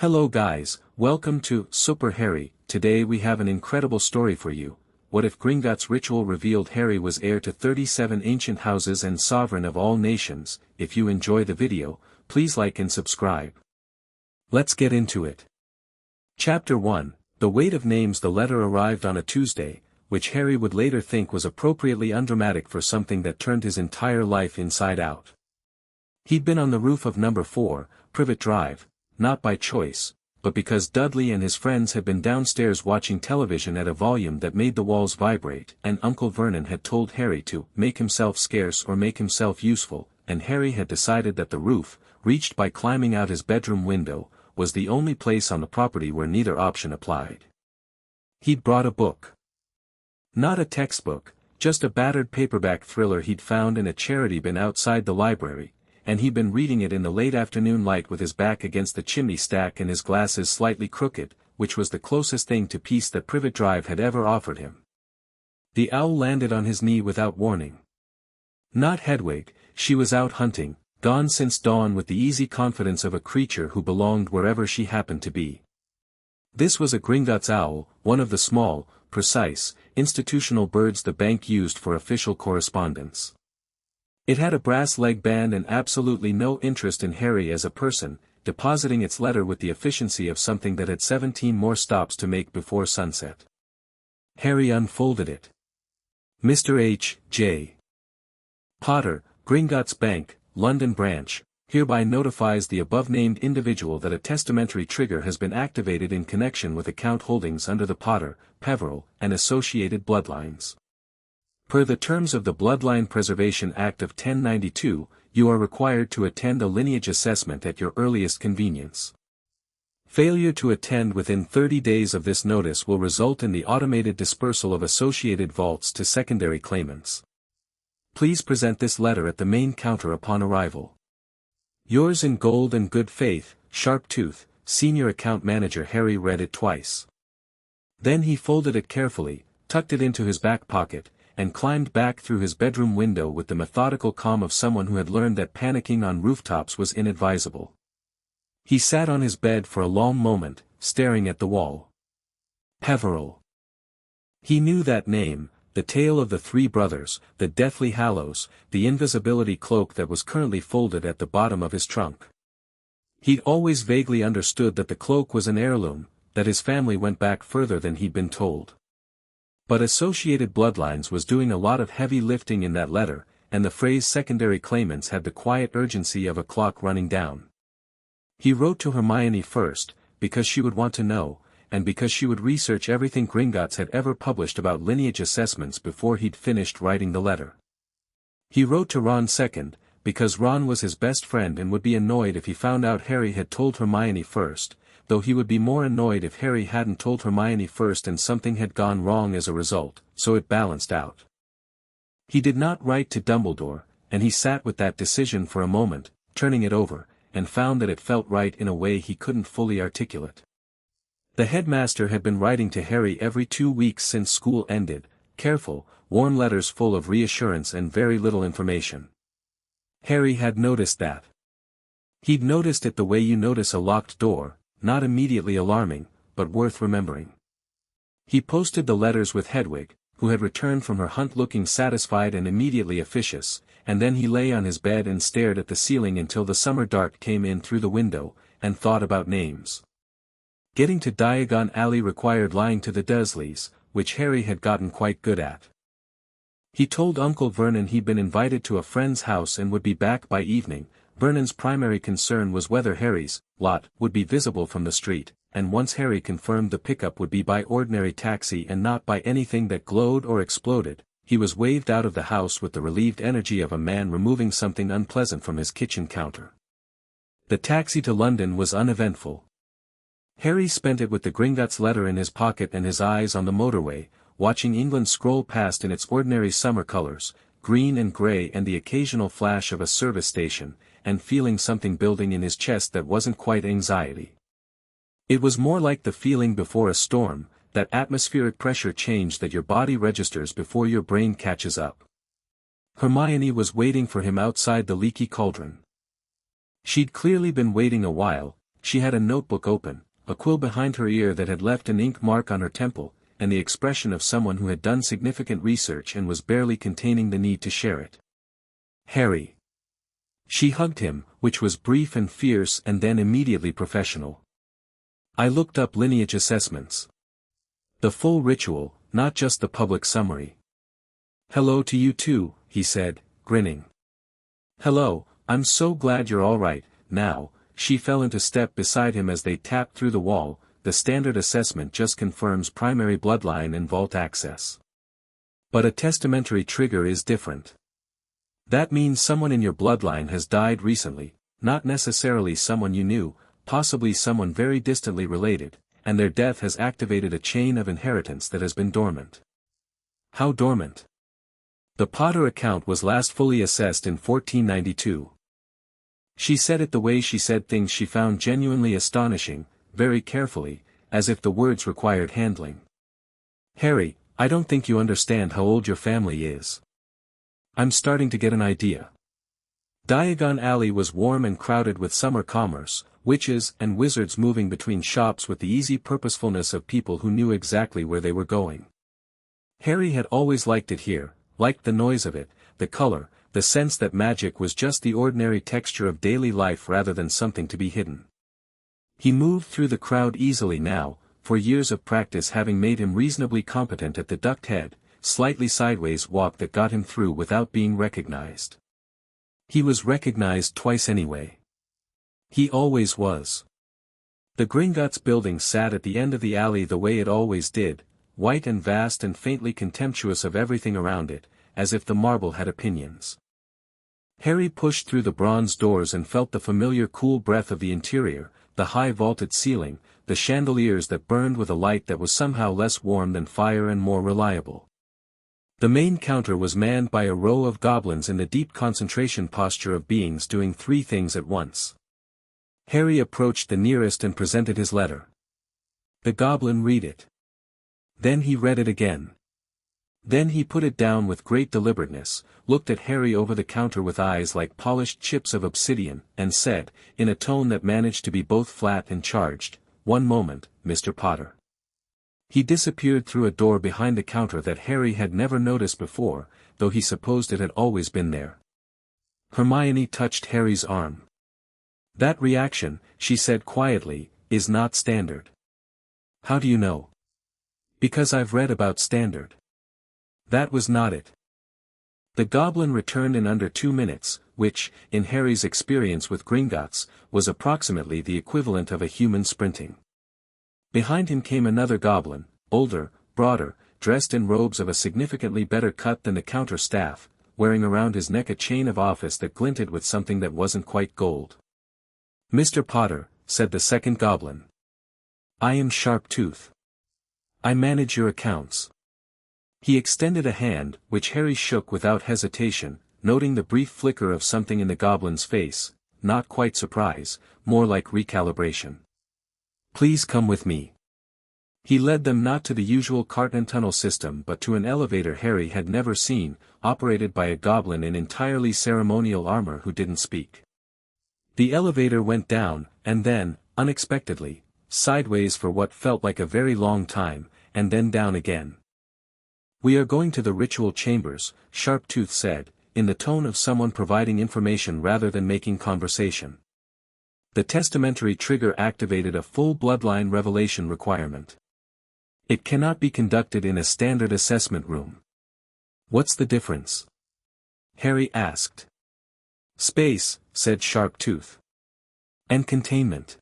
Hello guys, welcome to Super Harry. Today we have an incredible story for you. What if Gringotts ritual revealed Harry was heir to 37 ancient houses and sovereign of all nations? If you enjoy the video, please like and subscribe. Let's get into it. Chapter 1, The Weight of Names. The letter arrived on a Tuesday, which Harry would later think was appropriately undramatic for something that turned his entire life inside out. He'd been on the roof of number 4, Privet Drive, not by choice, but because Dudley and his friends had been downstairs watching television at a volume that made the walls vibrate, and Uncle Vernon had told Harry to make himself scarce or make himself useful, and Harry had decided that the roof, reached by climbing out his bedroom window, was the only place on the property where neither option applied. He'd brought a book. Not a textbook, just a battered paperback thriller he'd found in a charity bin outside the library, and he'd been reading it in the late afternoon light with his back against the chimney stack and his glasses slightly crooked, which was the closest thing to peace that Privet Drive had ever offered him. The owl landed on his knee without warning. Not Hedwig, she was out hunting, gone since dawn with the easy confidence of a creature who belonged wherever she happened to be. This was a Gringotts owl, one of the small, precise, institutional birds the bank used for official correspondence. It had a brass leg band and absolutely no interest in Harry as a person, depositing its letter with the efficiency of something that had 17 more stops to make before sunset. Harry unfolded it. Mr. H. J. Potter, Gringotts Bank, London Branch, hereby notifies the above-named individual that a testamentary trigger has been activated in connection with account holdings under the Potter, Peveril, and associated bloodlines. Per the terms of the Bloodline Preservation Act of 1092, you are required to attend a lineage assessment at your earliest convenience. Failure to attend within 30 days of this notice will result in the automated dispersal of associated vaults to secondary claimants. Please present this letter at the main counter upon arrival. Yours in gold and good faith, Sharptooth, Senior Account Manager. Harry read it twice. Then he folded it carefully, tucked it into his back pocket, and climbed back through his bedroom window with the methodical calm of someone who had learned that panicking on rooftops was inadvisable. He sat on his bed for a long moment, staring at the wall. Peveril. He knew that name, the tale of the three brothers, the Deathly Hallows, the invisibility cloak that was currently folded at the bottom of his trunk. He'd always vaguely understood that the cloak was an heirloom, that his family went back further than he'd been told. But Associated Bloodlines was doing a lot of heavy lifting in that letter, and the phrase secondary claimants had the quiet urgency of a clock running down. He wrote to Hermione first, because she would want to know, and because she would research everything Gringotts had ever published about lineage assessments before he'd finished writing the letter. He wrote to Ron second, because Ron was his best friend and would be annoyed if he found out Harry had told Hermione first, though he would be more annoyed if Harry hadn't told Hermione first and something had gone wrong as a result, so it balanced out. He did not write to Dumbledore, and he sat with that decision for a moment, turning it over, and found that it felt right in a way he couldn't fully articulate. The headmaster had been writing to Harry every 2 weeks since school ended, careful, warm letters full of reassurance and very little information. Harry had noticed that. He'd noticed it the way you notice a locked door, not immediately alarming, but worth remembering. He posted the letters with Hedwig, who had returned from her hunt looking satisfied and immediately officious, and then he lay on his bed and stared at the ceiling until the summer dark came in through the window, and thought about names. Getting to Diagon Alley required lying to the Dursleys, which Harry had gotten quite good at. He told Uncle Vernon he'd been invited to a friend's house and would be back by evening. Vernon's primary concern was whether Harry's lot would be visible from the street, and once Harry confirmed the pickup would be by ordinary taxi and not by anything that glowed or exploded, he was waved out of the house with the relieved energy of a man removing something unpleasant from his kitchen counter. The taxi to London was uneventful. Harry spent it with the Gringotts letter in his pocket and his eyes on the motorway, watching England scroll past in its ordinary summer colors, green and grey, and the occasional flash of a service station, and feeling something building in his chest that wasn't quite anxiety. It was more like the feeling before a storm, that atmospheric pressure change that your body registers before your brain catches up. Hermione was waiting for him outside the leaky cauldron. She'd clearly been waiting a while, She had a notebook open, a quill behind her ear that had left an ink mark on her temple, and the expression of someone who had done significant research and was barely containing the need to share it. Harry. She hugged him, which was brief and fierce and then immediately professional. I looked up lineage assessments. The full ritual, not just the public summary. Hello to you too, he said, grinning. Hello, I'm so glad you're all right. Now. She fell into step beside him as they tapped through the wall. The standard assessment just confirms primary bloodline and vault access. But a testamentary trigger is different. That means someone in your bloodline has died recently, not necessarily someone you knew, possibly someone very distantly related, and their death has activated a chain of inheritance that has been dormant. How dormant? The Potter account was last fully assessed in 1492. She said it the way she said things she found genuinely astonishing, very carefully, as if the words required handling. Harry, I don't think you understand how old your family is. I'm starting to get an idea. Diagon Alley was warm and crowded with summer commerce, witches and wizards moving between shops with the easy purposefulness of people who knew exactly where they were going. Harry had always liked it here, liked the noise of it, the color, the sense that magic was just the ordinary texture of daily life rather than something to be hidden. He moved through the crowd easily now, for years of practice having made him reasonably competent at the ducked head, slightly sideways walk that got him through without being recognized. He was recognized twice anyway. He always was. The Gringotts building sat at the end of the alley the way it always did, white and vast and faintly contemptuous of everything around it, as if the marble had opinions. Harry pushed through the bronze doors and felt the familiar cool breath of the interior, the high vaulted ceiling, the chandeliers that burned with a light that was somehow less warm than fire and more reliable. The main counter was manned by a row of goblins in the deep concentration posture of beings doing three things at once. Harry approached the nearest and presented his letter. The goblin read it. Then he read it again. Then he put it down with great deliberateness, looked at Harry over the counter with eyes like polished chips of obsidian, and said, in a tone that managed to be both flat and charged, "One moment, Mr. Potter." He disappeared through a door behind the counter that Harry had never noticed before, though he supposed it had always been there. Hermione touched Harry's arm. "That reaction," she said quietly, "is not standard." "How do you know?" "Because I've read about standard." That was not it. The goblin returned in under 2 minutes, which, in Harry's experience with Gringotts, was approximately the equivalent of a human sprinting. Behind him came another goblin, older, broader, dressed in robes of a significantly better cut than the counter staff, wearing around his neck a chain of office that glinted with something that wasn't quite gold. "Mr. Potter," said the second goblin. "I am Sharptooth. I manage your accounts." He extended a hand, which Harry shook without hesitation, noting the brief flicker of something in the goblin's face, not quite surprise, more like recalibration. "Please come with me." He led them not to the usual cart and tunnel system but to an elevator Harry had never seen, operated by a goblin in entirely ceremonial armor who didn't speak. The elevator went down, and then, unexpectedly, sideways for what felt like a very long time, and then down again. "We are going to the ritual chambers," Sharptooth said, in the tone of someone providing information rather than making conversation. The testamentary trigger activated a full bloodline revelation requirement. It cannot be conducted in a standard assessment room. "What's the difference?" Harry asked. "Space," said Sharptooth. "And containment."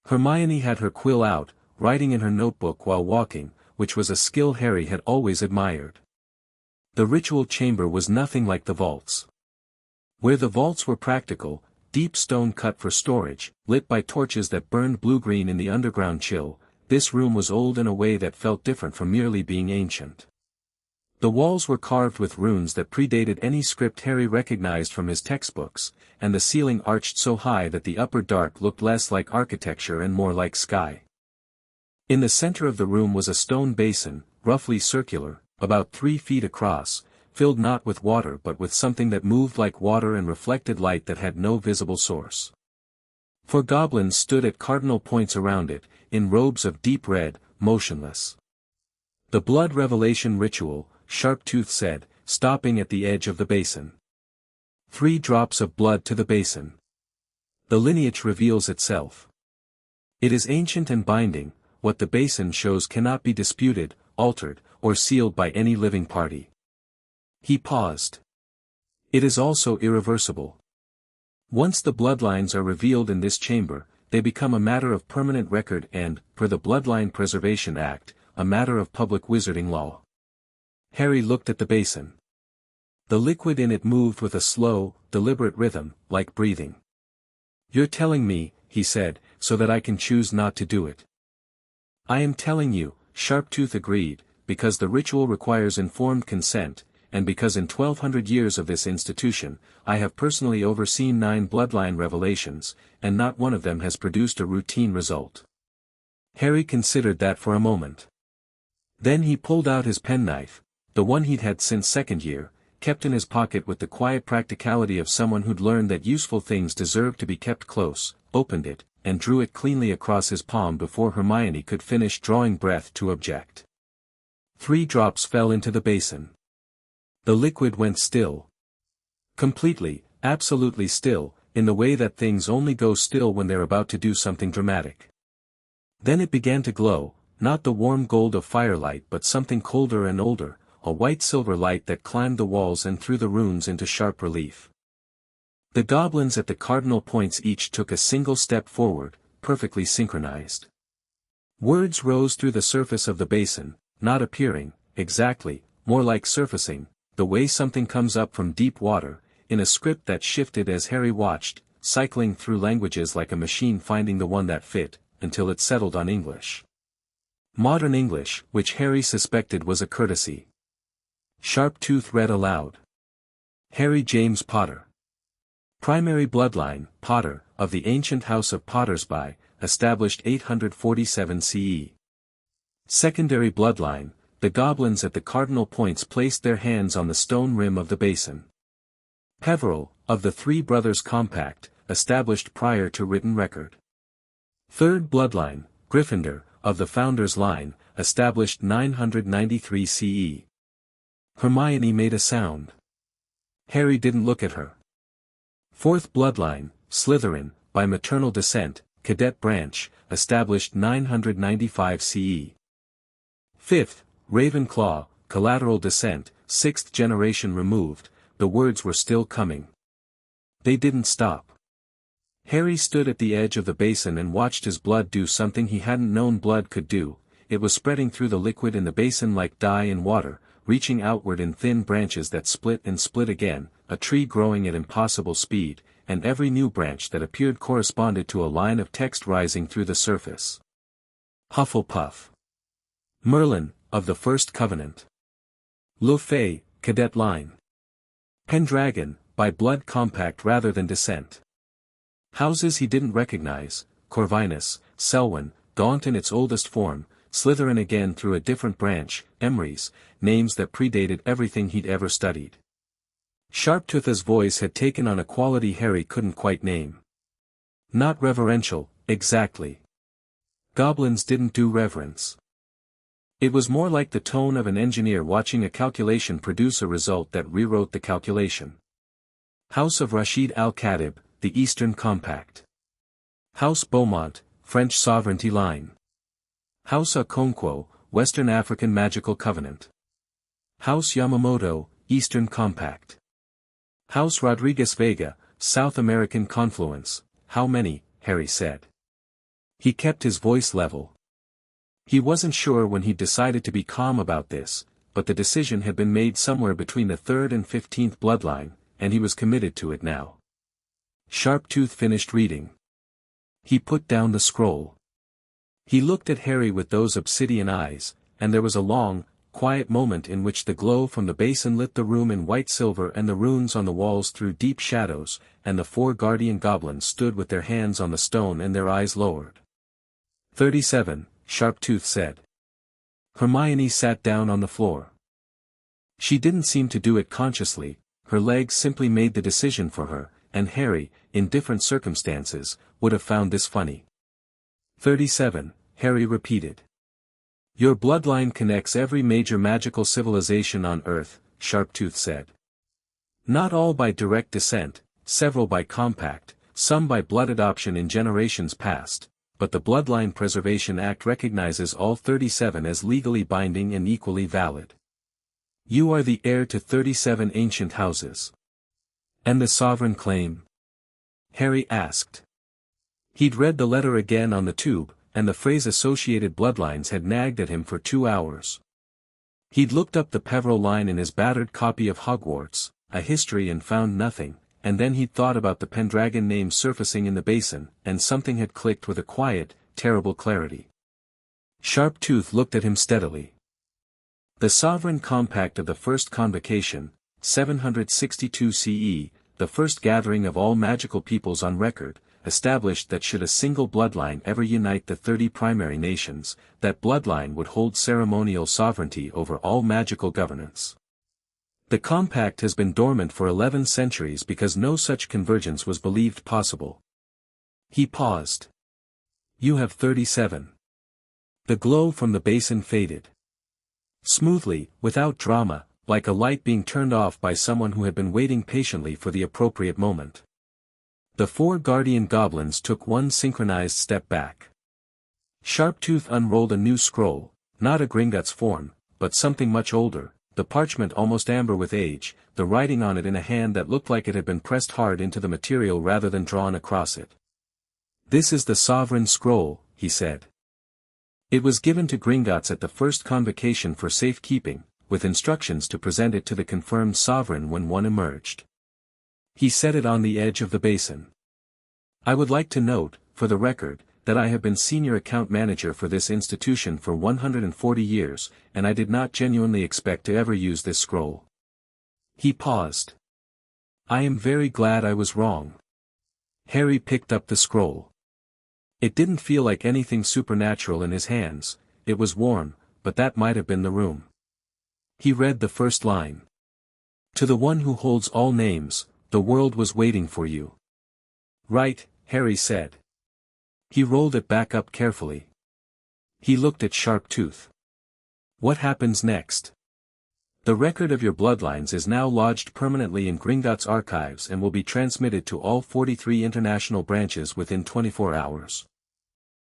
Hermione had her quill out, writing in her notebook while walking, which was a skill Harry had always admired. The ritual chamber was nothing like the vaults. Where the vaults were practical, deep stone cut for storage, lit by torches that burned blue-green in the underground chill, this room was old in a way that felt different from merely being ancient. The walls were carved with runes that predated any script Harry recognized from his textbooks, and the ceiling arched so high that the upper dark looked less like architecture and more like sky. In the center of the room was a stone basin, roughly circular, about 3 feet across, filled not with water but with something that moved like water and reflected light that had no visible source. 4 goblins stood at cardinal points around it, in robes of deep red, motionless. The blood revelation ritual, Sharptooth said, stopping at the edge of the basin. 3 drops of blood to the basin. The lineage reveals itself. It is ancient and binding. What the basin shows cannot be disputed, altered, or sealed by any living party. He paused. It is also irreversible. Once the bloodlines are revealed in this chamber, they become a matter of permanent record and, per the Bloodline Preservation Act, a matter of public wizarding law. Harry looked at the basin. The liquid in it moved with a slow, deliberate rhythm, like breathing. "You're telling me," he said, "so that I can choose not to do it." "I am telling you," Sharptooth agreed, "because the ritual requires informed consent, and because in 1200 years of this institution, I have personally overseen 9 bloodline revelations, and not one of them has produced a routine result." Harry considered that for a moment. Then he pulled out his penknife, the one he'd had since second year, kept in his pocket with the quiet practicality of someone who'd learned that useful things deserve to be kept close, opened it, and drew it cleanly across his palm before Hermione could finish drawing breath to object. 3 drops fell into the basin. The liquid went still. Completely, absolutely still, in the way that things only go still when they're about to do something dramatic. Then it began to glow, not the warm gold of firelight but something colder and older, a white-silver light that climbed the walls and threw the runes into sharp relief. The goblins at the cardinal points each took a single step forward, perfectly synchronized. Words rose through the surface of the basin, not appearing, exactly, more like surfacing, the way something comes up from deep water, in a script that shifted as Harry watched, cycling through languages like a machine finding the one that fit, until it settled on English. Modern English, which Harry suspected was a courtesy. Sharptooth read aloud. Harry James Potter. Primary bloodline, Potter, of the ancient house of Pottersby, established 847 CE. Secondary bloodline, the goblins at the cardinal points placed their hands on the stone rim of the basin. Peveril, of the Three Brothers Compact, established prior to written record. Third bloodline, Gryffindor, of the Founder's Line, established 993 CE. Hermione made a sound. Harry didn't look at her. Fourth bloodline, Slytherin, by maternal descent, Cadet Branch, established 995 CE. Fifth, Ravenclaw, collateral descent, 6th generation removed. The words were still coming. They didn't stop. Harry stood at the edge of the basin and watched his blood do something he hadn't known blood could do. It was spreading through the liquid in the basin like dye in water, reaching outward in thin branches that split and split again, a tree growing at impossible speed, and every new branch that appeared corresponded to a line of text rising through the surface. Hufflepuff. Merlin, of the First Covenant. Le Fay, Cadet Line. Pendragon, by blood compact rather than descent. Houses he didn't recognize, Corvinus, Selwyn, Gaunt in its oldest form, Slytherin again through a different branch, Emrys, names that predated everything he'd ever studied. Sharptooth's voice had taken on a quality Harry couldn't quite name. Not reverential, exactly. Goblins didn't do reverence. It was more like the tone of an engineer watching a calculation produce a result that rewrote the calculation. House of Rashid al-Khatib, the Eastern Compact. House Beaumont, French Sovereignty Line. House Okonkwo, Western African Magical Covenant. House Yamamoto, Eastern Compact. House Rodriguez Vega, South American Confluence. How many? Harry said. He kept his voice level. He wasn't sure when he'd decided to be calm about this, but the decision had been made somewhere between the 3rd and 15th bloodline, and he was committed to it now. Sharptooth finished reading. He put down the scroll. He looked at Harry with those obsidian eyes, and there was a long, quiet moment in which the glow from the basin lit the room in white silver and the runes on the walls threw deep shadows, and the 4 guardian goblins stood with their hands on the stone and their eyes lowered. 37, Sharptooth said. Hermione sat down on the floor. She didn't seem to do it consciously, her legs simply made the decision for her, and Harry, in different circumstances, would have found this funny. 37, Harry repeated. Your bloodline connects every major magical civilization on Earth, Sharptooth said. Not all by direct descent, several by compact, some by blood adoption in generations past, but the Bloodline Preservation Act recognizes all 37 as legally binding and equally valid. You are the heir to 37 ancient houses. And the sovereign claim? Harry asked. He'd read the letter again on the tube, and the phrase associated bloodlines had nagged at him for 2 hours. He'd looked up the Peveril line in his battered copy of Hogwarts, a history, and found nothing, and then he'd thought about the Pendragon name surfacing in the basin, and something had clicked with a quiet, terrible clarity. Sharptooth looked at him steadily. The Sovereign Compact of the First Convocation, 762 CE, the first gathering of all magical peoples on record, established that should a single bloodline ever unite the 30 primary nations, that bloodline would hold ceremonial sovereignty over all magical governance. The compact has been dormant for 11 centuries because no such convergence was believed possible. He paused. You have 37. The glow from the basin faded. Smoothly, without drama, like a light being turned off by someone who had been waiting patiently for the appropriate moment. The 4 guardian goblins took one synchronized step back. Sharptooth unrolled a new scroll, not a Gringotts form, but something much older, the parchment almost amber with age, the writing on it in a hand that looked like it had been pressed hard into the material rather than drawn across it. This is the Sovereign Scroll, he said. It was given to Gringotts at the first convocation for safekeeping, with instructions to present it to the confirmed sovereign when one emerged. He set it on the edge of the basin. I would like to note, for the record, that I have been senior account manager for this institution for 140 years, and I did not genuinely expect to ever use this scroll. He paused. I am very glad I was wrong. Harry picked up the scroll. It didn't feel like anything supernatural in his hands, it was warm, but that might have been the room. He read the first line. To the one who holds all names, the world was waiting for you. Right, Harry said. He rolled it back up carefully. He looked at Sharptooth. What happens next? The record of your bloodlines is now lodged permanently in Gringotts archives and will be transmitted to all 43 international branches within 24 hours.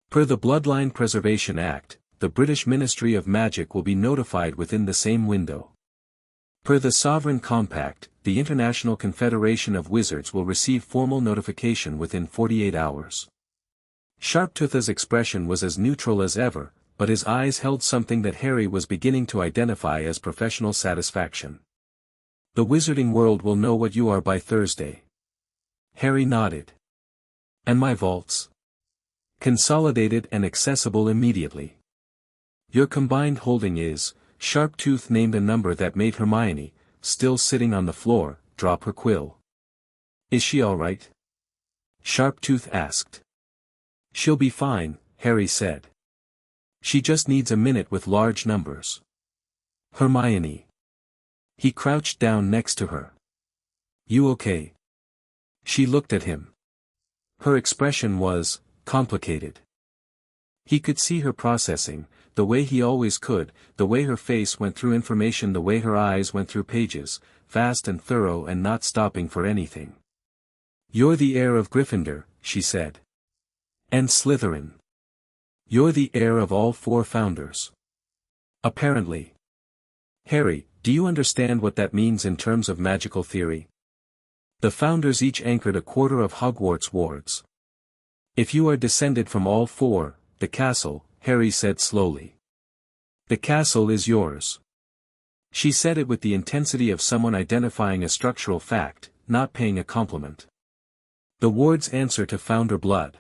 Per the Bloodline Preservation Act, the British Ministry of Magic will be notified within the same window. Per the Sovereign Compact, the International Confederation of Wizards will receive formal notification within 48 hours. Sharptooth's expression was as neutral as ever, but his eyes held something that Harry was beginning to identify as professional satisfaction. The wizarding world will know what you are by Thursday. Harry nodded. And my vaults? Consolidated and accessible immediately. Your combined holding is, Sharptooth named a number that made Hermione, still sitting on the floor, drop her quill. Is she all right? Sharptooth asked. She'll be fine, Harry said. She just needs a minute with large numbers. Hermione. He crouched down next to her. You okay? She looked at him. Her expression was complicated. He could see her processing, the way he always could, the way her face went through information, the way her eyes went through pages, fast and thorough and not stopping for anything. You're the heir of Gryffindor, she said. And Slytherin. You're the heir of all 4 founders. Apparently. Harry, do you understand what that means in terms of magical theory? The founders each anchored a quarter of Hogwarts wards. If you are descended from all 4, the castle, Harry said slowly. The castle is yours. She said it with the intensity of someone identifying a structural fact, not paying a compliment. The wards answer to founder blood.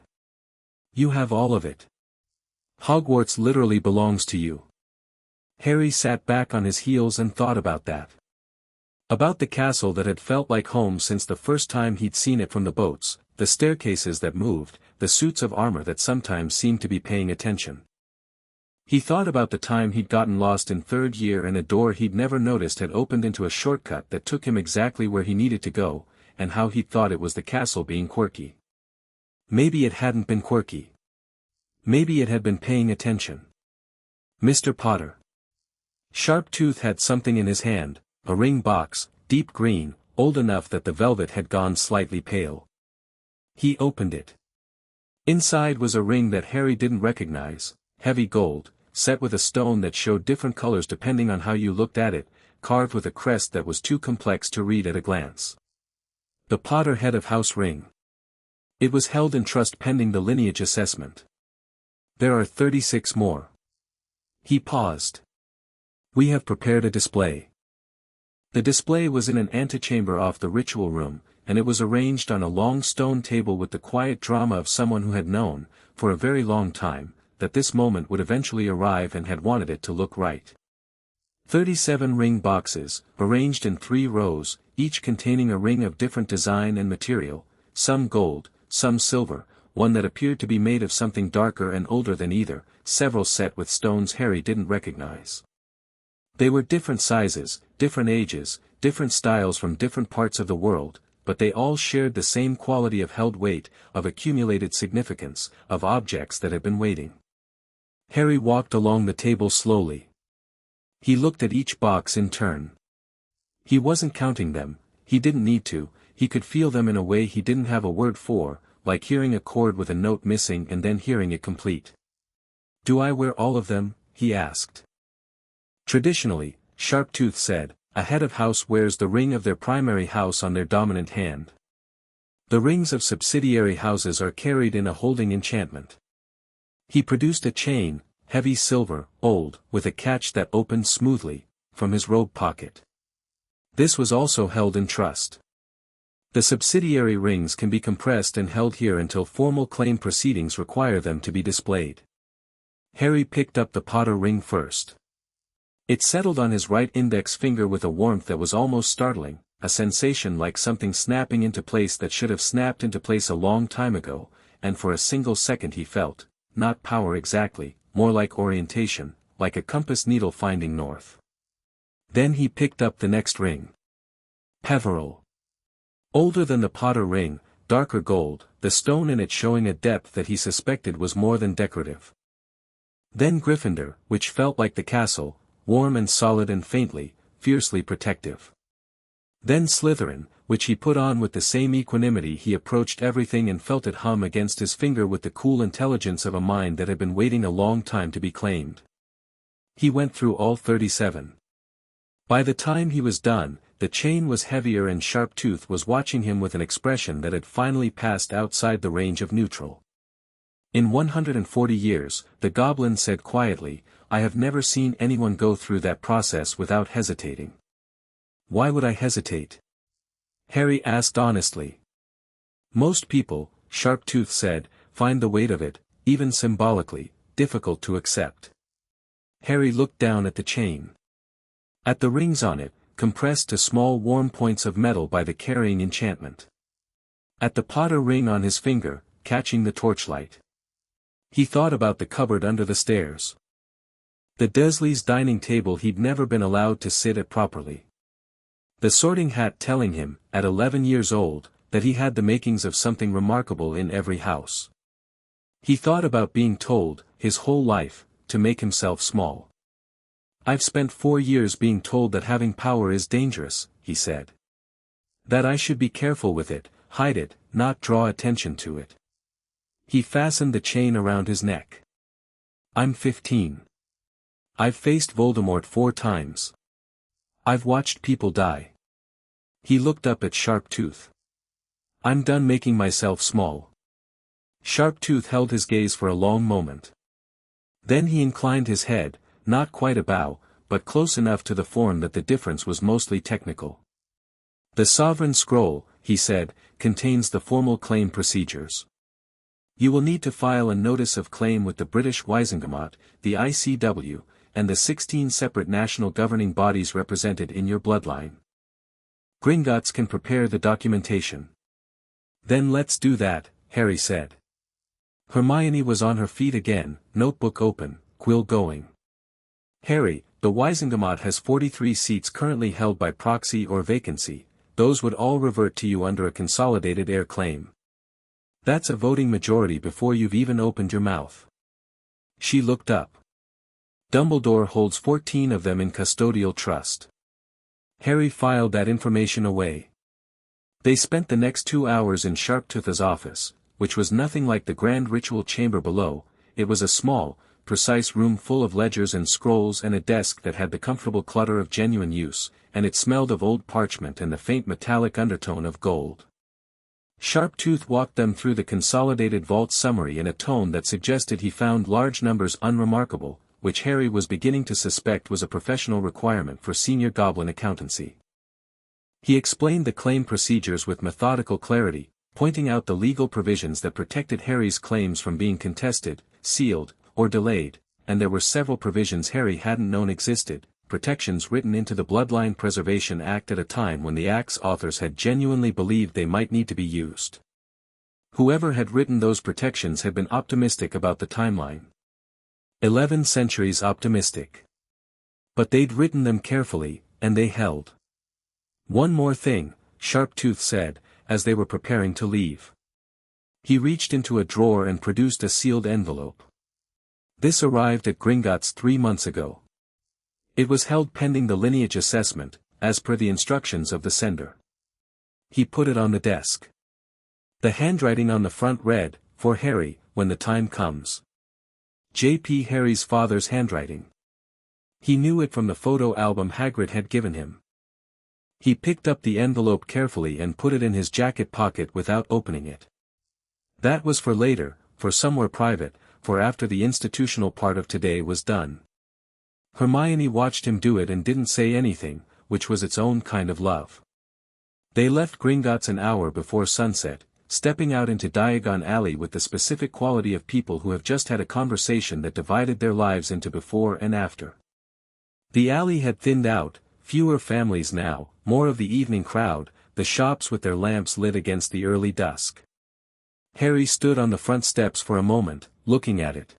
You have all of it. Hogwarts literally belongs to you. Harry sat back on his heels and thought about that. About the castle that had felt like home since the first time he'd seen it from the boats, the staircases that moved, the suits of armor that sometimes seemed to be paying attention. He thought about the time he'd gotten lost in 3rd year and a door he'd never noticed had opened into a shortcut that took him exactly where he needed to go, and how he'd thought it was the castle being quirky. Maybe it hadn't been quirky. Maybe it had been paying attention. Mr. Potter. Sharptooth had something in his hand, a ring box, deep green, old enough that the velvet had gone slightly pale. He opened it. Inside was a ring that Harry didn't recognize, heavy gold, set with a stone that showed different colors depending on how you looked at it, carved with a crest that was too complex to read at a glance. The Potter head of house ring. It was held in trust pending the lineage assessment. There are 36 more. He paused. We have prepared a display. The display was in an antechamber off the ritual room, and it was arranged on a long stone table with the quiet drama of someone who had known, for a very long time, that this moment would eventually arrive and had wanted it to look right. 37 ring boxes, arranged in 3 rows, each containing a ring of different design and material, some gold, some silver, one that appeared to be made of something darker and older than either, several set with stones Harry didn't recognize. They were different sizes, different ages, different styles from different parts of the world, but they all shared the same quality of held weight, of accumulated significance, of objects that had been waiting. Harry walked along the table slowly. He looked at each box in turn. He wasn't counting them, he didn't need to, he could feel them in a way he didn't have a word for, like hearing a chord with a note missing and then hearing it complete. Do I wear all of them? He asked. Traditionally, Sharptooth said, a head of house wears the ring of their primary house on their dominant hand. The rings of subsidiary houses are carried in a holding enchantment. He produced a chain, heavy silver, old, with a catch that opened smoothly, from his robe pocket. This was also held in trust. The subsidiary rings can be compressed and held here until formal claim proceedings require them to be displayed. Harry picked up the Potter ring first. It settled on his right index finger with a warmth that was almost startling, a sensation like something snapping into place that should have snapped into place a long time ago, and for a single second he felt, not power exactly, more like orientation, like a compass needle finding north. Then he picked up the next ring. Peveril. Older than the Potter ring, darker gold, the stone in it showing a depth that he suspected was more than decorative. Then Gryffindor, which felt like the castle, warm and solid and faintly, fiercely protective. Then Slytherin, which he put on with the same equanimity he approached everything and felt it hum against his finger with the cool intelligence of a mind that had been waiting a long time to be claimed. He went through all 37. By the time he was done, the chain was heavier and Sharptooth was watching him with an expression that had finally passed outside the range of neutral. In 140 years, the goblin said quietly, I have never seen anyone go through that process without hesitating. Why would I hesitate? Harry asked honestly. Most people, Sharptooth said, find the weight of it, even symbolically, difficult to accept. Harry looked down at the chain. At the rings on it, compressed to small warm points of metal by the carrying enchantment. At the Potter ring on his finger, catching the torchlight. He thought about the cupboard under the stairs. The Dursleys' dining table he'd never been allowed to sit at properly. The sorting hat telling him, at 11 years old, that he had the makings of something remarkable in every house. He thought about being told, his whole life, to make himself small. I've spent 4 years being told that having power is dangerous, he said. That I should be careful with it, hide it, not draw attention to it. He fastened the chain around his neck. I'm 15. I've faced Voldemort 4 times. I've watched people die. He looked up at Sharptooth. I'm done making myself small. Sharptooth held his gaze for a long moment. Then he inclined his head, not quite a bow, but close enough to the form that the difference was mostly technical. The Sovereign Scroll, he said, contains the formal claim procedures. You will need to file a notice of claim with the British Wizengamot, the ICW, and the 16 separate national governing bodies represented in your bloodline. Gringotts can prepare the documentation. Then let's do that, Harry said. Hermione was on her feet again, notebook open, quill going. Harry, the Wizengamot has 43 seats currently held by proxy or vacancy, those would all revert to you under a consolidated heir claim. That's a voting majority before you've even opened your mouth. She looked up. Dumbledore holds 14 of them in custodial trust. Harry filed that information away. They spent the next 2 hours in Sharptooth's office, which was nothing like the grand ritual chamber below. It was a small, precise room full of ledgers and scrolls and a desk that had the comfortable clutter of genuine use, and it smelled of old parchment and the faint metallic undertone of gold. Sharptooth walked them through the consolidated vault summary in a tone that suggested he found large numbers unremarkable, which Harry was beginning to suspect was a professional requirement for senior goblin accountancy. He explained the claim procedures with methodical clarity, pointing out the legal provisions that protected Harry's claims from being contested, sealed, or delayed, and there were several provisions Harry hadn't known existed, protections written into the Bloodline Preservation Act at a time when the Act's authors had genuinely believed they might need to be used. Whoever had written those protections had been optimistic about the timeline. 11 centuries optimistic. But they'd written them carefully, and they held. One more thing, Sharptooth said, as they were preparing to leave. He reached into a drawer and produced a sealed envelope. This arrived at Gringotts 3 months ago. It was held pending the lineage assessment, as per the instructions of the sender. He put it on the desk. The handwriting on the front read, "For Harry, when the time comes." J.P. Harry's father's handwriting. He knew it from the photo album Hagrid had given him. He picked up the envelope carefully and put it in his jacket pocket without opening it. That was for later, for somewhere private, for after the institutional part of today was done. Hermione watched him do it and didn't say anything, which was its own kind of love. They left Gringotts an hour before sunset, stepping out into Diagon Alley with the specific quality of people who have just had a conversation that divided their lives into before and after. The alley had thinned out, fewer families now, more of the evening crowd, the shops with their lamps lit against the early dusk. Harry stood on the front steps for a moment, looking at it.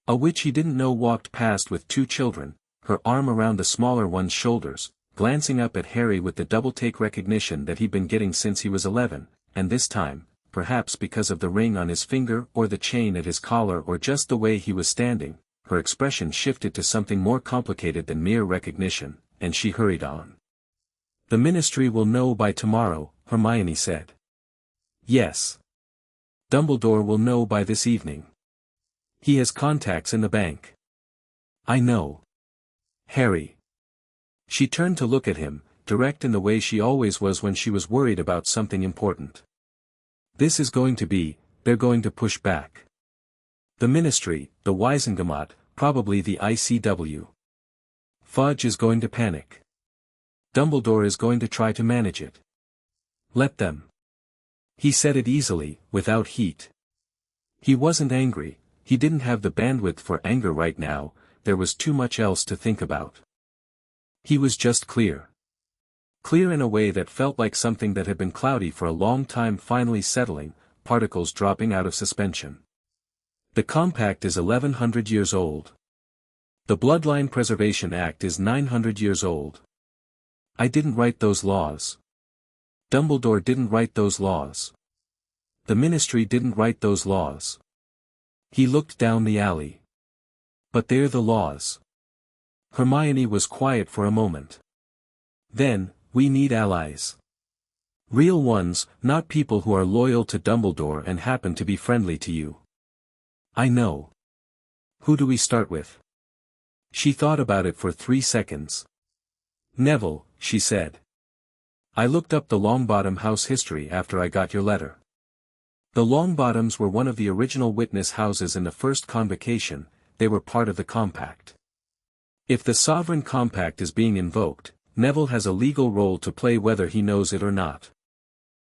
A witch he didn't know walked past with 2 children, her arm around the smaller one's shoulders, glancing up at Harry with the double-take recognition that he'd been getting since he was 11, and this time, perhaps because of the ring on his finger or the chain at his collar or just the way he was standing, her expression shifted to something more complicated than mere recognition, and she hurried on. "The Ministry will know by tomorrow," Hermione said. "Yes. Dumbledore will know by this evening. He has contacts in the bank." "I know. Harry." She turned to look at him, direct in the way she always was when she was worried about something important. "This is going to be, they're going to push back. The Ministry, the Wisengamot, probably the ICW. Fudge is going to panic. Dumbledore is going to try to manage it. Let them." He said it easily, without heat. He wasn't angry, he didn't have the bandwidth for anger right now, there was too much else to think about. He was just clear. Clear in a way that felt like something that had been cloudy for a long time finally settling, particles dropping out of suspension. The compact is 1100 years old. The Bloodline Preservation Act is 900 years old. I didn't write those laws. Dumbledore didn't write those laws. The Ministry didn't write those laws. He looked down the alley. But they're the laws. Hermione was quiet for a moment. "Then, we need allies. Real ones, not people who are loyal to Dumbledore and happen to be friendly to you." "I know. Who do we start with?" She thought about it for 3 seconds. "Neville," she said. "I looked up the Longbottom house history after I got your letter. The Longbottoms were one of the original witness houses in the first convocation, they were part of the compact. If the Sovereign Compact is being invoked, Neville has a legal role to play whether he knows it or not."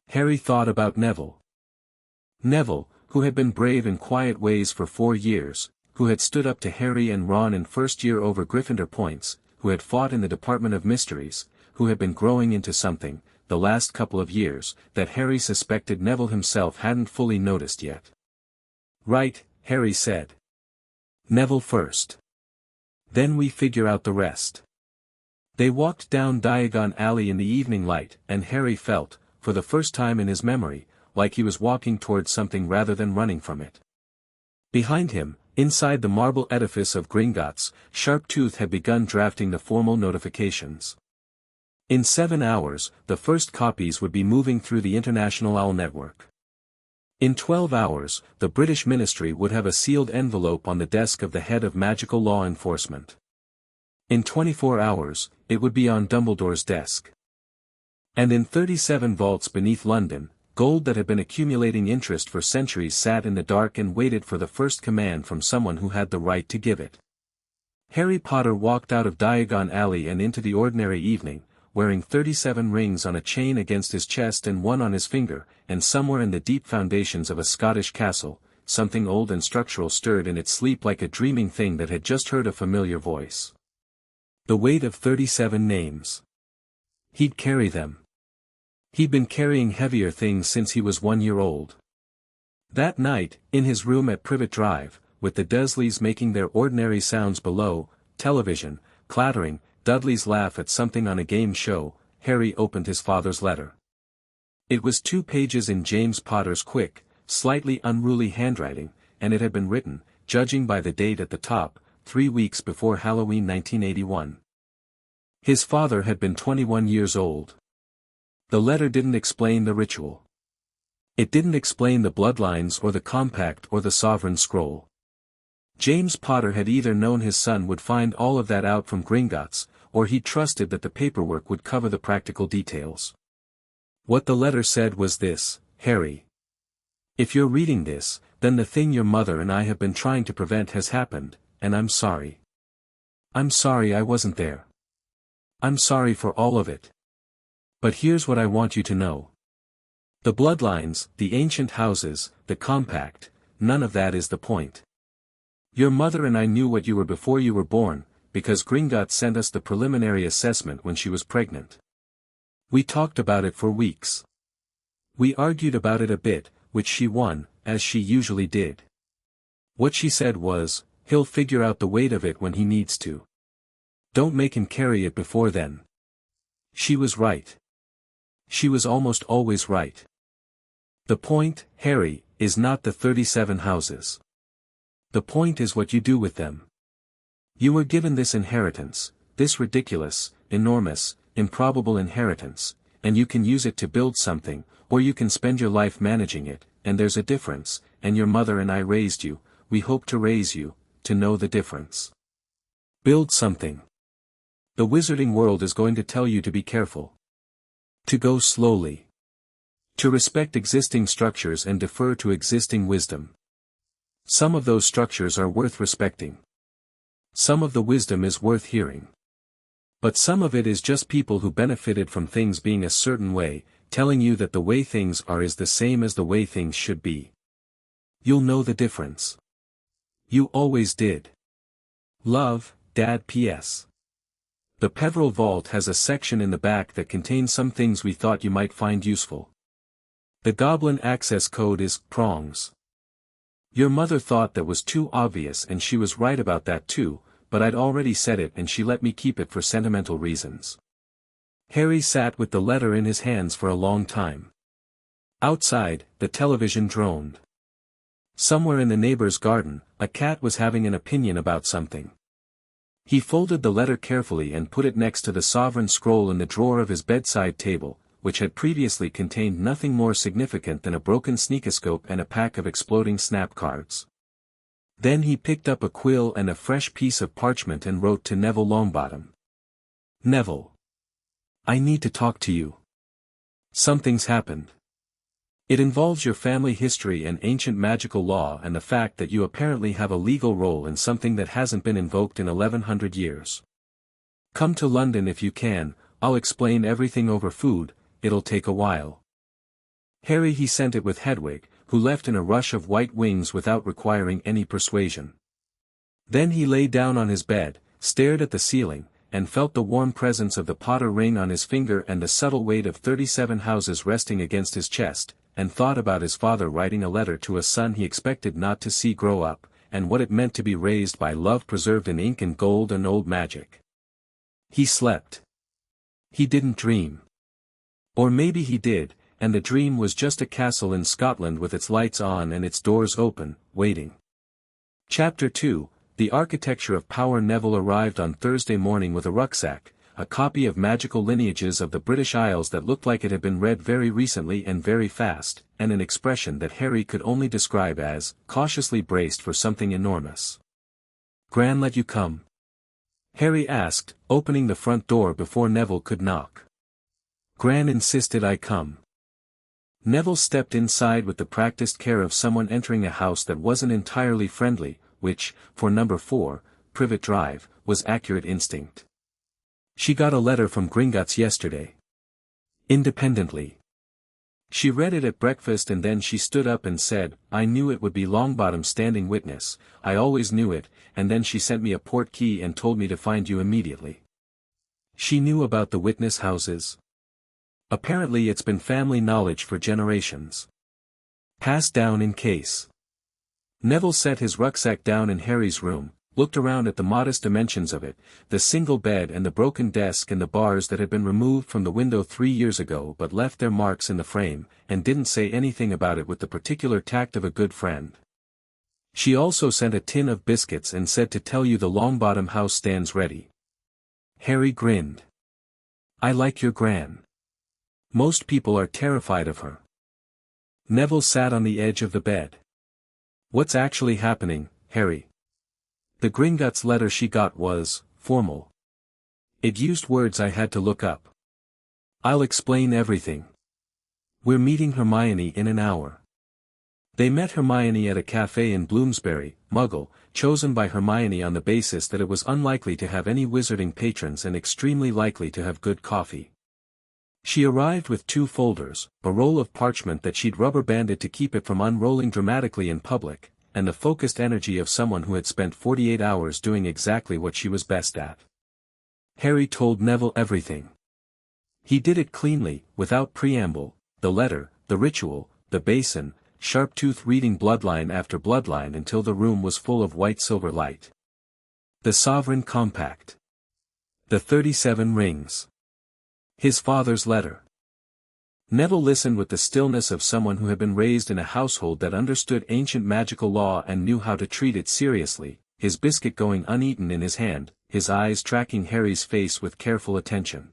Harry thought about Neville. Neville, who had been brave in quiet ways for 4 years, who had stood up to Harry and Ron in first year over Gryffindor points, who had fought in the Department of Mysteries, who had been growing into something, the last couple of years, that Harry suspected Neville himself hadn't fully noticed yet. "Right," Harry said. "Neville first. Then we figure out the rest." They walked down Diagon Alley in the evening light, and Harry felt, for the first time in his memory, like he was walking towards something rather than running from it. Behind him, inside the marble edifice of Gringotts, Sharptooth had begun drafting the formal notifications. In 7 hours, the first copies would be moving through the International Owl Network. In 12 hours, the British Ministry would have a sealed envelope on the desk of the head of magical law enforcement. In 24 hours, it would be on Dumbledore's desk. And in 37 vaults beneath London, gold that had been accumulating interest for centuries sat in the dark and waited for the first command from someone who had the right to give it. Harry Potter walked out of Diagon Alley and into the ordinary evening, wearing 37 rings on a chain against his chest and one on his finger, and somewhere in the deep foundations of a Scottish castle, something old and structural stirred in its sleep like a dreaming thing that had just heard a familiar voice. The weight of 37 names. He'd carry them. He'd been carrying heavier things since he was 1 year old. That night, in his room at Privet Drive, with the Dursleys making their ordinary sounds below, television, clattering, Dudley's laugh at something on a game show, Harry opened his father's letter. It was 2 pages in James Potter's quick, slightly unruly handwriting, and it had been written, judging by the date at the top, 3 weeks before Halloween 1981. His father had been 21 years old. The letter didn't explain the ritual. It didn't explain the bloodlines or the compact or the sovereign scroll. James Potter had either known his son would find all of that out from Gringotts, or he trusted that the paperwork would cover the practical details. What the letter said was this: Harry. If you're reading this, then the thing your mother and I have been trying to prevent has happened, and I'm sorry. I'm sorry I wasn't there. I'm sorry for all of it. But here's what I want you to know. The bloodlines, the ancient houses, the compact, none of that is the point. Your mother and I knew what you were before you were born, because Gringotts sent us the preliminary assessment when she was pregnant. We talked about it for weeks. We argued about it a bit, which she won, as she usually did. What she said was, he'll figure out the weight of it when he needs to. Don't make him carry it before then. She was right. She was almost always right. The point, Harry, is not the 37 houses. The point is what you do with them. You were given this inheritance, this ridiculous, enormous, improbable inheritance, and you can use it to build something, or you can spend your life managing it, and there's a difference, and your mother and I raised you, we hope to raise you, to know the difference. Build something. The wizarding world is going to tell you to be careful. To go slowly. To respect existing structures and defer to existing wisdom. Some of those structures are worth respecting. Some of the wisdom is worth hearing. But some of it is just people who benefited from things being a certain way, telling you that the way things are is the same as the way things should be. You'll know the difference. You always did. Love, Dad. P.S. The Peveril Vault has a section in the back that contains some things we thought you might find useful. The Goblin access code is prongs. Your mother thought that was too obvious, and she was right about that too, but I'd already said it and she let me keep it for sentimental reasons. Harry sat with the letter in his hands for a long time. Outside, the television droned. Somewhere in the neighbor's garden, a cat was having an opinion about something. He folded the letter carefully and put it next to the sovereign scroll in the drawer of his bedside table, which had previously contained nothing more significant than a broken sneakoscope and a pack of exploding snap cards. Then he picked up a quill and a fresh piece of parchment and wrote to Neville Longbottom. Neville. I need to talk to you. Something's happened. It involves your family history and ancient magical law and the fact that you apparently have a legal role in something that hasn't been invoked in 1100 years. Come to London if you can, I'll explain everything over food, it'll take a while. Harry he sent it with Hedwig, who left in a rush of white wings without requiring any persuasion. Then he lay down on his bed, stared at the ceiling, and felt the warm presence of the Potter ring on his finger and the subtle weight of 37 houses resting against his chest, and thought about his father writing a letter to a son he expected not to see grow up, and what it meant to be raised by love preserved in ink and gold and old magic. He slept. He didn't dream. Or maybe he did, and the dream was just a castle in Scotland with its lights on and its doors open, waiting. Chapter 2, The Architecture of Power. Neville arrived on Thursday morning with a rucksack, a copy of Magical Lineages of the British Isles that looked like it had been read very recently and very fast, and an expression that Harry could only describe as, cautiously braced for something enormous. "Gran let you come?" Harry asked, opening the front door before Neville could knock. "Gran insisted I come." Neville stepped inside with the practiced care of someone entering a house that wasn't entirely friendly, which, for number 4, Privet Drive, was accurate instinct. "She got a letter from Gringotts yesterday." Independently. "She read it at breakfast and then she stood up and said, 'I knew it would be Longbottom standing witness, I always knew it,' and then she sent me a port key and told me to find you immediately." "She knew about the witness houses?" "Apparently it's been family knowledge for generations. Passed down in case." Neville set his rucksack down in Harry's room, looked around at the modest dimensions of it, the single bed and the broken desk and the bars that had been removed from the window 3 years ago but left their marks in the frame, and didn't say anything about it with the particular tact of a good friend. "She also sent a tin of biscuits and said to tell you the Longbottom house stands ready." Harry grinned. "I like your Gran. Most people are terrified of her." Neville sat on the edge of the bed. "What's actually happening, Harry?" "The Gringotts letter she got was formal. It used words I had to look up. I'll explain everything. We're meeting Hermione in an hour." They met Hermione at a cafe in Bloomsbury, Muggle, chosen by Hermione on the basis that it was unlikely to have any wizarding patrons and extremely likely to have good coffee. She arrived with 2 folders, a roll of parchment that she'd rubber-banded to keep it from unrolling dramatically in public, and the focused energy of someone who had spent 48 hours doing exactly what she was best at. Harry told Neville everything. He did it cleanly, without preamble, the letter, the ritual, the basin, Sharptooth reading bloodline after bloodline until the room was full of white silver light. The Sovereign Compact. The 37 Rings. His father's letter. Neville listened with the stillness of someone who had been raised in a household that understood ancient magical law and knew how to treat it seriously, his biscuit going uneaten in his hand, his eyes tracking Harry's face with careful attention.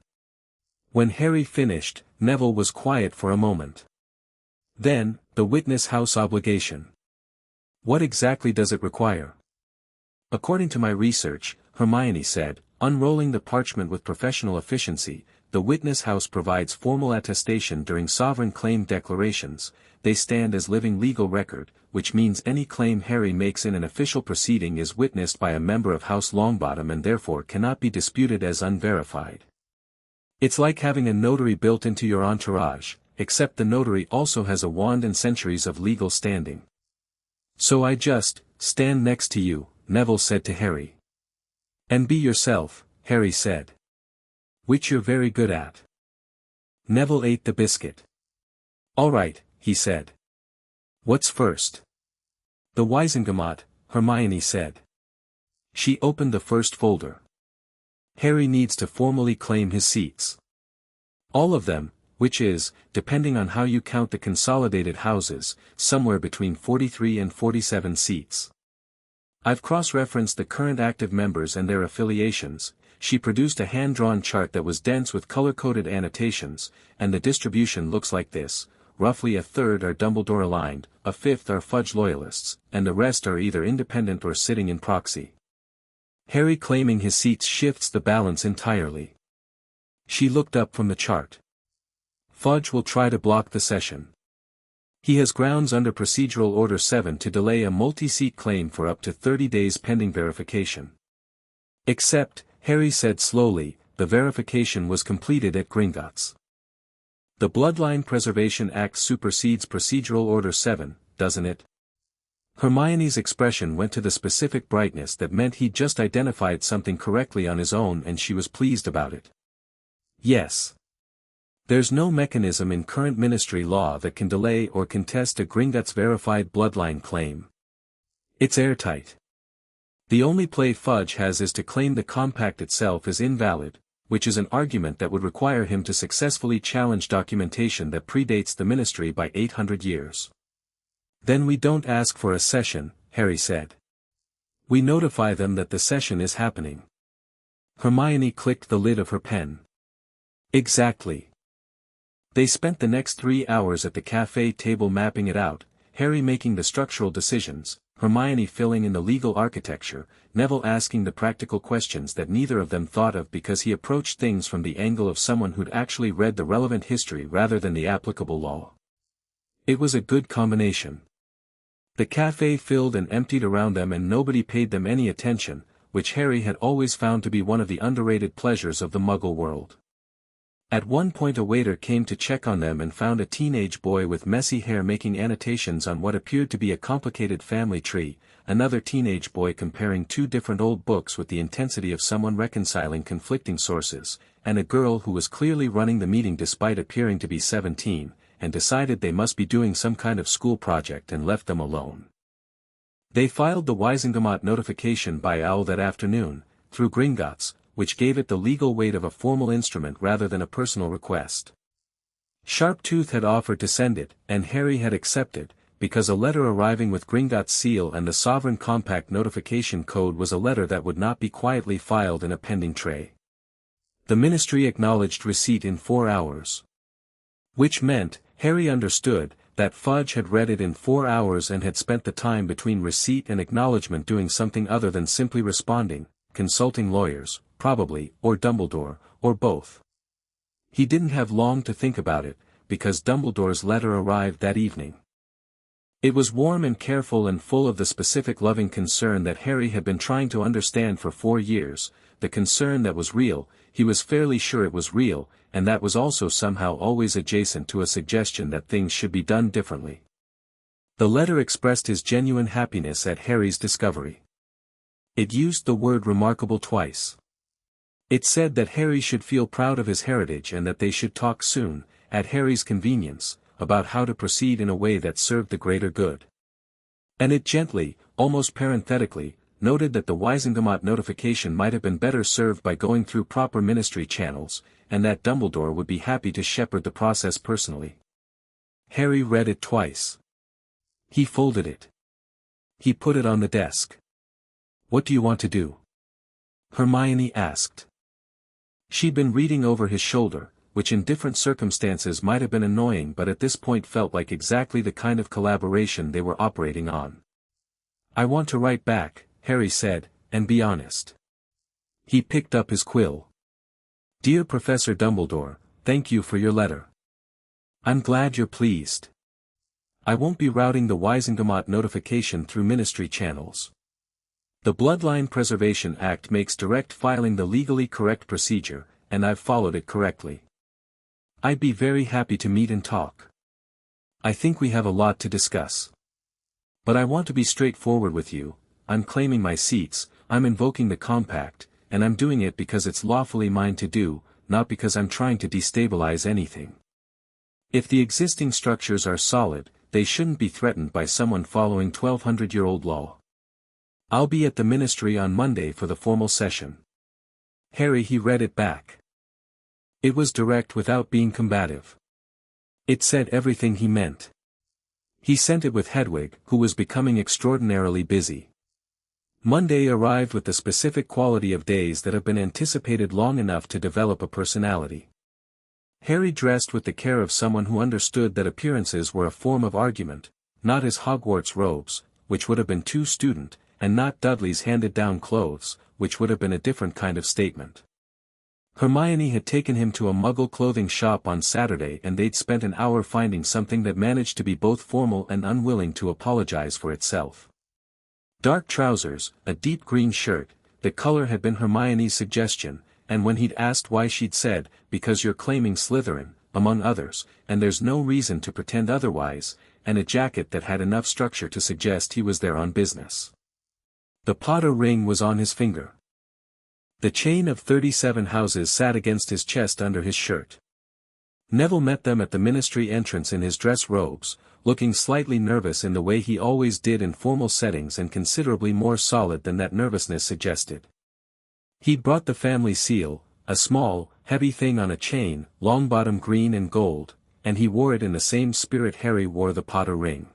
When Harry finished, Neville was quiet for a moment. "Then, the witness house obligation. What exactly does it require?" "According to my research," Hermione said, unrolling the parchment with professional efficiency, "the witness house provides formal attestation during sovereign claim declarations. They stand as living legal record, which means any claim Harry makes in an official proceeding is witnessed by a member of House Longbottom and therefore cannot be disputed as unverified. It's like having a notary built into your entourage, except the notary also has a wand and centuries of legal standing." "So I just stand next to you," Neville said to Harry. "And be yourself," Harry said. "Which you're very good at." Neville ate the biscuit. "All right," he said. "What's first?" "The Wisengamot," Hermione said. She opened the first folder. "Harry needs to formally claim his seats. All of them, which is, depending on how you count the consolidated houses, somewhere between 43 and 47 seats. I've cross-referenced the current active members and their affiliations." She produced a hand-drawn chart that was dense with color-coded annotations, and the distribution looks like this: roughly a third are Dumbledore-aligned, a fifth are Fudge loyalists, and the rest are either independent or sitting in proxy. Harry claiming his seats shifts the balance entirely. She looked up from the chart. "Fudge will try to block the session. He has grounds under Procedural Order 7 to delay a multi-seat claim for up to 30 days pending verification. Except," Harry said slowly, "the verification was completed at Gringotts. The Bloodline Preservation Act supersedes Procedural Order 7, doesn't it?" Hermione's expression went to the specific brightness that meant he'd just identified something correctly on his own and she was pleased about it. "Yes. There's no mechanism in current ministry law that can delay or contest a Gringotts verified bloodline claim. It's airtight. The only play Fudge has is to claim the compact itself is invalid, which is an argument that would require him to successfully challenge documentation that predates the ministry by 800 years. Then we don't ask for a session, Harry said. We notify them that the session is happening. Hermione clicked the lid of her pen. Exactly. They spent the next 3 hours at the cafe table mapping it out, Harry making the structural decisions, Hermione filling in the legal architecture, Neville asking the practical questions that neither of them thought of because he approached things from the angle of someone who'd actually read the relevant history rather than the applicable law. It was a good combination. The cafe filled and emptied around them and nobody paid them any attention, which Harry had always found to be one of the underrated pleasures of the Muggle world. At one point a waiter came to check on them and found a teenage boy with messy hair making annotations on what appeared to be a complicated family tree, another teenage boy comparing 2 different old books with the intensity of someone reconciling conflicting sources, and a girl who was clearly running the meeting despite appearing to be 17, and decided they must be doing some kind of school project and left them alone. They filed the Wisengamot notification by owl that afternoon, through Gringotts, which gave it the legal weight of a formal instrument rather than a personal request. Sharptooth had offered to send it, and Harry had accepted, because a letter arriving with Gringotts' seal and the Sovereign Compact notification code was a letter that would not be quietly filed in a pending tray. The ministry acknowledged receipt in 4 hours. Which meant, Harry understood, that Fudge had read it in 4 hours and had spent the time between receipt and acknowledgement doing something other than simply responding, consulting lawyers, probably, or Dumbledore, or both. He didn't have long to think about it, because Dumbledore's letter arrived that evening. It was warm and careful and full of the specific loving concern that Harry had been trying to understand for 4 years, the concern that was real, he was fairly sure it was real, and that was also somehow always adjacent to a suggestion that things should be done differently. The letter expressed his genuine happiness at Harry's discovery. It used the word remarkable twice. It said that Harry should feel proud of his heritage and that they should talk soon, at Harry's convenience, about how to proceed in a way that served the greater good. And it gently, almost parenthetically, noted that the Wisengamot notification might have been better served by going through proper ministry channels, and that Dumbledore would be happy to shepherd the process personally. Harry read it twice. He folded it. He put it on the desk. "What do you want to do?" Hermione asked. She'd been reading over his shoulder, which in different circumstances might have been annoying but at this point felt like exactly the kind of collaboration they were operating on. "I want to write back," Harry said, "and be honest." He picked up his quill. "Dear Professor Dumbledore, thank you for your letter. I'm glad you're pleased. I won't be routing the Wisengamot notification through ministry channels. The Bloodline Preservation Act makes direct filing the legally correct procedure, and I've followed it correctly. I'd be very happy to meet and talk. I think we have a lot to discuss. But I want to be straightforward with you. I'm claiming my seats, I'm invoking the compact, and I'm doing it because it's lawfully mine to do, not because I'm trying to destabilize anything. If the existing structures are solid, they shouldn't be threatened by someone following 1200-year-old law. I'll be at the ministry on Monday for the formal session." He read it back. It was direct without being combative. It said everything he meant. He sent it with Hedwig, who was becoming extraordinarily busy. Monday arrived with the specific quality of days that have been anticipated long enough to develop a personality. Harry dressed with the care of someone who understood that appearances were a form of argument, not his Hogwarts robes, which would have been too student, and not Dudley's handed-down clothes, which would have been a different kind of statement. Hermione had taken him to a Muggle clothing shop on Saturday and they'd spent an hour finding something that managed to be both formal and unwilling to apologize for itself. Dark trousers, a deep green shirt, the color had been Hermione's suggestion, and when he'd asked why she'd said, "Because you're claiming Slytherin," among others, and there's no reason to pretend otherwise, and a jacket that had enough structure to suggest he was there on business. The Potter ring was on his finger. The chain of 37 houses sat against his chest under his shirt. Neville met them at the ministry entrance in his dress robes, looking slightly nervous in the way he always did in formal settings and considerably more solid than that nervousness suggested. He'd brought the family seal, a small, heavy thing on a chain, long bottom green and gold, and he wore it in the same spirit Harry wore the Potter ring.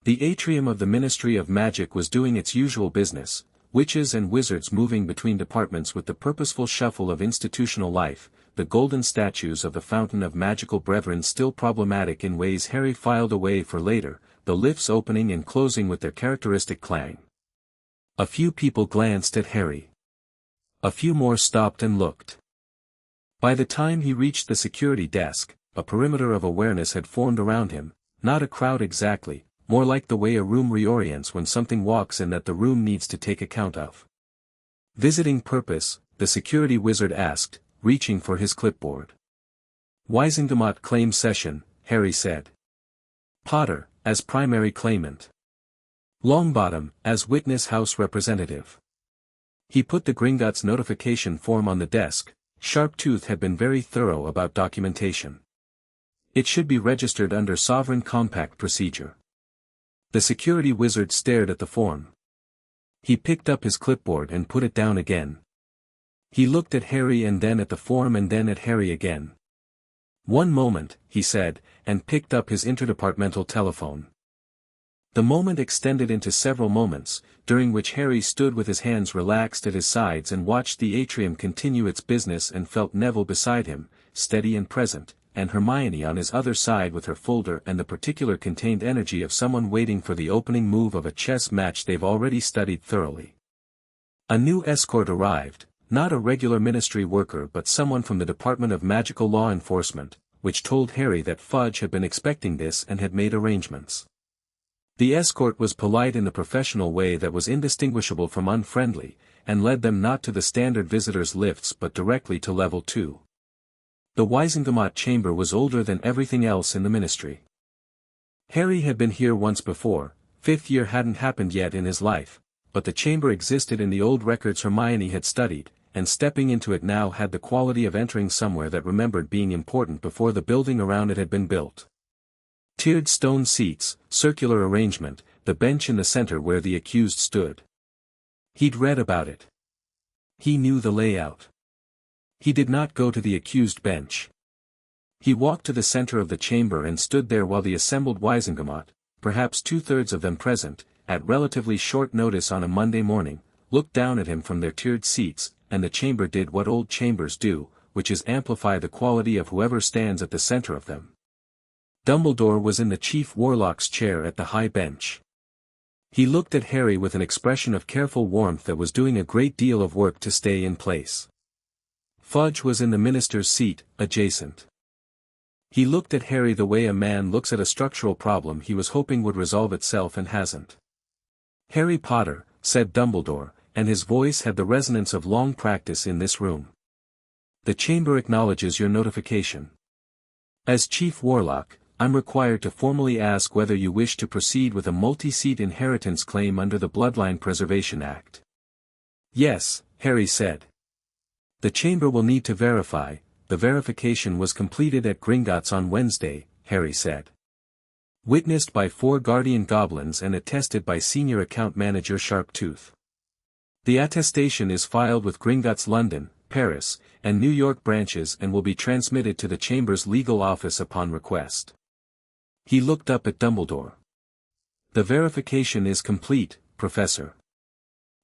The atrium of the Ministry of Magic was doing its usual business, witches and wizards moving between departments with the purposeful shuffle of institutional life, the golden statues of the Fountain of Magical Brethren still problematic in ways Harry filed away for later, the lifts opening and closing with their characteristic clang. A few people glanced at Harry. A few more stopped and looked. By the time he reached the security desk, a perimeter of awareness had formed around him, not a crowd exactly, more like the way a room reorients when something walks in that the room needs to take account of. Visiting purpose, the security wizard asked, reaching for his clipboard. Wizengamot claim session, Harry said. Potter, as primary claimant. Longbottom, as witness house representative. He put the Gringotts notification form on the desk. Sharptooth had been very thorough about documentation. It should be registered under Sovereign Compact procedure. The security wizard stared at the form. He picked up his clipboard and put it down again. He looked at Harry and then at the form and then at Harry again. "One moment," he said, and picked up his interdepartmental telephone. The moment extended into several moments, during which Harry stood with his hands relaxed at his sides and watched the atrium continue its business and felt Neville beside him, steady and present, and Hermione on his other side with her folder and the particular contained energy of someone waiting for the opening move of a chess match they've already studied thoroughly. A new escort arrived, not a regular ministry worker but someone from the Department of Magical Law Enforcement, which told Harry that Fudge had been expecting this and had made arrangements. The escort was polite in the professional way that was indistinguishable from unfriendly, and led them not to the standard visitors' lifts but directly to level 2. The Wizengamot chamber was older than everything else in the ministry. Harry had been here once before, 5th year hadn't happened yet in his life, but the chamber existed in the old records Hermione had studied, and stepping into it now had the quality of entering somewhere that remembered being important before the building around it had been built. Tiered stone seats, circular arrangement, the bench in the center where the accused stood. He'd read about it. He knew the layout. He did not go to the accused bench. He walked to the center of the chamber and stood there while the assembled Wizengamot, perhaps 2/3 of them present, at relatively short notice on a Monday morning, looked down at him from their tiered seats, and the chamber did what old chambers do, which is amplify the quality of whoever stands at the center of them. Dumbledore was in the Chief Warlock's chair at the high bench. He looked at Harry with an expression of careful warmth that was doing a great deal of work to stay in place. Fudge was in the minister's seat, adjacent. He looked at Harry the way a man looks at a structural problem he was hoping would resolve itself and hasn't. "Harry Potter," said Dumbledore, and his voice had the resonance of long practice in this room. "The chamber acknowledges your notification. As Chief Warlock, I'm required to formally ask whether you wish to proceed with a multi-seat inheritance claim under the Bloodline Preservation Act." "Yes," Harry said. "The chamber will need to verify." The verification was completed at Gringotts on Wednesday, Harry said. Witnessed by 4 guardian goblins and attested by Senior Account Manager Sharptooth. The attestation is filed with Gringotts London, Paris, and New York branches and will be transmitted to the Chamber's legal office upon request. He looked up at Dumbledore. "The verification is complete, Professor.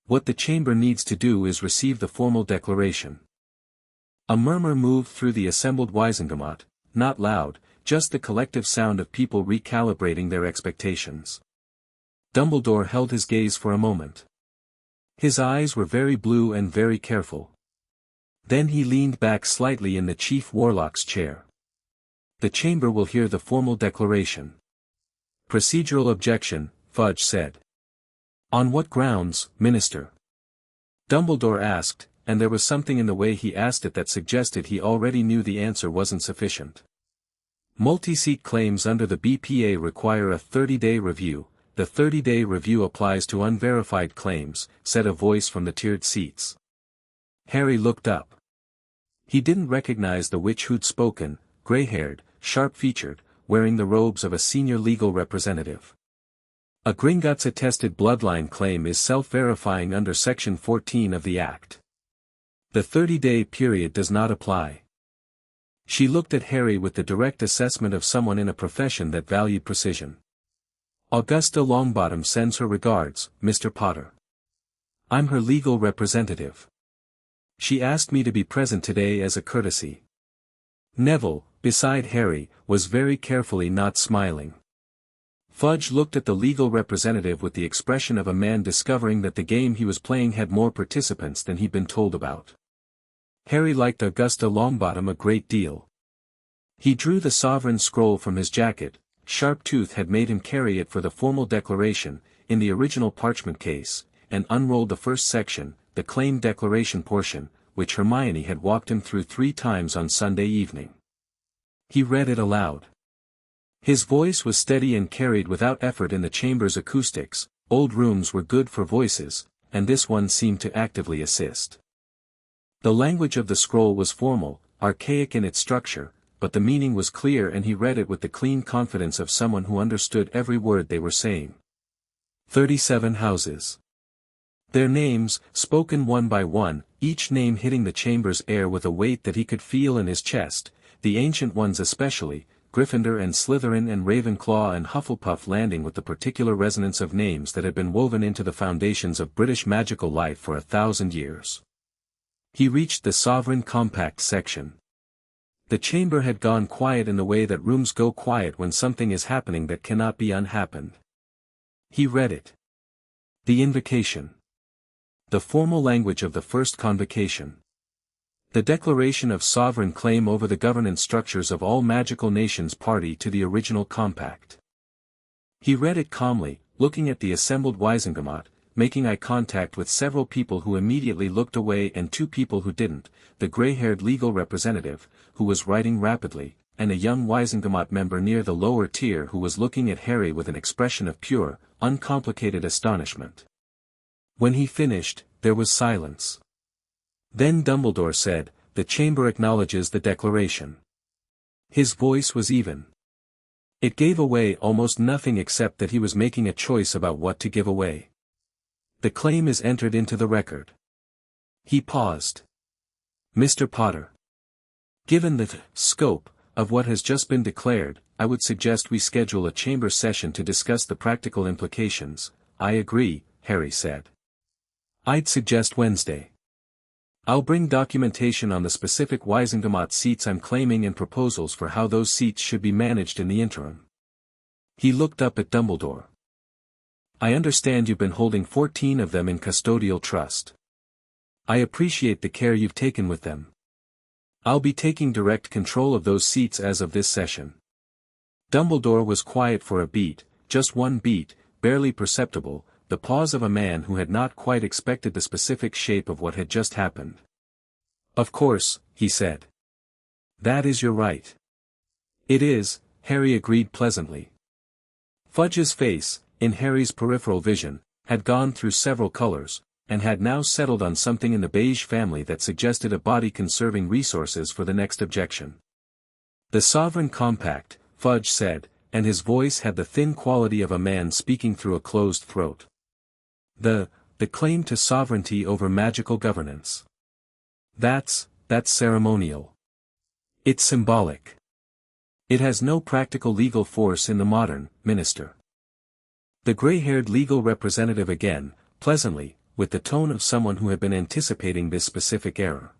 What the Chamber needs to do is receive the formal declaration." A murmur moved through the assembled Wizengamot, not loud, just the collective sound of people recalibrating their expectations. Dumbledore held his gaze for a moment. His eyes were very blue and very careful. Then he leaned back slightly in the Chief Warlock's chair. "The chamber will hear the formal declaration." "Procedural objection," Fudge said. "On what grounds, Minister?" Dumbledore asked, and there was something in the way he asked it that suggested he already knew the answer wasn't sufficient. "Multi-seat claims under the BPA require a 30-day review. The 30-day review applies to unverified claims," said a voice from the tiered seats. Harry looked up. He didn't recognize the witch who'd spoken, gray-haired, sharp-featured, wearing the robes of a senior legal representative. A Gringotts-attested bloodline claim is self-verifying under Section 14 of the Act. The 30-day period does not apply. She looked at Harry with the direct assessment of someone in a profession that valued precision. Augusta Longbottom sends her regards, Mr. Potter. I'm her legal representative. She asked me to be present today as a courtesy. Neville, beside Harry, was very carefully not smiling. Fudge looked at the legal representative with the expression of a man discovering that the game he was playing had more participants than he'd been told about. Harry liked Augusta Longbottom a great deal. He drew the sovereign scroll from his jacket. Sharptooth had made him carry it for the formal declaration, in the original parchment case, and unrolled the first section, the claim declaration portion, which Hermione had walked him through 3 times on Sunday evening. He read it aloud. His voice was steady and carried without effort in the chamber's acoustics. Old rooms were good for voices, and this one seemed to actively assist. The language of the scroll was formal, archaic in its structure, but the meaning was clear and he read it with the clean confidence of someone who understood every word they were saying. 37 houses. Their names, spoken one by one, each name hitting the chamber's air with a weight that he could feel in his chest, the ancient ones especially, Gryffindor and Slytherin and Ravenclaw and Hufflepuff landing with the particular resonance of names that had been woven into the foundations of British magical life for 1,000 years. He reached the Sovereign Compact section. The chamber had gone quiet in the way that rooms go quiet when something is happening that cannot be unhappened. He read it. The invocation. The formal language of the first convocation. The declaration of sovereign claim over the governance structures of all magical nations party to the original compact. He read it calmly, looking at the assembled Wizengamot, making eye contact with several people who immediately looked away and 2 people who didn't, the gray-haired legal representative, who was writing rapidly, and a young Wizengamot member near the lower tier who was looking at Harry with an expression of pure, uncomplicated astonishment. When he finished, there was silence. Then Dumbledore said, "The chamber acknowledges the declaration." His voice was even. It gave away almost nothing except that he was making a choice about what to give away. The claim is entered into the record. He paused. Mr. Potter. Given the scope of what has just been declared, I would suggest we schedule a chamber session to discuss the practical implications. I agree, Harry said. I'd suggest Wednesday. I'll bring documentation on the specific Wizengamot seats I'm claiming and proposals for how those seats should be managed in the interim. He looked up at Dumbledore. I understand you've been holding 14 of them in custodial trust. I appreciate the care you've taken with them. I'll be taking direct control of those seats as of this session. Dumbledore was quiet for a beat, just one beat, barely perceptible, the pause of a man who had not quite expected the specific shape of what had just happened. Of course, he said. That is your right. It is, Harry agreed pleasantly. Fudge's face, in Harry's peripheral vision, had gone through several colors, and had now settled on something in the beige family that suggested a body conserving resources for the next objection. The Sovereign Compact, Fudge said, and his voice had the thin quality of a man speaking through a closed throat. The claim to sovereignty over magical governance. That's ceremonial. It's symbolic. It has no practical legal force in the modern, minister. The gray-haired legal representative again, pleasantly, with the tone of someone who had been anticipating this specific error.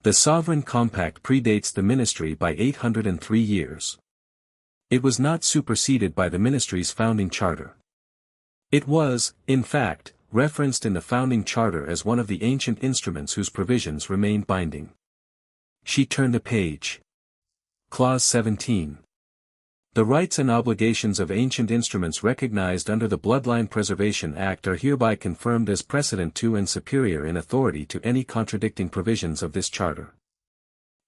The Sovereign Compact predates the ministry by 803 years. It was not superseded by the ministry's founding charter. It was, in fact, referenced in the founding charter as one of the ancient instruments whose provisions remained binding. She turned a page. Clause 17. The rights and obligations of ancient instruments recognized under the Bloodline Preservation Act are hereby confirmed as precedent to and superior in authority to any contradicting provisions of this charter.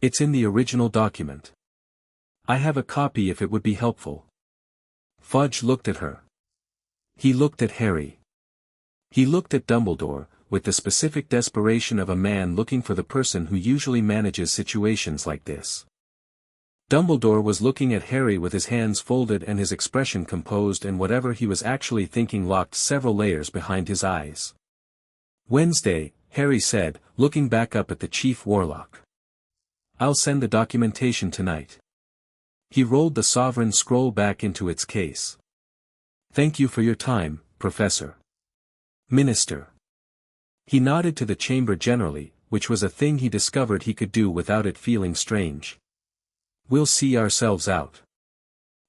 It's in the original document. I have a copy if it would be helpful. Fudge looked at her. He looked at Harry. He looked at Dumbledore, with the specific desperation of a man looking for the person who usually manages situations like this. Dumbledore was looking at Harry with his hands folded and his expression composed, and whatever he was actually thinking locked several layers behind his eyes. Wednesday, Harry said, looking back up at the chief warlock. I'll send the documentation tonight. He rolled the sovereign scroll back into its case. Thank you for your time, Professor. Minister. He nodded to the chamber generally, which was a thing he discovered he could do without it feeling strange. We'll see ourselves out.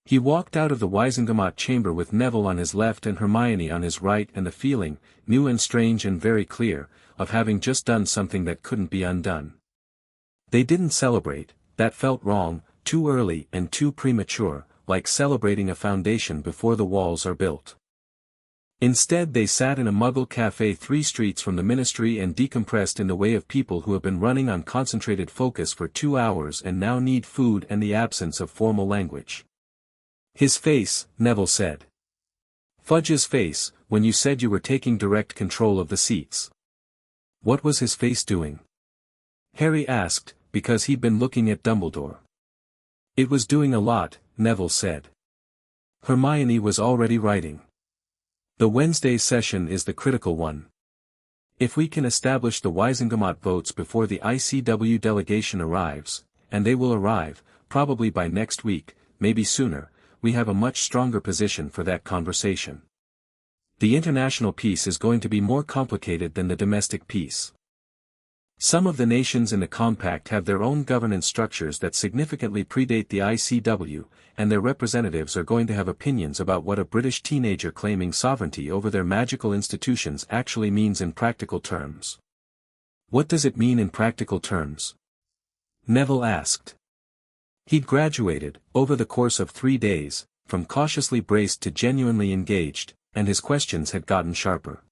He walked out of the Wizengamot chamber with Neville on his left and Hermione on his right, and the feeling, new and strange and very clear, of having just done something that couldn't be undone. They didn't celebrate, that felt wrong, too early and too premature, like celebrating a foundation before the walls are built. Instead they sat in a Muggle cafe 3 streets from the ministry and decompressed in the way of people who have been running on concentrated focus for 2 hours and now need food and the absence of formal language. His face, Neville said. Fudge's face, when you said you were taking direct control of the seats. What was his face doing? Harry asked, because he'd been looking at Dumbledore. It was doing a lot, Neville said. Hermione was already writing. The Wednesday session is the critical one. If we can establish the Wizengamot votes before the ICW delegation arrives, and they will arrive, probably by next week, maybe sooner, we have a much stronger position for that conversation. The international peace is going to be more complicated than the domestic peace. Some of the nations in the compact have their own governance structures that significantly predate the ICW, and their representatives are going to have opinions about what a British teenager claiming sovereignty over their magical institutions actually means in practical terms. What does it mean in practical terms? Neville asked. He'd graduated, over the course of 3 days, from cautiously braced to genuinely engaged, and his questions had gotten sharper.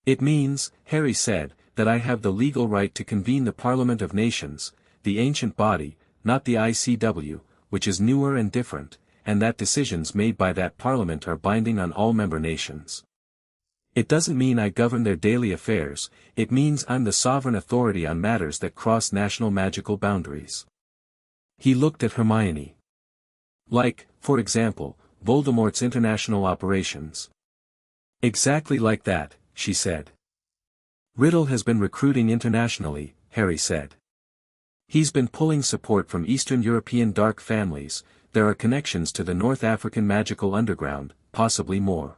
It means, Harry said, that I have the legal right to convene the Parliament of Nations, the ancient body, not the ICW, which is newer and different, and that decisions made by that Parliament are binding on all member nations. It doesn't mean I govern their daily affairs, it means I'm the sovereign authority on matters that cross national magical boundaries. He looked at Hermione. Like, for example, Voldemort's international operations. Exactly like that, she said. Riddle has been recruiting internationally, Harry said. He's been pulling support from Eastern European dark families, there are connections to the North African magical underground, possibly more.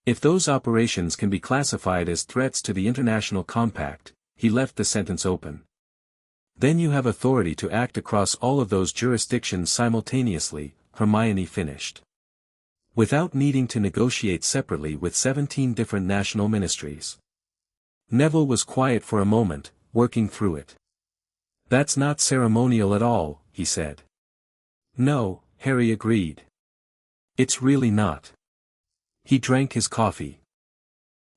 If those operations can be classified as threats to the international compact, he left the sentence open. Then you have authority to act across all of those jurisdictions simultaneously, Hermione finished. Without needing to negotiate separately with 17 different national ministries. Neville was quiet for a moment, working through it. That's not ceremonial at all, he said. No, Harry agreed. It's really not. He drank his coffee.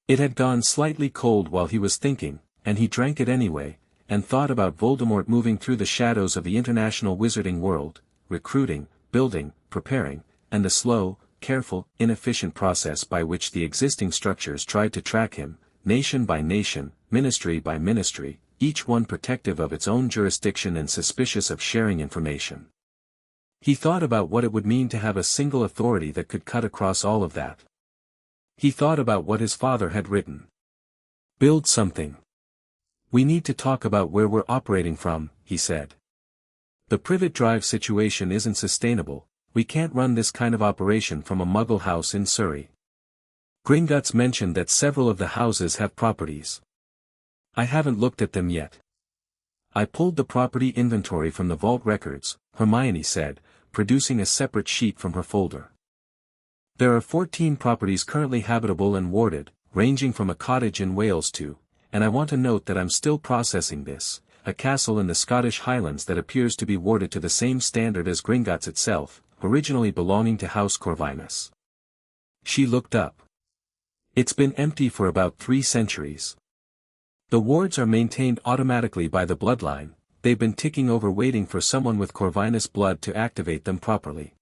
It had gone slightly cold while he was thinking, and he drank it anyway, and thought about Voldemort moving through the shadows of the international wizarding world, recruiting, building, preparing, and the slow, careful, inefficient process by which the existing structures tried to track him, nation by nation, ministry by ministry, each one protective of its own jurisdiction and suspicious of sharing information. He thought about what it would mean to have a single authority that could cut across all of that. He thought about what his father had written. Build something. We need to talk about where we're operating from, he said. The privet drive situation isn't sustainable, we can't run this kind of operation from a Muggle house in Surrey. Gringotts mentioned that several of the houses have properties. I haven't looked at them yet. I pulled the property inventory from the vault records, Hermione said, producing a separate sheet from her folder. There are 14 properties currently habitable and warded, ranging from a cottage in Wales to, and I want to note that I'm still processing this, a castle in the Scottish Highlands that appears to be warded to the same standard as Gringotts itself, originally belonging to House Corvinus. She looked up. It's been empty for about 3 centuries. The wards are maintained automatically by the bloodline, they've been ticking over waiting for someone with Corvinus blood to activate them properly.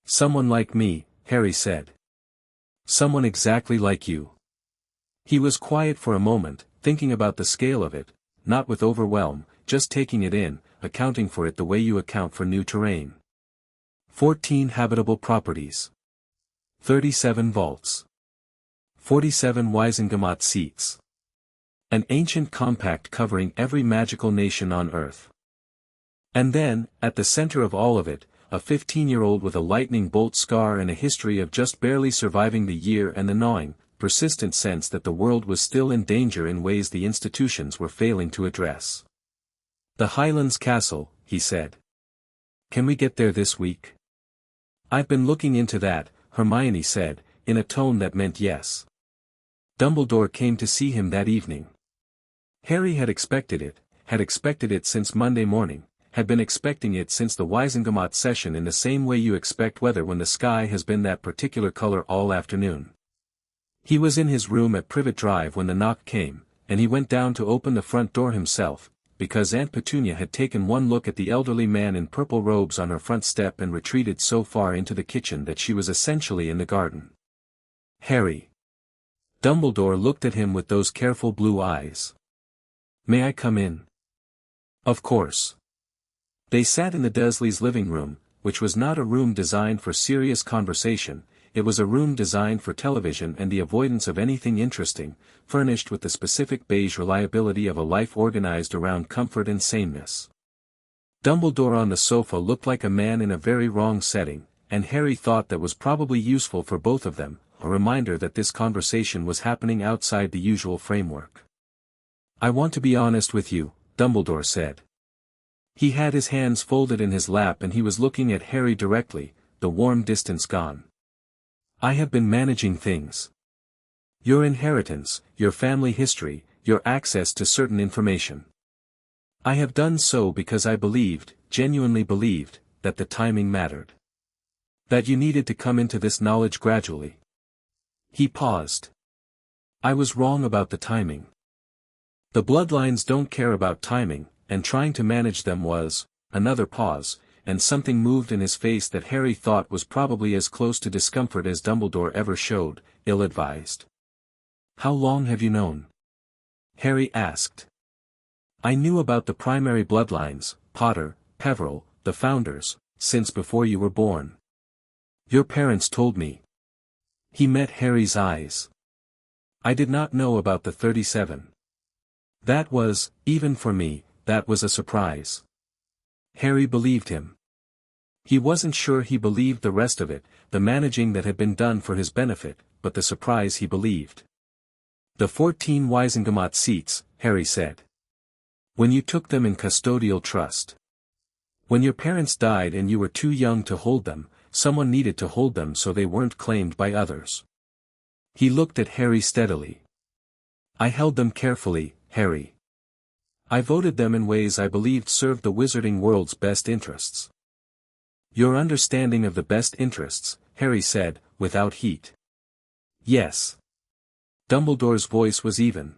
Someone like me, Harry said. Someone exactly like you. He was quiet for a moment, thinking about the scale of it, not with overwhelm, just taking it in, accounting for it the way you account for new terrain. 14 habitable properties. 37 vaults. 47 Wizengamot seats. An ancient compact covering every magical nation on Earth. And then, at the center of all of it, a 15-year-old with a lightning bolt scar and a history of just barely surviving the year and the gnawing, persistent sense that the world was still in danger in ways the institutions were failing to address. "The Highlands Castle," he said. "Can we get there this week?" "I've been looking into that," Hermione said, in a tone that meant yes. Dumbledore came to see him that evening. Harry had expected it since Monday morning, had been expecting it since the Gringotts session in the same way you expect weather when the sky has been that particular color all afternoon. He was in his room at Privet Drive when the knock came, and he went down to open the front door himself, because Aunt Petunia had taken one look at the elderly man in purple robes on her front step and retreated so far into the kitchen that she was essentially in the garden. "Harry." Dumbledore looked at him with those careful blue eyes. "May I come in?" "Of course." They sat in the Dursleys' living room, which was not a room designed for serious conversation. It was a room designed for television and the avoidance of anything interesting, furnished with the specific beige reliability of a life organized around comfort and sameness. Dumbledore on the sofa looked like a man in a very wrong setting, and Harry thought that was probably useful for both of them, a reminder that this conversation was happening outside the usual framework. "I want to be honest with you," Dumbledore said. He had his hands folded in his lap and he was looking at Harry directly, the warm distance gone. "I have been managing things. Your inheritance, your family history, your access to certain information. I have done so because I believed, genuinely believed, that the timing mattered. That you needed to come into this knowledge gradually." He paused. "I was wrong about the timing. The bloodlines don't care about timing, and trying to manage them was." Another pause, and something moved in his face that Harry thought was probably as close to discomfort as Dumbledore ever showed, ill-advised. "How long have you known?" Harry asked. "I knew about the primary bloodlines, Potter, Peverell, the founders, since before you were born. Your parents told me." He met Harry's eyes. "I did not know about the 37. That was, even for me, that was a surprise." Harry believed him. He wasn't sure he believed the rest of it, the managing that had been done for his benefit, but the surprise he believed. "The 14 Wisengamot seats," Harry said. "When you took them in custodial trust. When your parents died and you were too young to hold them, someone needed to hold them so they weren't claimed by others." He looked at Harry steadily. "I held them carefully, Harry. I voted them in ways I believed served the wizarding world's best interests." "Your understanding of the best interests," Harry said, without heat. "Yes." Dumbledore's voice was even.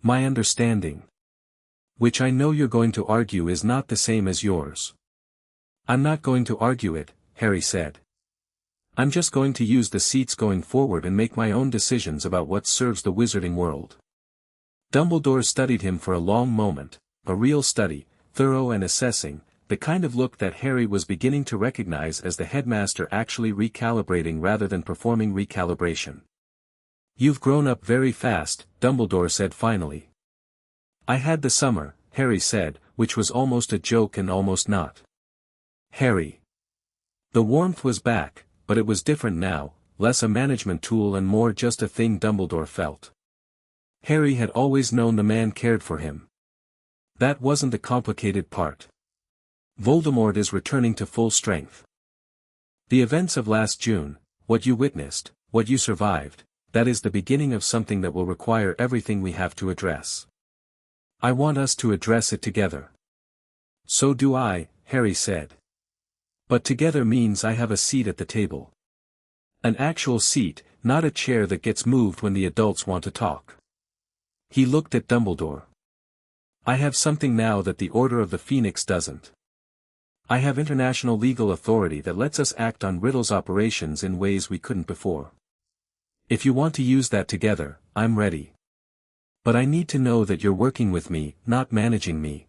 "My understanding. Which I know you're going to argue is not the same as yours." "I'm not going to argue it," Harry said. "I'm just going to use the seats going forward and make my own decisions about what serves the wizarding world." Dumbledore studied him for a long moment, a real study, thorough and assessing, the kind of look that Harry was beginning to recognize as the headmaster actually recalibrating rather than performing recalibration. "You've grown up very fast," Dumbledore said finally. "I had the summer," Harry said, which was almost a joke and almost not. "Harry." The warmth was back, but it was different now, less a management tool and more just a thing Dumbledore felt. Harry had always known the man cared for him. That wasn't the complicated part. Voldemort is returning to full strength. The events of last June, what you witnessed, what you survived, that is the beginning of something that will require everything we have to address. I want us to address it together." "So do I," Harry said. "But together means I have a seat at the table. An actual seat, not a chair that gets moved when the adults want to talk." He looked at Dumbledore. "I have something now that the Order of the Phoenix doesn't. I have international legal authority that lets us act on Riddle's operations in ways we couldn't before. If you want to use that together, I'm ready. But I need to know that you're working with me, not managing me."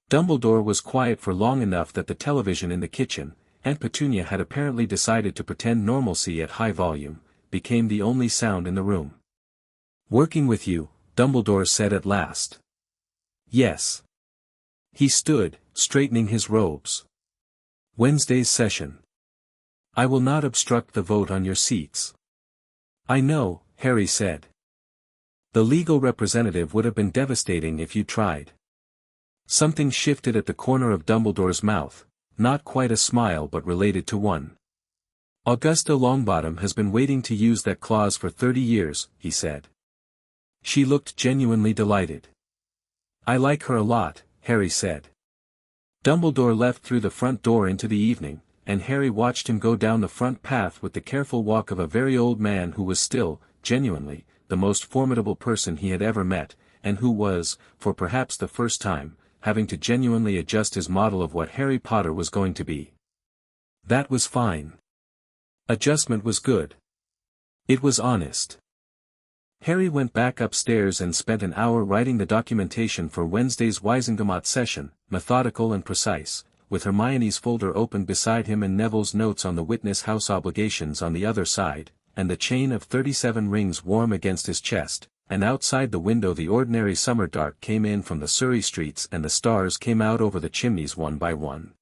Dumbledore was quiet for long enough that the television in the kitchen, Aunt Petunia had apparently decided to pretend normalcy at high volume, became the only sound in the room. "Working with you, Dumbledore said at last. Yes. He stood, straightening his robes. Wednesday's session. I will not obstruct the vote on your seats. I know, Harry said. The legal representative would have been devastating if you tried. Something shifted at the corner of Dumbledore's mouth, not quite a smile but related to one. Augusta Longbottom has been waiting to use that clause for 30 years, he said. She looked genuinely delighted. I like her a lot, Harry said. Dumbledore left through the front door into the evening, and Harry watched him go down the front path with the careful walk of a very old man who was still, genuinely, the most formidable person he had ever met, and who was, for perhaps the first time, having to genuinely adjust his model of what Harry Potter was going to be. That was fine. Adjustment was good. It was honest. Harry went back upstairs and spent an hour writing the documentation for Wednesday's Gringotts session, methodical and precise, with Hermione's folder open beside him and Neville's notes on the witness house obligations on the other side, and the chain of 37 rings warm against his chest, and outside the window the ordinary summer dark came in from the Surrey streets and the stars came out over the chimneys one by one.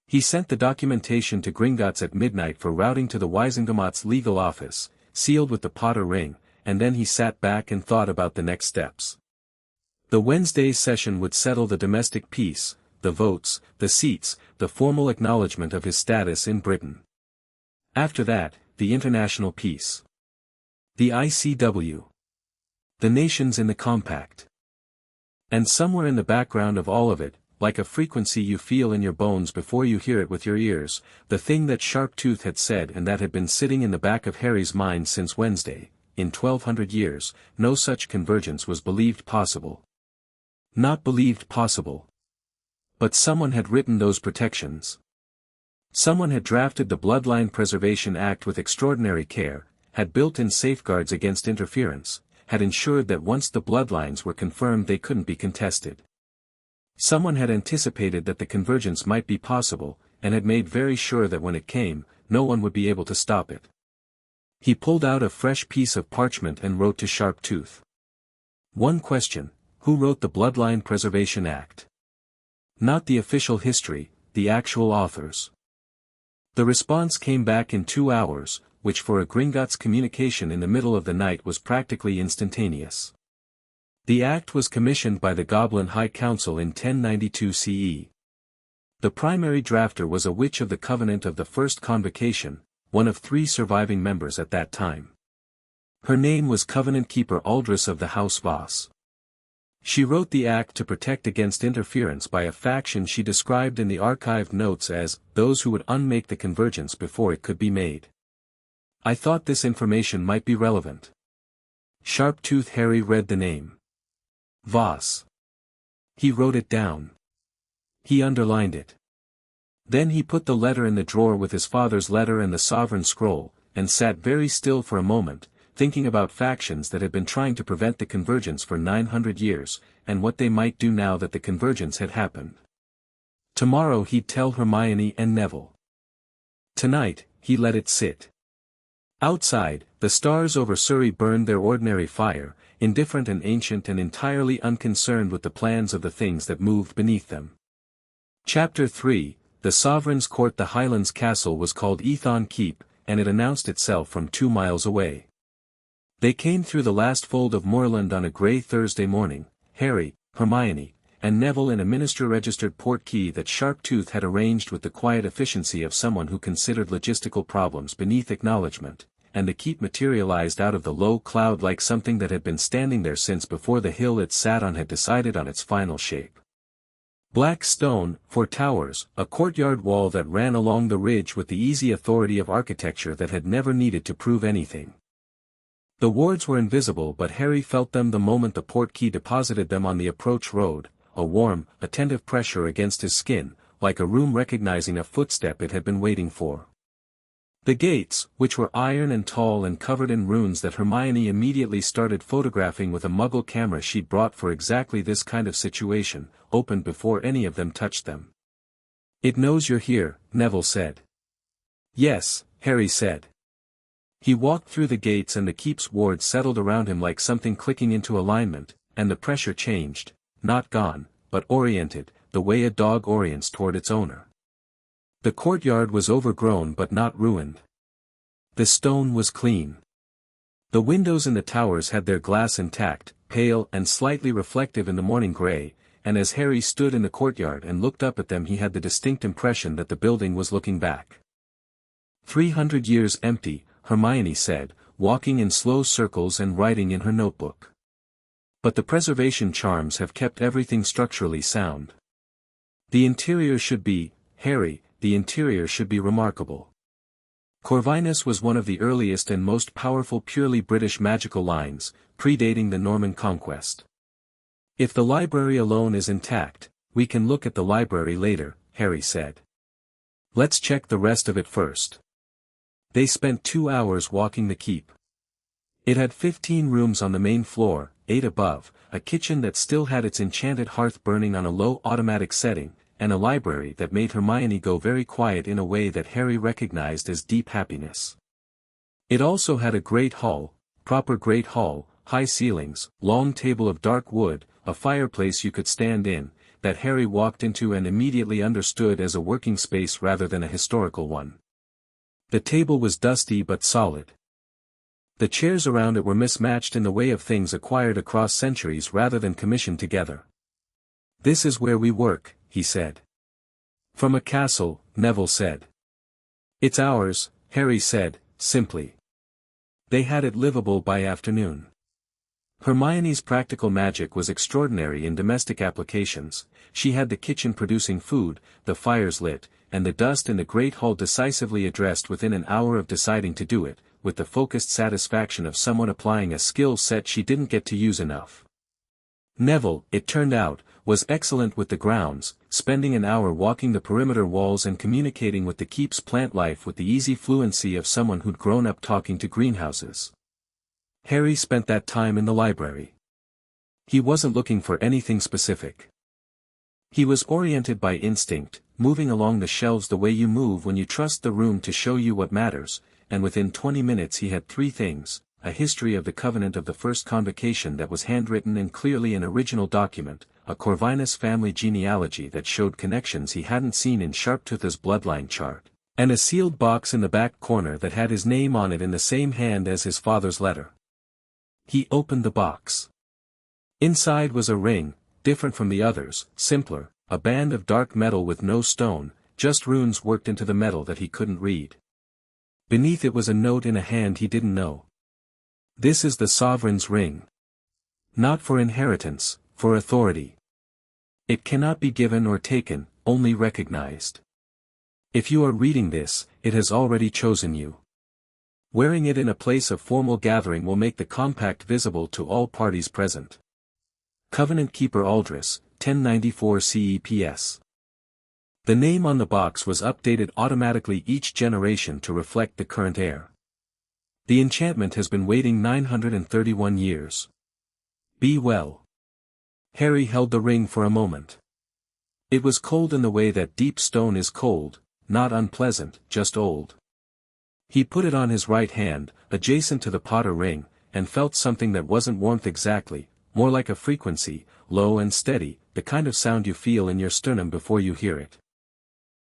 He sent the documentation to Gringotts at midnight for routing to the Gringotts legal office, sealed with the Potter ring, and then he sat back and thought about the next steps. The Wednesday session would settle the domestic peace, the votes, the seats, the formal acknowledgement of his status in Britain. After that, the international peace. The ICW. The nations in the compact. And somewhere in the background of all of it, like a frequency you feel in your bones before you hear it with your ears, the thing that Sharptooth had said and that had been sitting in the back of Harry's mind since Wednesday, in 1200 years, no such convergence was believed possible. Not believed possible. But someone had written those protections. Someone had drafted the Bloodline Preservation Act with extraordinary care, had built in safeguards against interference, had ensured that once the bloodlines were confirmed they couldn't be contested. Someone had anticipated that the convergence might be possible, and had made very sure that when it came, no one would be able to stop it. He pulled out a fresh piece of parchment and wrote to Sharptooth. One question: who wrote the Bloodline Preservation Act? Not the official history, the actual authors. The response came back in 2 hours, which for a Gringotts communication in the middle of the night was practically instantaneous. The act was commissioned by the Goblin High Council in 1092 CE. The primary drafter was a witch of the Covenant of the First Convocation, one of 3 surviving members at that time. Her name was Covenant Keeper Aldris of the House Voss. She wrote the act to protect against interference by a faction she described in the archived notes as those who would unmake the convergence before it could be made. I thought this information might be relevant. Sharptooth Harry read the name. Voss. He wrote it down. He underlined it. Then he put the letter in the drawer with his father's letter and the sovereign scroll, and sat very still for a moment, thinking about factions that had been trying to prevent the convergence for 900 years, and what they might do now that the convergence had happened. Tomorrow he'd tell Hermione and Neville. Tonight, he let it sit. Outside, the stars over Surrey burned their ordinary fire, indifferent and ancient and entirely unconcerned with the plans of the things that moved beneath them. Chapter 3, The Sovereign's Court. The Highlands Castle was called Ethon Keep, and it announced itself from 2 miles away. They came through the last fold of moorland on a grey Thursday morning, Harry, Hermione, and Neville in a minister-registered portkey that Sharptooth had arranged with the quiet efficiency of someone who considered logistical problems beneath acknowledgement, and the keep materialized out of the low cloud like something that had been standing there since before the hill it sat on had decided on its final shape. Black stone, 4 towers, a courtyard wall that ran along the ridge with the easy authority of architecture that had never needed to prove anything. The wards were invisible but Harry felt them the moment the portkey deposited them on the approach road, a warm, attentive pressure against his skin, like a room recognizing a footstep it had been waiting for. The gates, which were iron and tall and covered in runes that Hermione immediately started photographing with a Muggle camera she'd brought for exactly this kind of situation, opened before any of them touched them. "It knows you're here," Neville said. "Yes," Harry said. He walked through the gates and the keep's ward settled around him like something clicking into alignment, and the pressure changed, not gone, but oriented, the way a dog orients toward its owner. The courtyard was overgrown but not ruined. The stone was clean. The windows in the towers had their glass intact, pale and slightly reflective in the morning grey, and as Harry stood in the courtyard and looked up at them he had the distinct impression that the building was looking back. 300 years empty, Hermione said, walking in slow circles and writing in her notebook. But the preservation charms have kept everything structurally sound. The interior should be, Harry, the interior should be remarkable. Corvinus was one of the earliest and most powerful purely British magical lines, predating the Norman conquest. If the library alone is intact, we can look at the library later, Harry said. Let's check the rest of it first. They spent 2 hours walking the keep. It had 15 rooms on the main floor, 8 above, a kitchen that still had its enchanted hearth burning on a low automatic setting, and a library that made Hermione go very quiet in a way that Harry recognized as deep happiness. It also had a great hall, proper great hall, high ceilings, long table of dark wood, a fireplace you could stand in, that Harry walked into and immediately understood as a working space rather than a historical one. The table was dusty but solid. The chairs around it were mismatched in the way of things acquired across centuries rather than commissioned together. This is where we work, he said. From a castle, Neville said. It's ours, Harry said, simply. They had it livable by afternoon. Hermione's practical magic was extraordinary in domestic applications. She had the kitchen producing food, the fires lit, and the dust in the great hall decisively addressed within an hour of deciding to do it, with the focused satisfaction of someone applying a skill set she didn't get to use enough. Neville, it turned out, was excellent with the grounds, spending an hour walking the perimeter walls and communicating with the keep's plant life with the easy fluency of someone who'd grown up talking to greenhouses. Harry spent that time in the library. He wasn't looking for anything specific. He was oriented by instinct, moving along the shelves the way you move when you trust the room to show you what matters, and within 20 minutes he had 3 things: a history of the Covenant of the First Convocation that was handwritten and clearly an original document, a Corvinus family genealogy that showed connections he hadn't seen in Sharptooth's bloodline chart, and a sealed box in the back corner that had his name on it in the same hand as his father's letter. He opened the box. Inside was a ring, different from the others, simpler, a band of dark metal with no stone, just runes worked into the metal that he couldn't read. Beneath it was a note in a hand he didn't know. This is the sovereign's ring. Not for inheritance, for authority. It cannot be given or taken, only recognized. If you are reading this, it has already chosen you. Wearing it in a place of formal gathering will make the compact visible to all parties present. Covenant Keeper Aldris, 1094 CEPS. The name on the box was updated automatically each generation to reflect the current heir. The enchantment has been waiting 931 years. Be well. Harry held the ring for a moment. It was cold in the way that deep stone is cold, not unpleasant, just old. He put it on his right hand, adjacent to the Potter ring, and felt something that wasn't warmth exactly, more like a frequency, low and steady, the kind of sound you feel in your sternum before you hear it.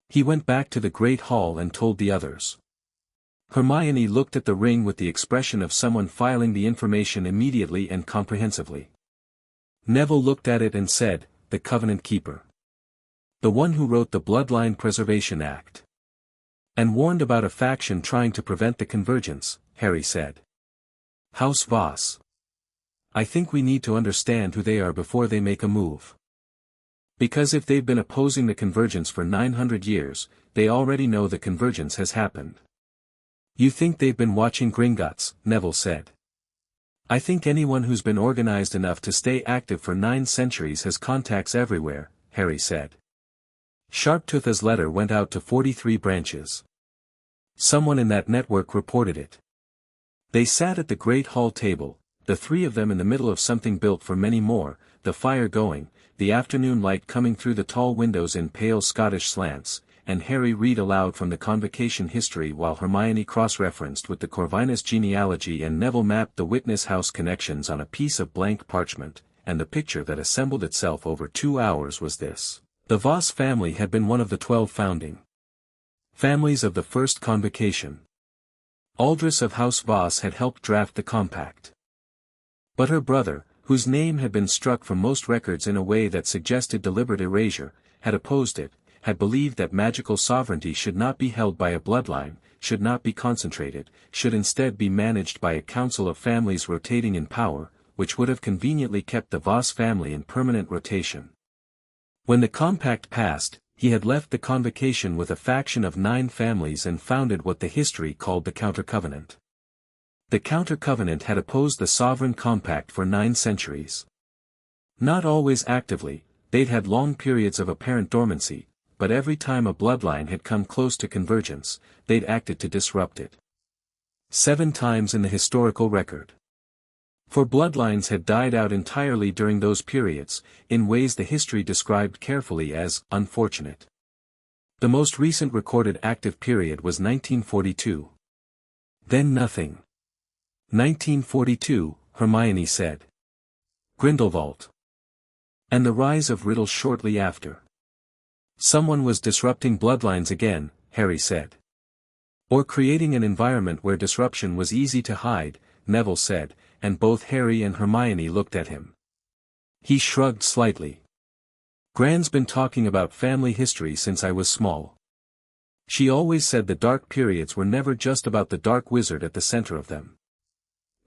He went back to the great hall and told the others. Hermione looked at the ring with the expression of someone filing the information immediately and comprehensively. Neville looked at it and said, "The Covenant Keeper. The one who wrote the Bloodline Preservation Act. And warned about a faction trying to prevent the convergence," Harry said. "House Voss. I think we need to understand who they are before they make a move. Because if they've been opposing the convergence for 900 years, they already know the convergence has happened." "You think they've been watching Gringotts," Neville said. "I think anyone who's been organized enough to stay active for 9 centuries has contacts everywhere," Harry said. Sharptooth's letter went out to 43 branches. Someone in that network reported it. They sat at the great hall table, the 3 of them in the middle of something built for many more, the fire going, the afternoon light coming through the tall windows in pale Scottish slants, and Harry read aloud from the convocation history while Hermione cross-referenced with the Corvinus genealogy and Neville mapped the Witness House connections on a piece of blank parchment, and the picture that assembled itself over 2 hours was this. The Voss family had been one of the 12 founding families of the first convocation. Aldris of House Voss had helped draft the compact. But her brother, whose name had been struck from most records in a way that suggested deliberate erasure, had opposed it, had believed that magical sovereignty should not be held by a bloodline, should not be concentrated, should instead be managed by a council of families rotating in power, which would have conveniently kept the Voss family in permanent rotation. When the compact passed, he had left the convocation with a faction of 9 families and founded what the history called the Counter-Covenant. The Counter-Covenant had opposed the Sovereign Compact for 9 centuries. Not always actively, they'd had long periods of apparent dormancy, but every time a bloodline had come close to convergence, they'd acted to disrupt it. 7 times in the historical record. 4 bloodlines had died out entirely during those periods, in ways the history described carefully as unfortunate. The most recent recorded active period was 1942. Then nothing. 1942, Hermione said. Grindelwald. And the rise of Riddle shortly after. Someone was disrupting bloodlines again, Harry said. Or creating an environment where disruption was easy to hide, Neville said, and both Harry and Hermione looked at him. He shrugged slightly. Gran's been talking about family history since I was small. She always said the dark periods were never just about the dark wizard at the center of them.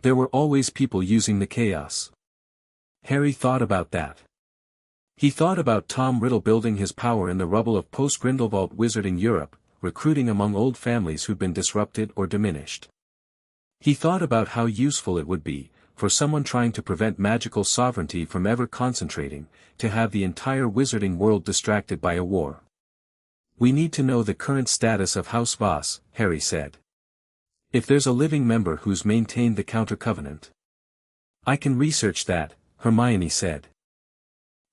There were always people using the chaos. Harry thought about that. He thought about Tom Riddle building his power in the rubble of post-Grindelwald wizarding Europe, recruiting among old families who'd been disrupted or diminished. He thought about how useful it would be, for someone trying to prevent magical sovereignty from ever concentrating, to have the entire wizarding world distracted by a war. We need to know the current status of House Voss, Harry said. If there's a living member who's maintained the Counter-Covenant. I can research that, Hermione said.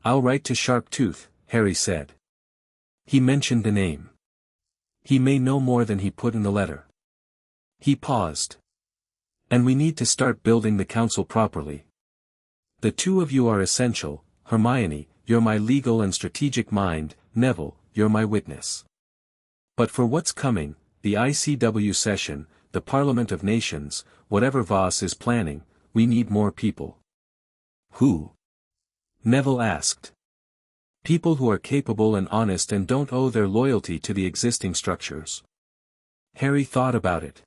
I'll write to Sharptooth, Harry said. He mentioned the name. He may know more than he put in the letter. He paused. And we need to start building the council properly. The 2 of you are essential, Hermione, you're my legal and strategic mind, Neville, you're my witness. But for what's coming, the ICW session, the Parliament of Nations, whatever Voss is planning, we need more people. Who? Neville asked. People who are capable and honest and don't owe their loyalty to the existing structures. Harry thought about it.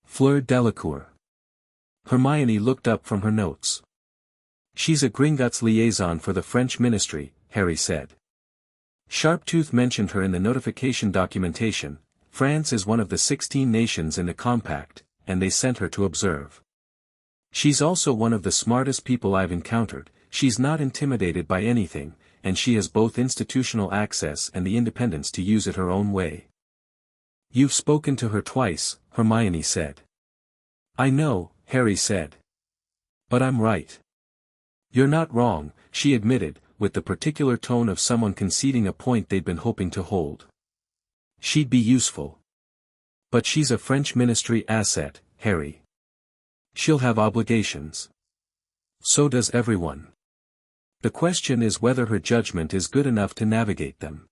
Fleur Delacour. Hermione looked up from her notes. She's a Gringotts liaison for the French ministry, Harry said. Sharptooth mentioned her in the notification documentation. France is one of the 16 nations in the compact, and they sent her to observe. She's also one of the smartest people I've encountered. She's not intimidated by anything, and she has both institutional access and the independence to use it her own way. You've spoken to her twice, Hermione said. I know, Harry said. But I'm right. You're not wrong, she admitted, with the particular tone of someone conceding a point they'd been hoping to hold. She'd be useful. But she's a French ministry asset, Harry. She'll have obligations. So does everyone. The question is whether her judgment is good enough to navigate them.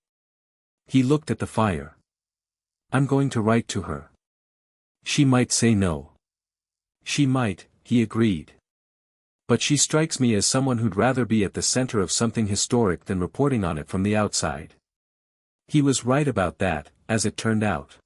He looked at the fire. I'm going to write to her. She might say no. She might, he agreed. But she strikes me as someone who'd rather be at the center of something historic than reporting on it from the outside. He was right about that, as it turned out.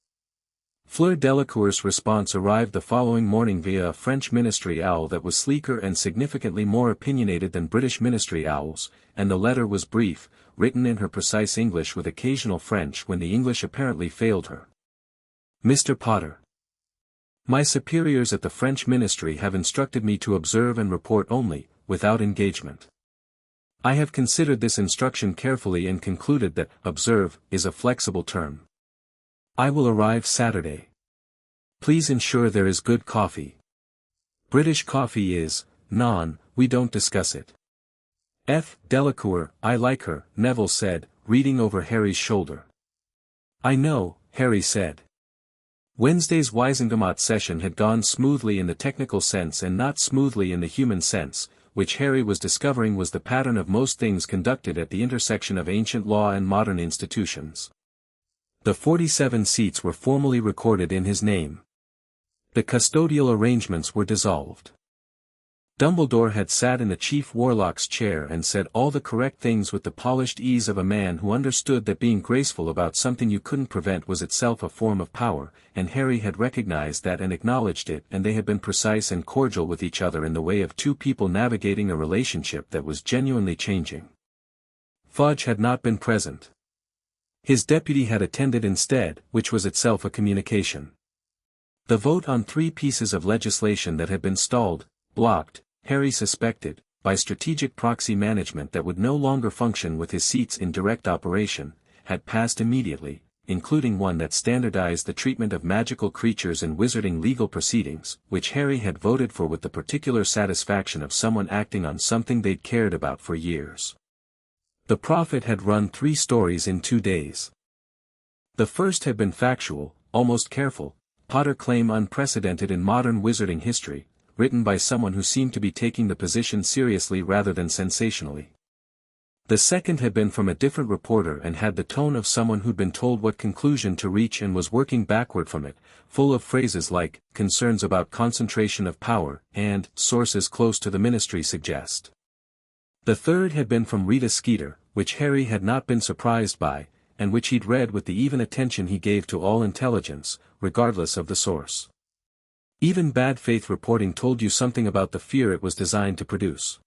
Fleur Delacour's response arrived the following morning via a French ministry owl that was sleeker and significantly more opinionated than British ministry owls, and the letter was brief, written in her precise English with occasional French when the English apparently failed her. Mr. Potter. My superiors at the French ministry have instructed me to observe and report only, without engagement. I have considered this instruction carefully and concluded that observe is a flexible term. I will arrive Saturday. Please ensure there is good coffee. British coffee is, we don't discuss it. F. Delacour, I like her, Neville said, reading over Harry's shoulder. I know, Harry said. Wednesday's Wiesengemot session had gone smoothly in the technical sense and not smoothly in the human sense, which Harry was discovering was the pattern of most things conducted at the intersection of ancient law and modern institutions. The 47 seats were formally recorded in his name. The custodial arrangements were dissolved. Dumbledore had sat in the Chief Warlock's chair and said all the correct things with the polished ease of a man who understood that being graceful about something you couldn't prevent was itself a form of power, and Harry had recognized that and acknowledged it, and they had been precise and cordial with each other in the way of two people navigating a relationship that was genuinely changing. Fudge had not been present. His deputy had attended instead, which was itself a communication. The vote on 3 pieces of legislation that had been stalled, blocked, Harry suspected, by strategic proxy management that would no longer function with his seats in direct operation, had passed immediately, including one that standardized the treatment of magical creatures in wizarding legal proceedings, which Harry had voted for with the particular satisfaction of someone acting on something they'd cared about for years. The Prophet had run 3 stories in 2 days. The first had been factual, almost careful, Potter claim unprecedented in modern wizarding history, written by someone who seemed to be taking the position seriously rather than sensationally. The second had been from a different reporter and had the tone of someone who'd been told what conclusion to reach and was working backward from it, full of phrases like, concerns about concentration of power, and, sources close to the ministry suggest. The third had been from Rita Skeeter, which Harry had not been surprised by, and which he'd read with the even attention he gave to all intelligence, regardless of the source. Even bad faith reporting told you something about the fear it was designed to produce.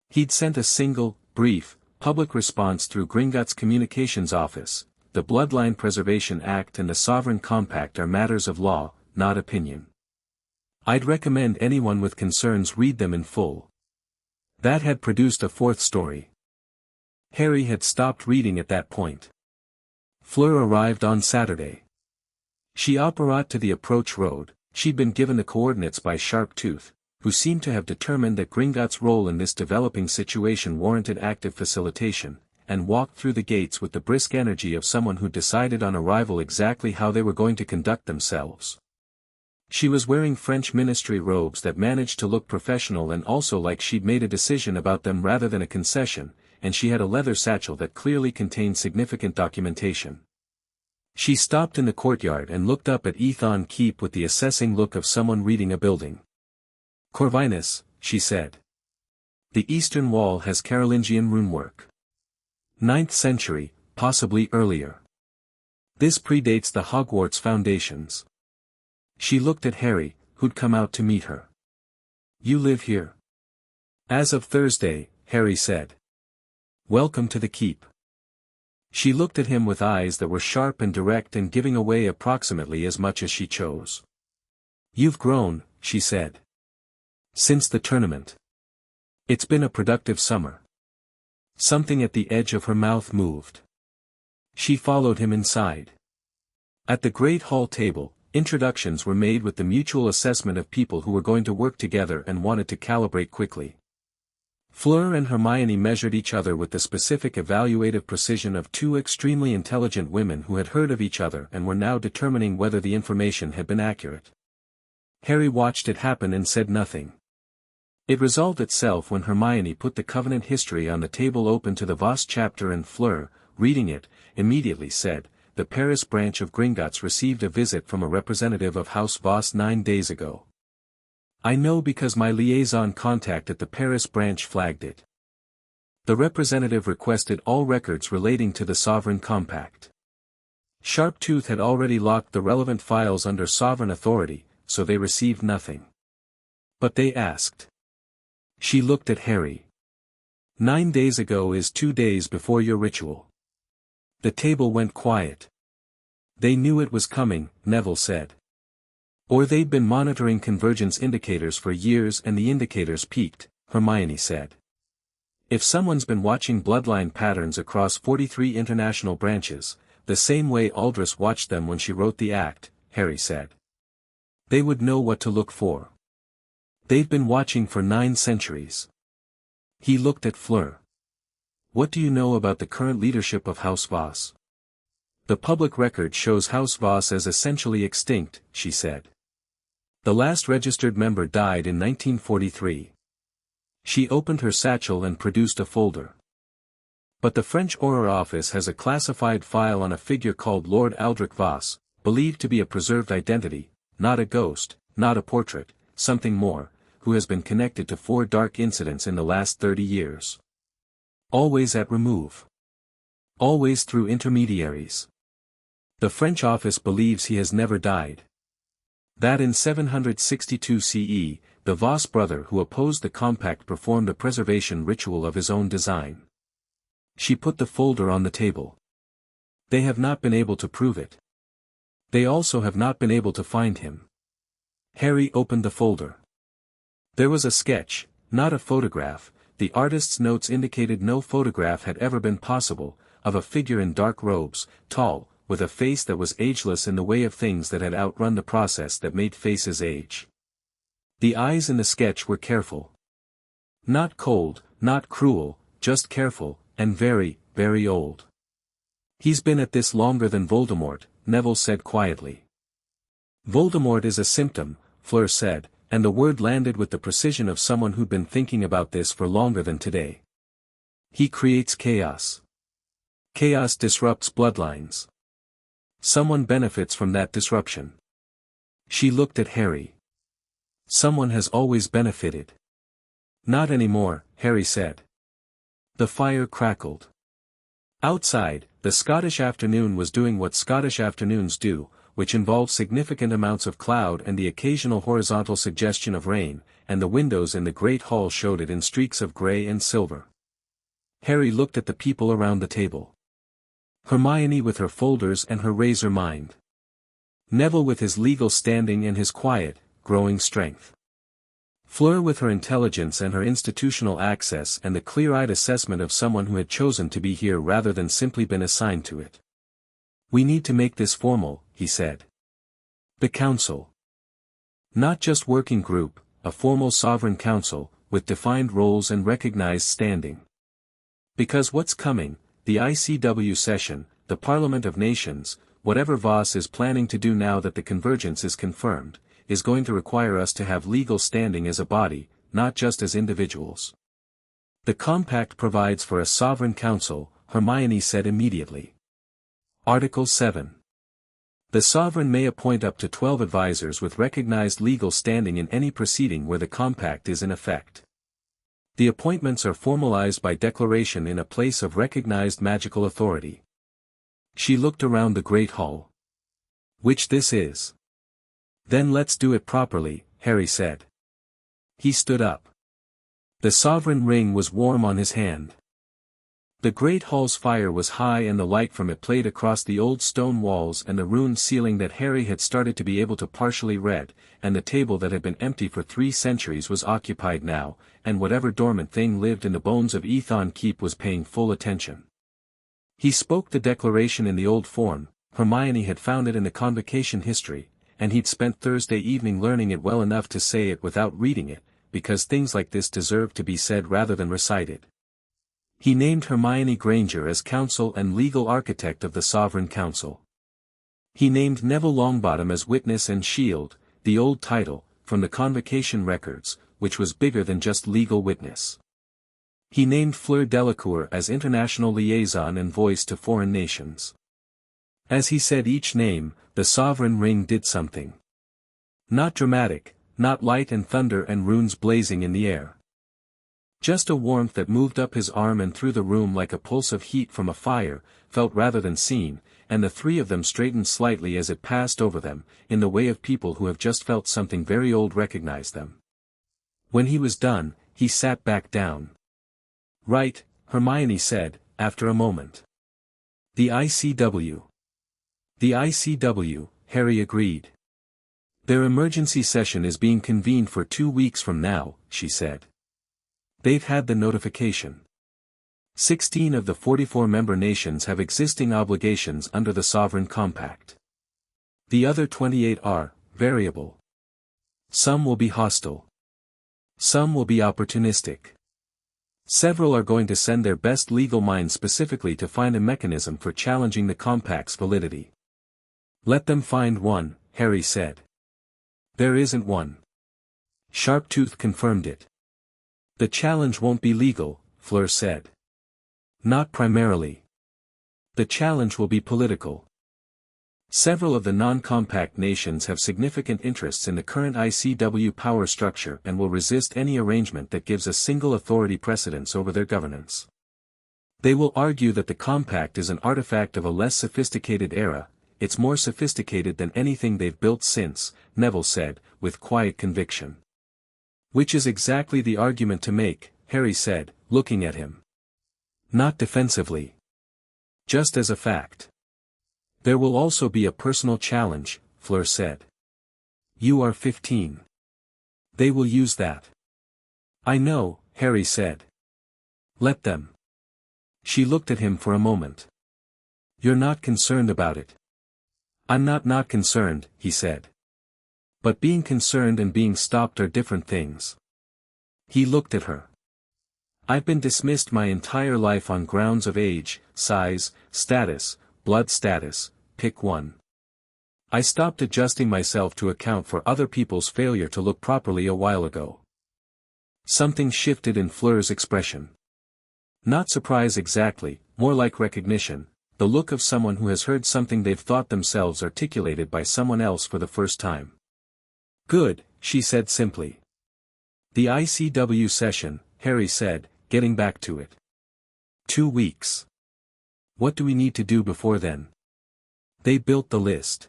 He'd sent a single, brief, public response through Gringotts' communications office. The Bloodline Preservation Act and the Sovereign Compact are matters of law, not opinion. I'd recommend anyone with concerns read them in full. That had produced a 4th story. Harry had stopped reading at that point. Fleur arrived on Saturday. She apparat to the approach road. She'd been given the coordinates by Sharptooth, who seemed to have determined that Gringotts' role in this developing situation warranted active facilitation, and walked through the gates with the brisk energy of someone who decided on arrival exactly how they were going to conduct themselves. She was wearing French ministry robes that managed to look professional and also like she'd made a decision about them rather than a concession, and she had a leather satchel that clearly contained significant documentation. She stopped in the courtyard and looked up at Ethon Keep with the assessing look of someone reading a building. Corvinus, she said. The eastern wall has Carolingian runework. 9th century, possibly earlier. This predates the Hogwarts foundations. She looked at Harry, who'd come out to meet her. You live here? As of Thursday, Harry said. Welcome to the keep. She looked at him with eyes that were sharp and direct and giving away approximately as much as she chose. You've grown, she said. Since the tournament. It's been a productive summer. Something at the edge of her mouth moved. She followed him inside. At the great hall table, introductions were made with the mutual assessment of people who were going to work together and wanted to calibrate quickly. Fleur and Hermione measured each other with the specific evaluative precision of 2 extremely intelligent women who had heard of each other and were now determining whether the information had been accurate. Harry watched it happen and said nothing. It resolved itself when Hermione put the Covenant history on the table open to the Voss chapter and Fleur, reading it, immediately said, the Paris branch of Gringotts received a visit from a representative of House Voss 9 days ago. I know because my liaison contact at the Paris branch flagged it. The representative requested all records relating to the Sovereign Compact. Sharptooth had already locked the relevant files under sovereign authority, so they received nothing. But they asked. She looked at Harry. 9 days ago is 2 days before your ritual. The table went quiet. They knew it was coming, Neville said. Or they'd been monitoring convergence indicators for years and the indicators peaked, Hermione said. If someone's been watching bloodline patterns across 43 international branches, the same way Aldous watched them when she wrote the act, Harry said. They would know what to look for. They've been watching for 9 centuries. He looked at Fleur. What do you know about the current leadership of House Voss? The public record shows House Voss as essentially extinct, she said. The last registered member died in 1943. She opened her satchel and produced a folder. But the French Aurore office has a classified file on a figure called Lord Aldrich Voss, believed to be a preserved identity, not a ghost, not a portrait, something more, who has been connected to 4 dark incidents in the last 30 years. Always at remove. Always through intermediaries. The French office believes he has never died. That in 762 CE, the Voss brother who opposed the compact performed a preservation ritual of his own design. She put the folder on the table. They have not been able to prove it. They also have not been able to find him. Harry opened the folder. There was a sketch, not a photograph. The artist's notes indicated no photograph had ever been possible, of a figure in dark robes, tall, with a face that was ageless in the way of things that had outrun the process that made faces age. The eyes in the sketch were careful. Not cold, not cruel, just careful, and very, very old. He's been at this longer than Voldemort, Neville said quietly. Voldemort is a symptom, Fleur said, and the word landed with the precision of someone who'd been thinking about this for longer than today. He creates chaos. Chaos disrupts bloodlines. Someone benefits from that disruption. She looked at Harry. Someone has always benefited. Not anymore, Harry said. The fire crackled. Outside, the Scottish afternoon was doing what Scottish afternoons do, which involves significant amounts of cloud and the occasional horizontal suggestion of rain, and the windows in the great hall showed it in streaks of grey and silver. Harry looked at the people around the table. Hermione with her folders and her razor mind. Neville with his legal standing and his quiet, growing strength. Fleur with her intelligence and her institutional access and the clear-eyed assessment of someone who had chosen to be here rather than simply been assigned to it. We need to make this formal, he said. The council. Not just working group, a formal sovereign council, with defined roles and recognized standing. Because what's coming, the ICW session, the Parliament of Nations, whatever Voss is planning to do now that the convergence is confirmed, is going to require us to have legal standing as a body, not just as individuals. The compact provides for a sovereign council, Hermione said immediately. Article 7. The sovereign may appoint up to 12 advisors with recognized legal standing in any proceeding where the compact is in effect. The appointments are formalized by declaration in a place of recognized magical authority. She looked around the great hall. Which this is. Then let's do it properly, Harry said. He stood up. The sovereign ring was warm on his hand. The great hall's fire was high and the light from it played across the old stone walls and the ruined ceiling that Harry had started to be able to partially read, and the table that had been empty for 3 centuries was occupied now, and whatever dormant thing lived in the bones of Ethon Keep was paying full attention. He spoke the declaration in the old form. Hermione had found it in the convocation history, and he'd spent Thursday evening learning it well enough to say it without reading it, because things like this deserve to be said rather than recited. He named Hermione Granger as counsel and legal architect of the Sovereign Council. He named Neville Longbottom as witness and shield, the old title, from the convocation records, which was bigger than just legal witness. He named Fleur Delacour as international liaison and voice to foreign nations. As he said each name, the sovereign ring did something. Not dramatic, not light and thunder and runes blazing in the air. Just a warmth that moved up his arm and through the room like a pulse of heat from a fire, felt rather than seen, and the 3 of them straightened slightly as it passed over them, in the way of people who have just felt something very old recognize them. When he was done, he sat back down. Right, Hermione said, after a moment. The ICW. The ICW, Harry agreed. Their emergency session is being convened for 2 weeks from now, she said. They've had the notification. 16 of the 44 member nations have existing obligations under the Sovereign Compact. The other 28 are variable. Some will be hostile. Some will be opportunistic. Several are going to send their best legal minds specifically to find a mechanism for challenging the compact's validity. Let them find one, Harry said. There isn't one. Sharptooth confirmed it. The challenge won't be legal, Fleur said. Not primarily. The challenge will be political. Several of the non-compact nations have significant interests in the current ICW power structure and will resist any arrangement that gives a single authority precedence over their governance. They will argue that the compact is an artifact of a less sophisticated era. It's more sophisticated than anything they've built since, Neville said, with quiet conviction. Which is exactly the argument to make, Harry said, looking at him. Not defensively. Just as a fact. There will also be a personal challenge, Fleur said. You are 15. They will use that. I know, Harry said. Let them. She looked at him for a moment. You're not concerned about it. I'm not concerned, he said. But being concerned and being stopped are different things. He looked at her. I've been dismissed my entire life on grounds of age, size, status, blood status, pick one. I stopped adjusting myself to account for other people's failure to look properly a while ago. Something shifted in Fleur's expression. Not surprise exactly, more like recognition, the look of someone who has heard something they've thought themselves articulated by someone else for the first time. Good, she said simply. The ICW session, Harry said, getting back to it. 2 weeks. What do we need to do before then? They built the list.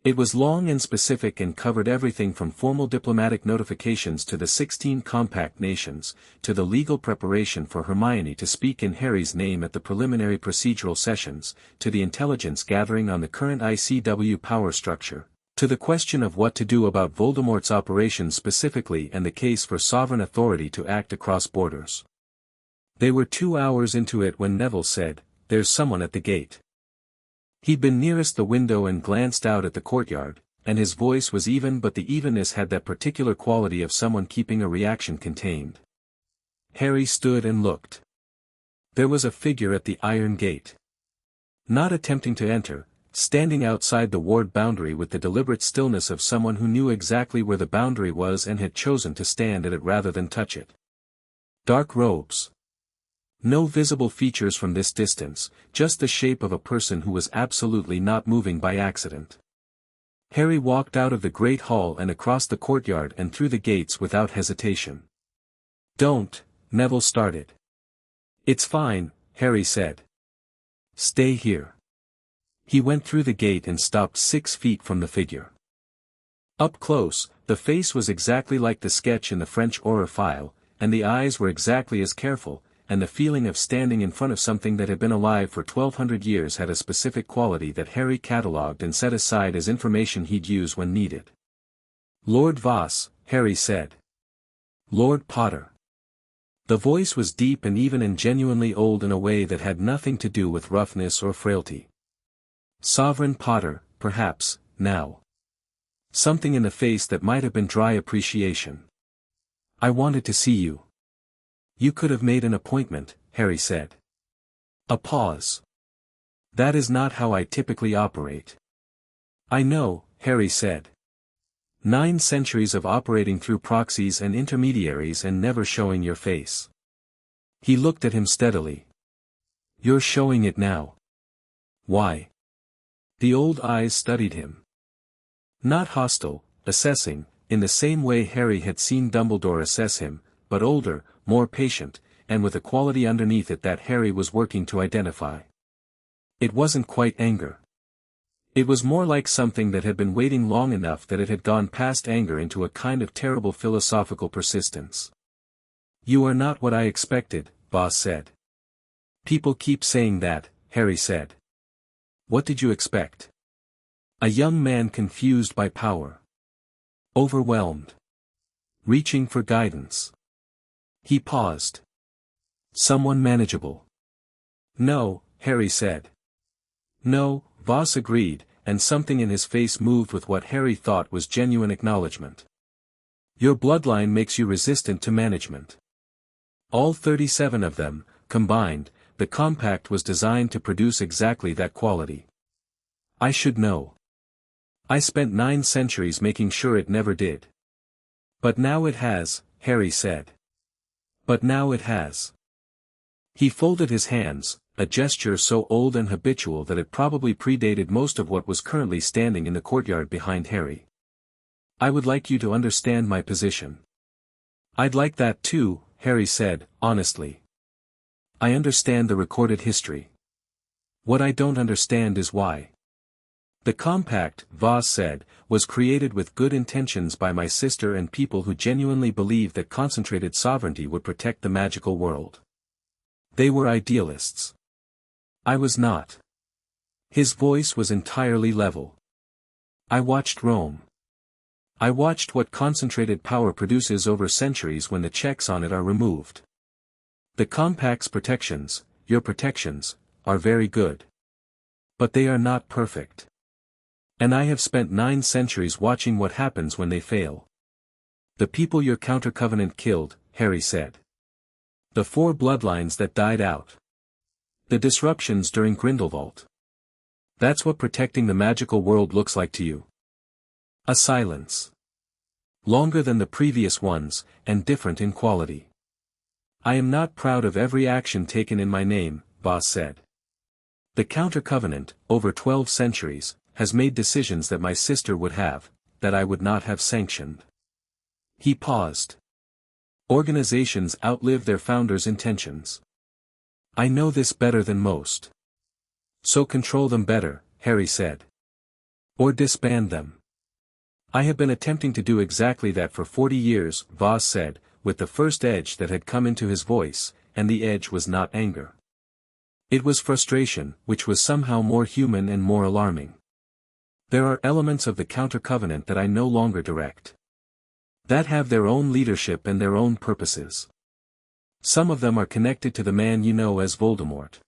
It was long and specific and covered everything from formal diplomatic notifications to the 16 compact nations, to the legal preparation for Hermione to speak in Harry's name at the preliminary procedural sessions, to the intelligence gathering on the current ICW power structure, to the question of what to do about Voldemort's operations specifically and the case for sovereign authority to act across borders. They were 2 hours into it when Neville said, "There's someone at the gate." He'd been nearest the window and glanced out at the courtyard, and his voice was even, but the evenness had that particular quality of someone keeping a reaction contained. Harry stood and looked. There was a figure at the iron gate. Not attempting to enter, standing outside the ward boundary with the deliberate stillness of someone who knew exactly where the boundary was and had chosen to stand at it rather than touch it. Dark robes. No visible features from this distance, just the shape of a person who was absolutely not moving by accident. Harry walked out of the great hall and across the courtyard and through the gates without hesitation. "Don't," Neville started. "It's fine," Harry said. "Stay here." He went through the gate and stopped 6 feet from the figure. Up close, the face was exactly like the sketch in the French aura file, and the eyes were exactly as careful, and the feeling of standing in front of something that had been alive for 1200 years had a specific quality that Harry catalogued and set aside as information he'd use when needed. "Lord Voss," Harry said. "Lord Potter." The voice was deep and even and genuinely old in a way that had nothing to do with roughness or frailty. Sovereign Potter, perhaps, now. Something in the face that might have been dry appreciation. "I wanted to see you." "You could have made an appointment," Harry said. A pause. "That is not how I typically operate." "I know," Harry said. 9 centuries of operating through proxies and intermediaries and never showing your face." He looked at him steadily. "You're showing it now." "Why?" The old eyes studied him. Not hostile, assessing, in the same way Harry had seen Dumbledore assess him, but older, more patient, and with a quality underneath it that Harry was working to identify. It wasn't quite anger. It was more like something that had been waiting long enough that it had gone past anger into a kind of terrible philosophical persistence. "You are not what I expected," Voss said. "People keep saying that," Harry said. "What did you expect?" A young man confused by power. Overwhelmed. Reaching for guidance. He paused. "Someone manageable." "No," Harry said. "No," Voss agreed, and something in his face moved with what Harry thought was genuine acknowledgement. "Your bloodline makes you resistant to management." All 37 of them, combined, the compact was designed to produce exactly that quality. I should know. I spent 9 centuries making sure it never did. But now it has, Harry said. But now it has. He folded his hands, a gesture so old and habitual that it probably predated most of what was currently standing in the courtyard behind Harry. I would like you to understand my position. I'd like that too, Harry said, honestly. I understand the recorded history. What I don't understand is why. The compact, Voss said, was created with good intentions by my sister and people who genuinely believed that concentrated sovereignty would protect the magical world. They were idealists. I was not. His voice was entirely level. I watched Rome. I watched what concentrated power produces over centuries when the checks on it are removed. The compact's protections, your protections, are very good. But they are not perfect. And I have spent 9 centuries watching what happens when they fail. The people your counter-covenant killed, Harry said. The 4 bloodlines that died out. The disruptions during Grindelwald. That's what protecting the magical world looks like to you. A silence. Longer than the previous ones, and different in quality. I am not proud of every action taken in my name, Voss said. The counter-covenant, over 12 centuries, has made decisions that my sister would have, that I would not have sanctioned. He paused. Organizations outlive their founders' intentions. I know this better than most. So control them better, Harry said. Or disband them. I have been attempting to do exactly that for 40 years, Voss said, with the first edge that had come into his voice, and the edge was not anger. It was frustration, which was somehow more human and more alarming. There are elements of the counter-covenant that I no longer direct. That have their own leadership and their own purposes. Some of them are connected to the man you know as Voldemort.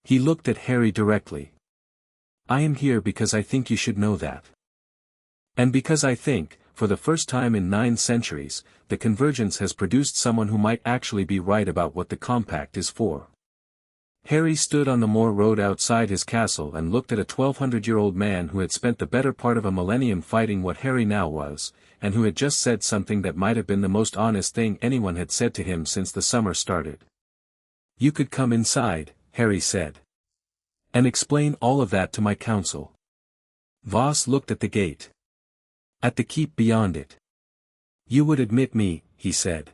He looked at Harry directly. I am here because I think you should know that. And because I think, for the first time in 9 centuries, the convergence has produced someone who might actually be right about what the compact is for. Harry stood on the moor road outside his castle and looked at a 1200-year-old man who had spent the better part of a millennium fighting what Harry now was, and who had just said something that might have been the most honest thing anyone had said to him since the summer started. You could come inside, Harry said. And explain all of that to my council. Voss looked at the gate. At the keep beyond it. You would admit me, he said.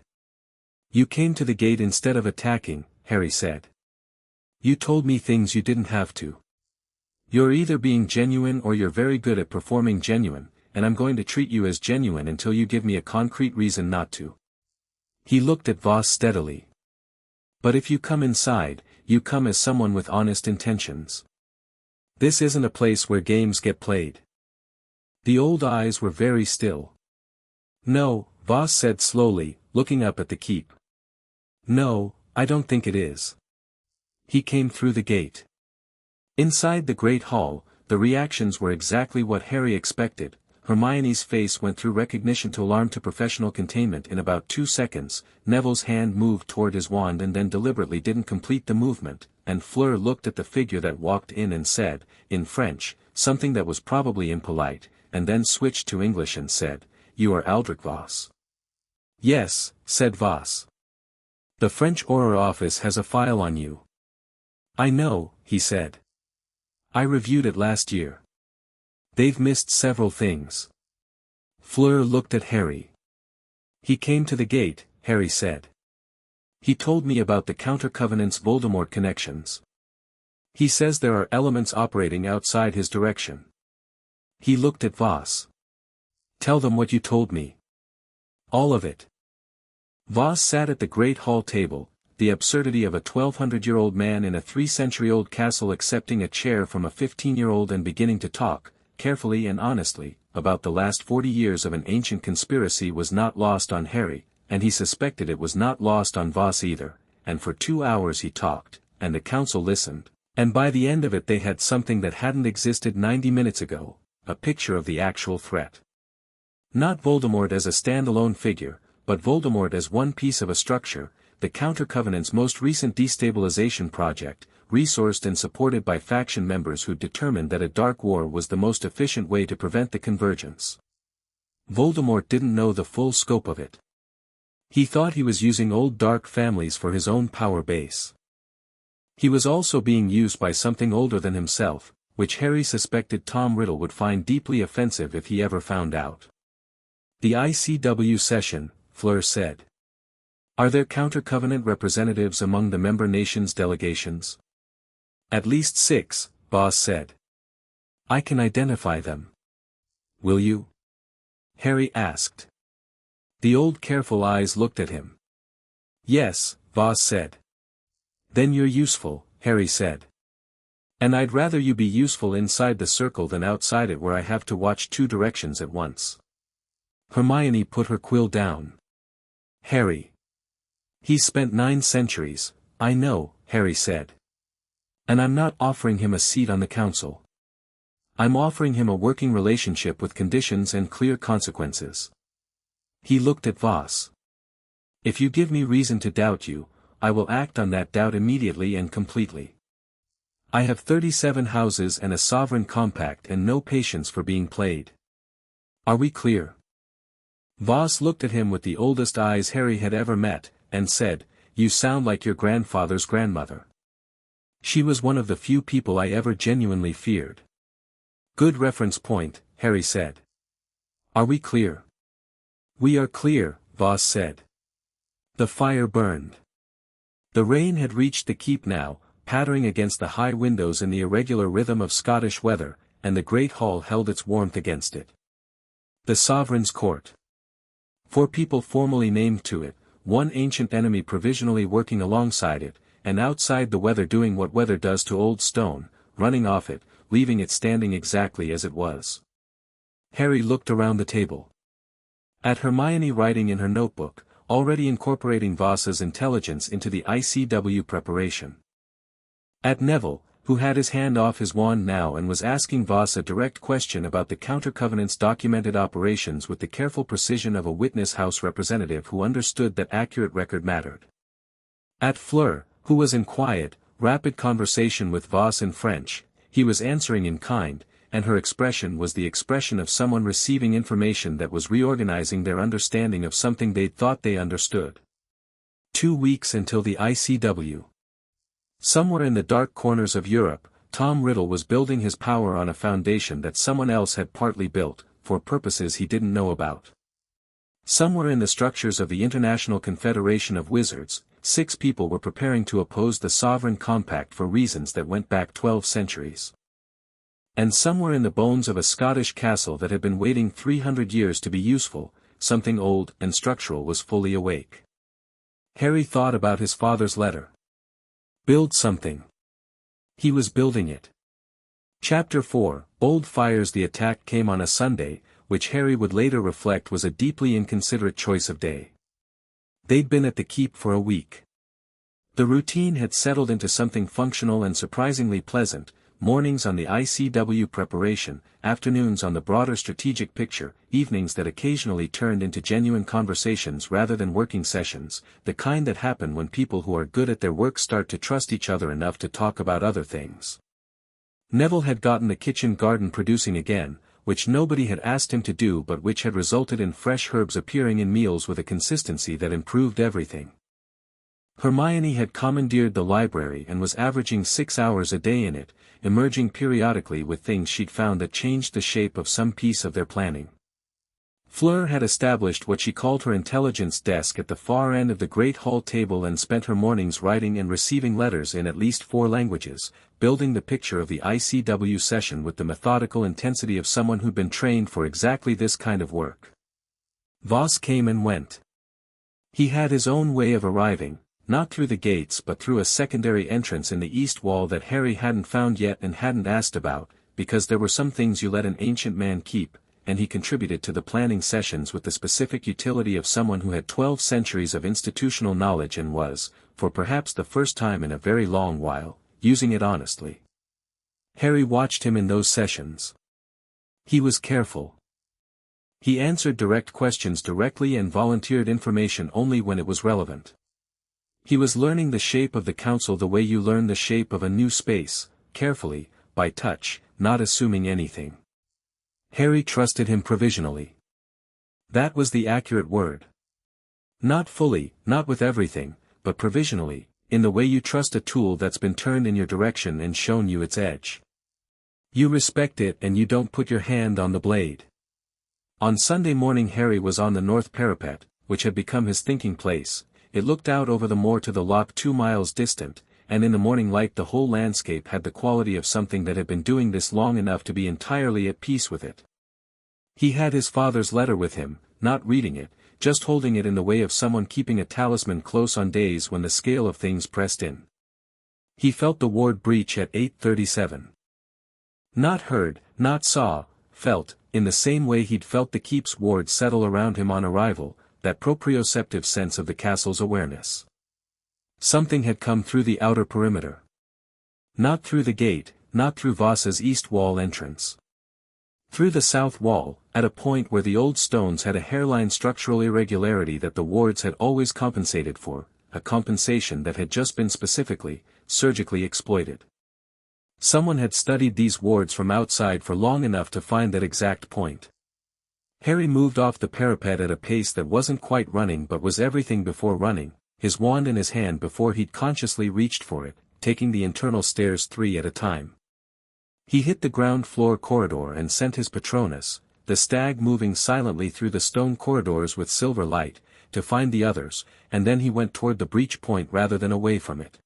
You came to the gate instead of attacking, Harry said. You told me things you didn't have to. You're either being genuine or you're very good at performing genuine, and I'm going to treat you as genuine until you give me a concrete reason not to. He looked at Voss steadily. But if you come inside, you come as someone with honest intentions. This isn't a place where games get played. The old eyes were very still. No, Voss said slowly, looking up at the keep. No, I don't think it is. He came through the gate. Inside the great hall, the reactions were exactly what Harry expected. Hermione's face went through recognition to alarm to professional containment in about 2 seconds, Neville's hand moved toward his wand and then deliberately didn't complete the movement, and Fleur looked at the figure that walked in and said, in French, something that was probably impolite, and then switched to English and said, You are Aldrich Voss. Yes, said Voss. The French Auror office has a file on you. I know, he said. I reviewed it last year. They've missed several things. Fleur looked at Harry. He came to the gate, Harry said. He told me about the Counter-Covenant's Voldemort connections. He says there are elements operating outside his direction. He looked at Voss. Tell them what you told me. All of it. Voss sat at the great hall table, the absurdity of a 1200-year-old man in a 3-century-old castle accepting a chair from a 15-year-old and beginning to talk, carefully and honestly, about the last 40 years of an ancient conspiracy was not lost on Harry, and he suspected it was not lost on Voss either, and for 2 hours he talked, and the council listened, and by the end of it they had something that hadn't existed 90 minutes ago, a picture of the actual threat. Not Voldemort as a standalone figure, but Voldemort as one piece of a structure, the Counter-Covenant's most recent destabilization project, resourced and supported by faction members who determined that a dark war was the most efficient way to prevent the convergence. Voldemort didn't know the full scope of it. He thought he was using old dark families for his own power base. He was also being used by something older than himself, which Harry suspected Tom Riddle would find deeply offensive if he ever found out. The ICW session, Fleur said. Are there Counter-Covenant representatives among the member nations' delegations? At least 6, Boss said. I can identify them. Will you? Harry asked. The old careful eyes looked at him. Yes, Boss said. Then you're useful, Harry said. And I'd rather you be useful inside the circle than outside it where I have to watch 2 directions at once. Hermione put her quill down. Harry. He's spent 9 centuries, I know, Harry said. And I'm not offering him a seat on the council. I'm offering him a working relationship with conditions and clear consequences. He looked at Voss. If you give me reason to doubt you, I will act on that doubt immediately and completely. I have 37 houses and a sovereign compact and no patience for being played. Are we clear? Voss looked at him with the oldest eyes Harry had ever met, and said, You sound like your grandfather's grandmother. She was one of the few people I ever genuinely feared. Good reference point, Harry said. Are we clear? We are clear, Voss said. The fire burned. The rain had reached the keep now, pattering against the high windows in the irregular rhythm of Scottish weather, and the great hall held its warmth against it. The Sovereign's Court. 4 people formally named to it, 1 ancient enemy provisionally working alongside it, and outside the weather doing what weather does to old stone, running off it, leaving it standing exactly as it was. Harry looked around the table. At Hermione writing in her notebook, already incorporating Voss's intelligence into the ICW preparation. At Neville, who had his hand off his wand now and was asking Voss a direct question about the Counter-Covenant's documented operations with the careful precision of a witness house representative who understood that accurate record mattered. At Fleur, who was in quiet, rapid conversation with Voss in French, he was answering in kind, and her expression was the expression of someone receiving information that was reorganizing their understanding of something they'd thought they understood. 2 weeks until the ICW. Somewhere in the dark corners of Europe, Tom Riddle was building his power on a foundation that someone else had partly built, for purposes he didn't know about. Somewhere in the structures of the International Confederation of Wizards, 6 people were preparing to oppose the Sovereign Compact for reasons that went back 12 centuries. And somewhere in the bones of a Scottish castle that had been waiting 300 years to be useful, something old and structural was fully awake. Harry thought about his father's letter. Build something. He was building it. Chapter 4, Old Fires. The attack came on a Sunday, which Harry would later reflect was a deeply inconsiderate choice of day. They'd been at the keep for a week. The routine had settled into something functional and surprisingly pleasant, mornings on the ICW preparation, afternoons on the broader strategic picture, evenings that occasionally turned into genuine conversations rather than working sessions, the kind that happen when people who are good at their work start to trust each other enough to talk about other things. Neville had gotten the kitchen garden producing again, which nobody had asked him to do but which had resulted in fresh herbs appearing in meals with a consistency that improved everything. Hermione had commandeered the library and was averaging 6 hours a day in it, emerging periodically with things she'd found that changed the shape of some piece of their planning. Fleur had established what she called her intelligence desk at the far end of the great hall table and spent her mornings writing and receiving letters in at least 4 languages, building the picture of the ICW session with the methodical intensity of someone who'd been trained for exactly this kind of work. Voss came and went. He had his own way of arriving, not through the gates but through a secondary entrance in the east wall that Harry hadn't found yet and hadn't asked about, because there were some things you let an ancient man keep, and he contributed to the planning sessions with the specific utility of someone who had 12 centuries of institutional knowledge and was, for perhaps the first time in a very long while, using it honestly. Harry watched him in those sessions. He was careful. He answered direct questions directly and volunteered information only when it was relevant. He was learning the shape of the council the way you learn the shape of a new space, carefully, by touch, not assuming anything. Harry trusted him provisionally. That was the accurate word. Not fully, not with everything, but provisionally, in the way you trust a tool that's been turned in your direction and shown you its edge. You respect it and you don't put your hand on the blade. On Sunday morning Harry was on the north parapet, which had become his thinking place. It looked out over the moor to the loch 2 miles distant, and in the morning light the whole landscape had the quality of something that had been doing this long enough to be entirely at peace with it. He had his father's letter with him, not reading it, just holding it in the way of someone keeping a talisman close on days when the scale of things pressed in. He felt the ward breach at 8:37. Not heard, not saw, felt, in the same way he'd felt the keep's ward settle around him on arrival, that proprioceptive sense of the castle's awareness. Something had come through the outer perimeter. Not through the gate, not through Voss's east wall entrance. Through the south wall, at a point where the old stones had a hairline structural irregularity that the wards had always compensated for, a compensation that had just been specifically, surgically exploited. Someone had studied these wards from outside for long enough to find that exact point. Harry moved off the parapet at a pace that wasn't quite running but was everything before running, his wand in his hand before he'd consciously reached for it, taking the internal stairs 3 at a time. He hit the ground floor corridor and sent his Patronus, the stag moving silently through the stone corridors with silver light, to find the others, and then he went toward the breach point rather than away from it.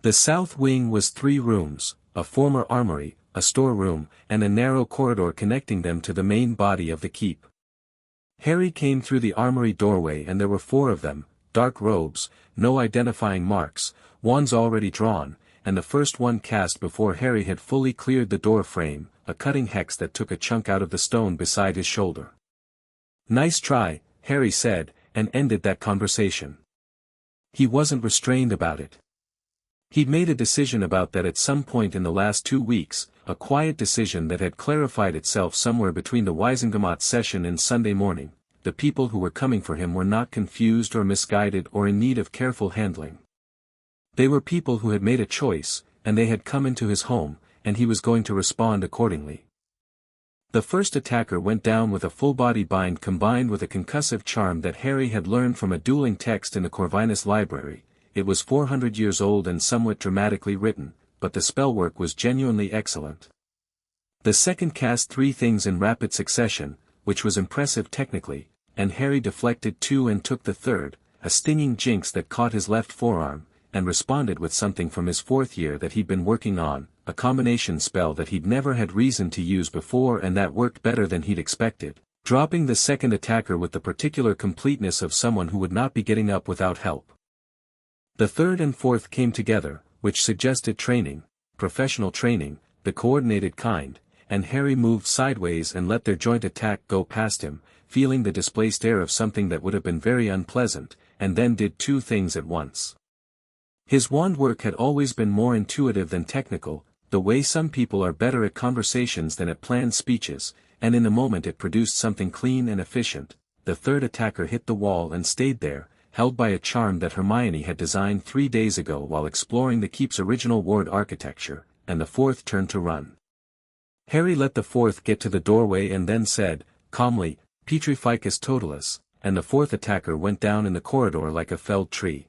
The south wing was 3 rooms, a former armory, a storeroom, and a narrow corridor connecting them to the main body of the keep. Harry came through the armory doorway and there were 4 of them, dark robes, no identifying marks, wands already drawn, and the first one cast before Harry had fully cleared the door frame, a cutting hex that took a chunk out of the stone beside his shoulder. "Nice try," Harry said, and ended that conversation. He wasn't restrained about it. He'd made a decision about that at some point in the last 2 weeks, a quiet decision that had clarified itself somewhere between the Gringotts session and Sunday morning. The people who were coming for him were not confused or misguided or in need of careful handling. They were people who had made a choice, and they had come into his home, and he was going to respond accordingly. The first attacker went down with a full-body bind combined with a concussive charm that Harry had learned from a dueling text in the Corvinus library. It was 400 years old and somewhat dramatically written, but the spellwork was genuinely excellent. The second cast 3 things in rapid succession, which was impressive technically, and Harry deflected 2 and took the third, a stinging jinx that caught his left forearm, and responded with something from his 4th year that he'd been working on, a combination spell that he'd never had reason to use before and that worked better than he'd expected, dropping the second attacker with the particular completeness of someone who would not be getting up without help. The third and fourth came together, which suggested training, professional training, the coordinated kind, and Harry moved sideways and let their joint attack go past him, feeling the displaced air of something that would have been very unpleasant, and then did 2 things at once. His wand work had always been more intuitive than technical, the way some people are better at conversations than at planned speeches, and in a moment it produced something clean and efficient. The third attacker hit the wall and stayed there, held by a charm that Hermione had designed 3 days ago while exploring the keep's original ward architecture, and the fourth turned to run. Harry let the fourth get to the doorway and then said, calmly, Petrificus totalis, and the fourth attacker went down in the corridor like a felled tree.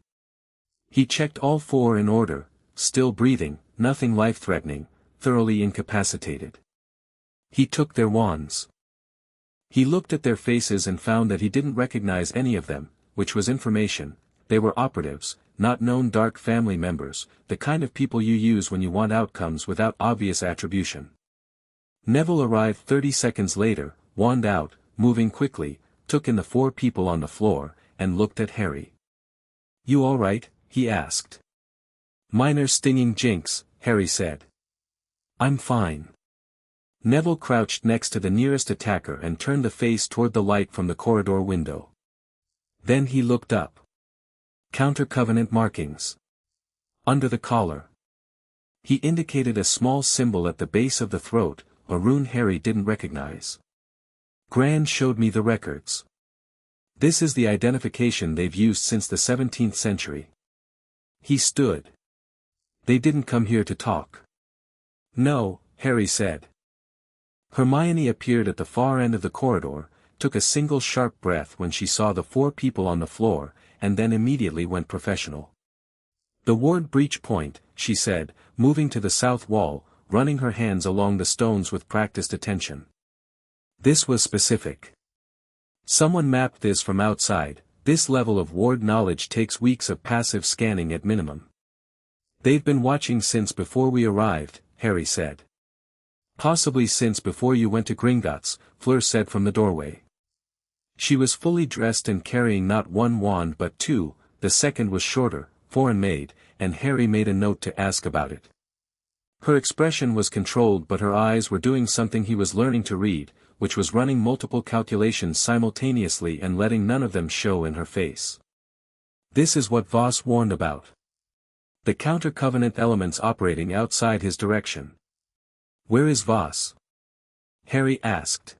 He checked all 4 in order, still breathing, nothing life-threatening, thoroughly incapacitated. He took their wands. He looked at their faces and found that he didn't recognize any of them, which was information. They were operatives, not known dark family members, the kind of people you use when you want outcomes without obvious attribution. Neville arrived 30 seconds later, wand out, moving quickly, took in the 4 people on the floor, and looked at Harry. "You all right?" he asked. "Minor stinging jinx," Harry said. "I'm fine." Neville crouched next to the nearest attacker and turned the face toward the light from the corridor window. Then he looked up. Counter-covenant markings. Under the collar. He indicated a small symbol at the base of the throat, a rune Harry didn't recognize. Gran showed me the records. This is the identification they've used since the 17th century. He stood. They didn't come here to talk. No, Harry said. Hermione appeared at the far end of the corridor, took a single sharp breath when she saw the 4 people on the floor, and then immediately went professional. The ward breach point, she said, moving to the south wall, running her hands along the stones with practiced attention. This was specific. Someone mapped this from outside. This level of ward knowledge takes weeks of passive scanning at minimum. They've been watching since before we arrived, Harry said. Possibly since before you went to Gringotts, Fleur said from the doorway. She was fully dressed and carrying not 1 wand but 2, the second was shorter, foreign-made, and Harry made a note to ask about it. Her expression was controlled but her eyes were doing something he was learning to read, which was running multiple calculations simultaneously and letting none of them show in her face. This is what Voss warned about. The counter-covenant elements operating outside his direction. Where is Voss? Harry asked.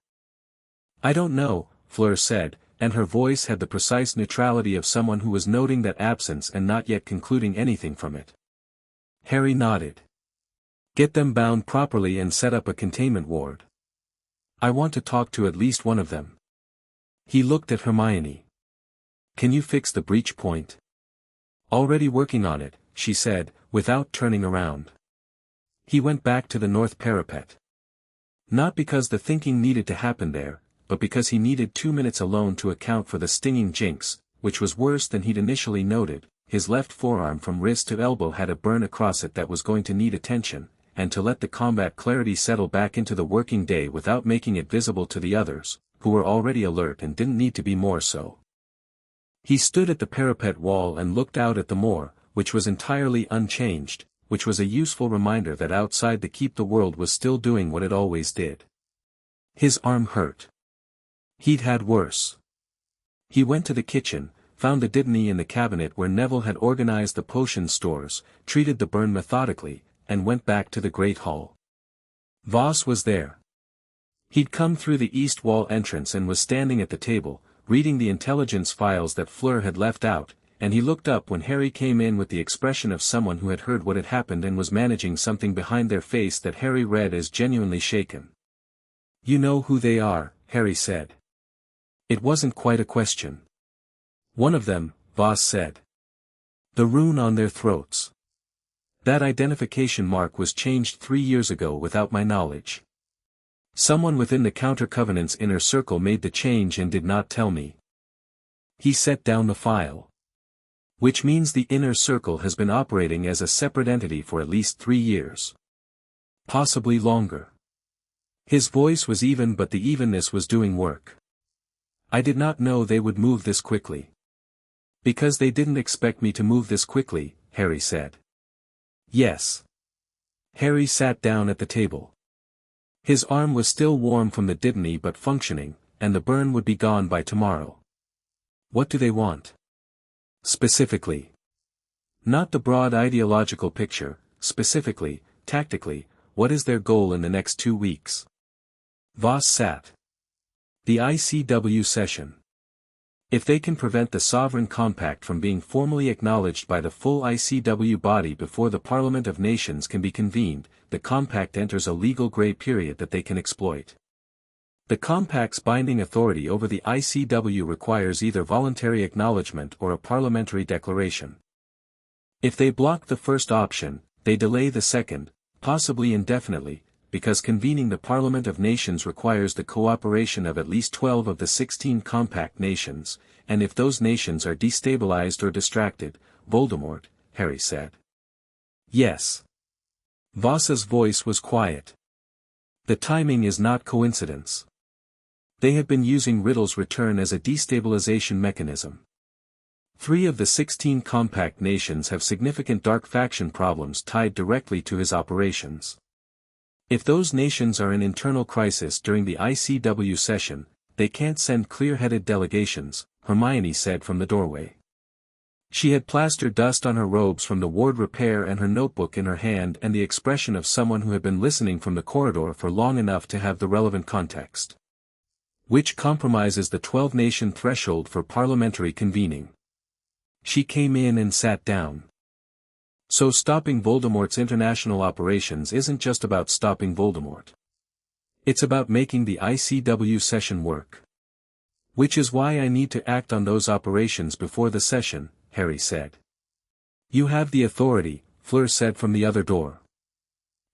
I don't know, Fleur said, and her voice had the precise neutrality of someone who was noting that absence and not yet concluding anything from it. Harry nodded. Get them bound properly and set up a containment ward. I want to talk to at least one of them. He looked at Hermione. Can you fix the breach point? Already working on it, she said, without turning around. He went back to the north parapet. Not because the thinking needed to happen there, but because he needed 2 minutes alone to account for the stinging jinx, which was worse than he'd initially noted. His left forearm from wrist to elbow had a burn across it that was going to need attention, and to let the combat clarity settle back into the working day without making it visible to the others, who were already alert and didn't need to be more so. He stood at the parapet wall and looked out at the moor, which was entirely unchanged, which was a useful reminder that outside the keep the world was still doing what it always did. His arm hurt. He'd had worse. He went to the kitchen, found the dittany in the cabinet where Neville had organized the potion stores, treated the burn methodically, and went back to the Great Hall. Voss was there. He'd come through the east wall entrance and was standing at the table, reading the intelligence files that Fleur had left out, and he looked up when Harry came in with the expression of someone who had heard what had happened and was managing something behind their face that Harry read as genuinely shaken. You know who they are, Harry said. It wasn't quite a question. One of them, Voss said. The rune on their throats. That identification mark was changed 3 years ago without my knowledge. Someone within the Counter-Covenant's inner circle made the change and did not tell me. He set down the file. Which means the inner circle has been operating as a separate entity for at least 3 years. Possibly longer. His voice was even, but the evenness was doing work. I did not know they would move this quickly. Because they didn't expect me to move this quickly, Harry said. Yes. Harry sat down at the table. His arm was still warm from the dittany but functioning, and the burn would be gone by tomorrow. What do they want? Specifically. Not the broad ideological picture, specifically, tactically, what is their goal in the next 2 weeks? Voss sat. The ICW session. If they can prevent the Sovereign Compact from being formally acknowledged by the full ICW body before the Parliament of Nations can be convened, the Compact enters a legal grey period that they can exploit. The Compact's binding authority over the ICW requires either voluntary acknowledgement or a parliamentary declaration. If they block the first option, they delay the second, possibly indefinitely, because convening the Parliament of Nations requires the cooperation of at least 12 of the 16 compact nations, and if those nations are destabilized or distracted, Voldemort, Harry said. Yes. Voss's voice was quiet. The timing is not coincidence. They have been using Riddle's return as a destabilization mechanism. 3 of the 16 compact nations have significant dark faction problems tied directly to his operations. If those nations are in internal crisis during the ICW session, they can't send clear-headed delegations, Hermione said from the doorway. She had plaster dust on her robes from the ward repair and her notebook in her hand and the expression of someone who had been listening from the corridor for long enough to have the relevant context. Which compromises the 12-nation threshold for parliamentary convening. She came in and sat down. So stopping Voldemort's international operations isn't just about stopping Voldemort. It's about making the ICW session work. Which is why I need to act on those operations before the session, Harry said. You have the authority, Fleur said from the other door.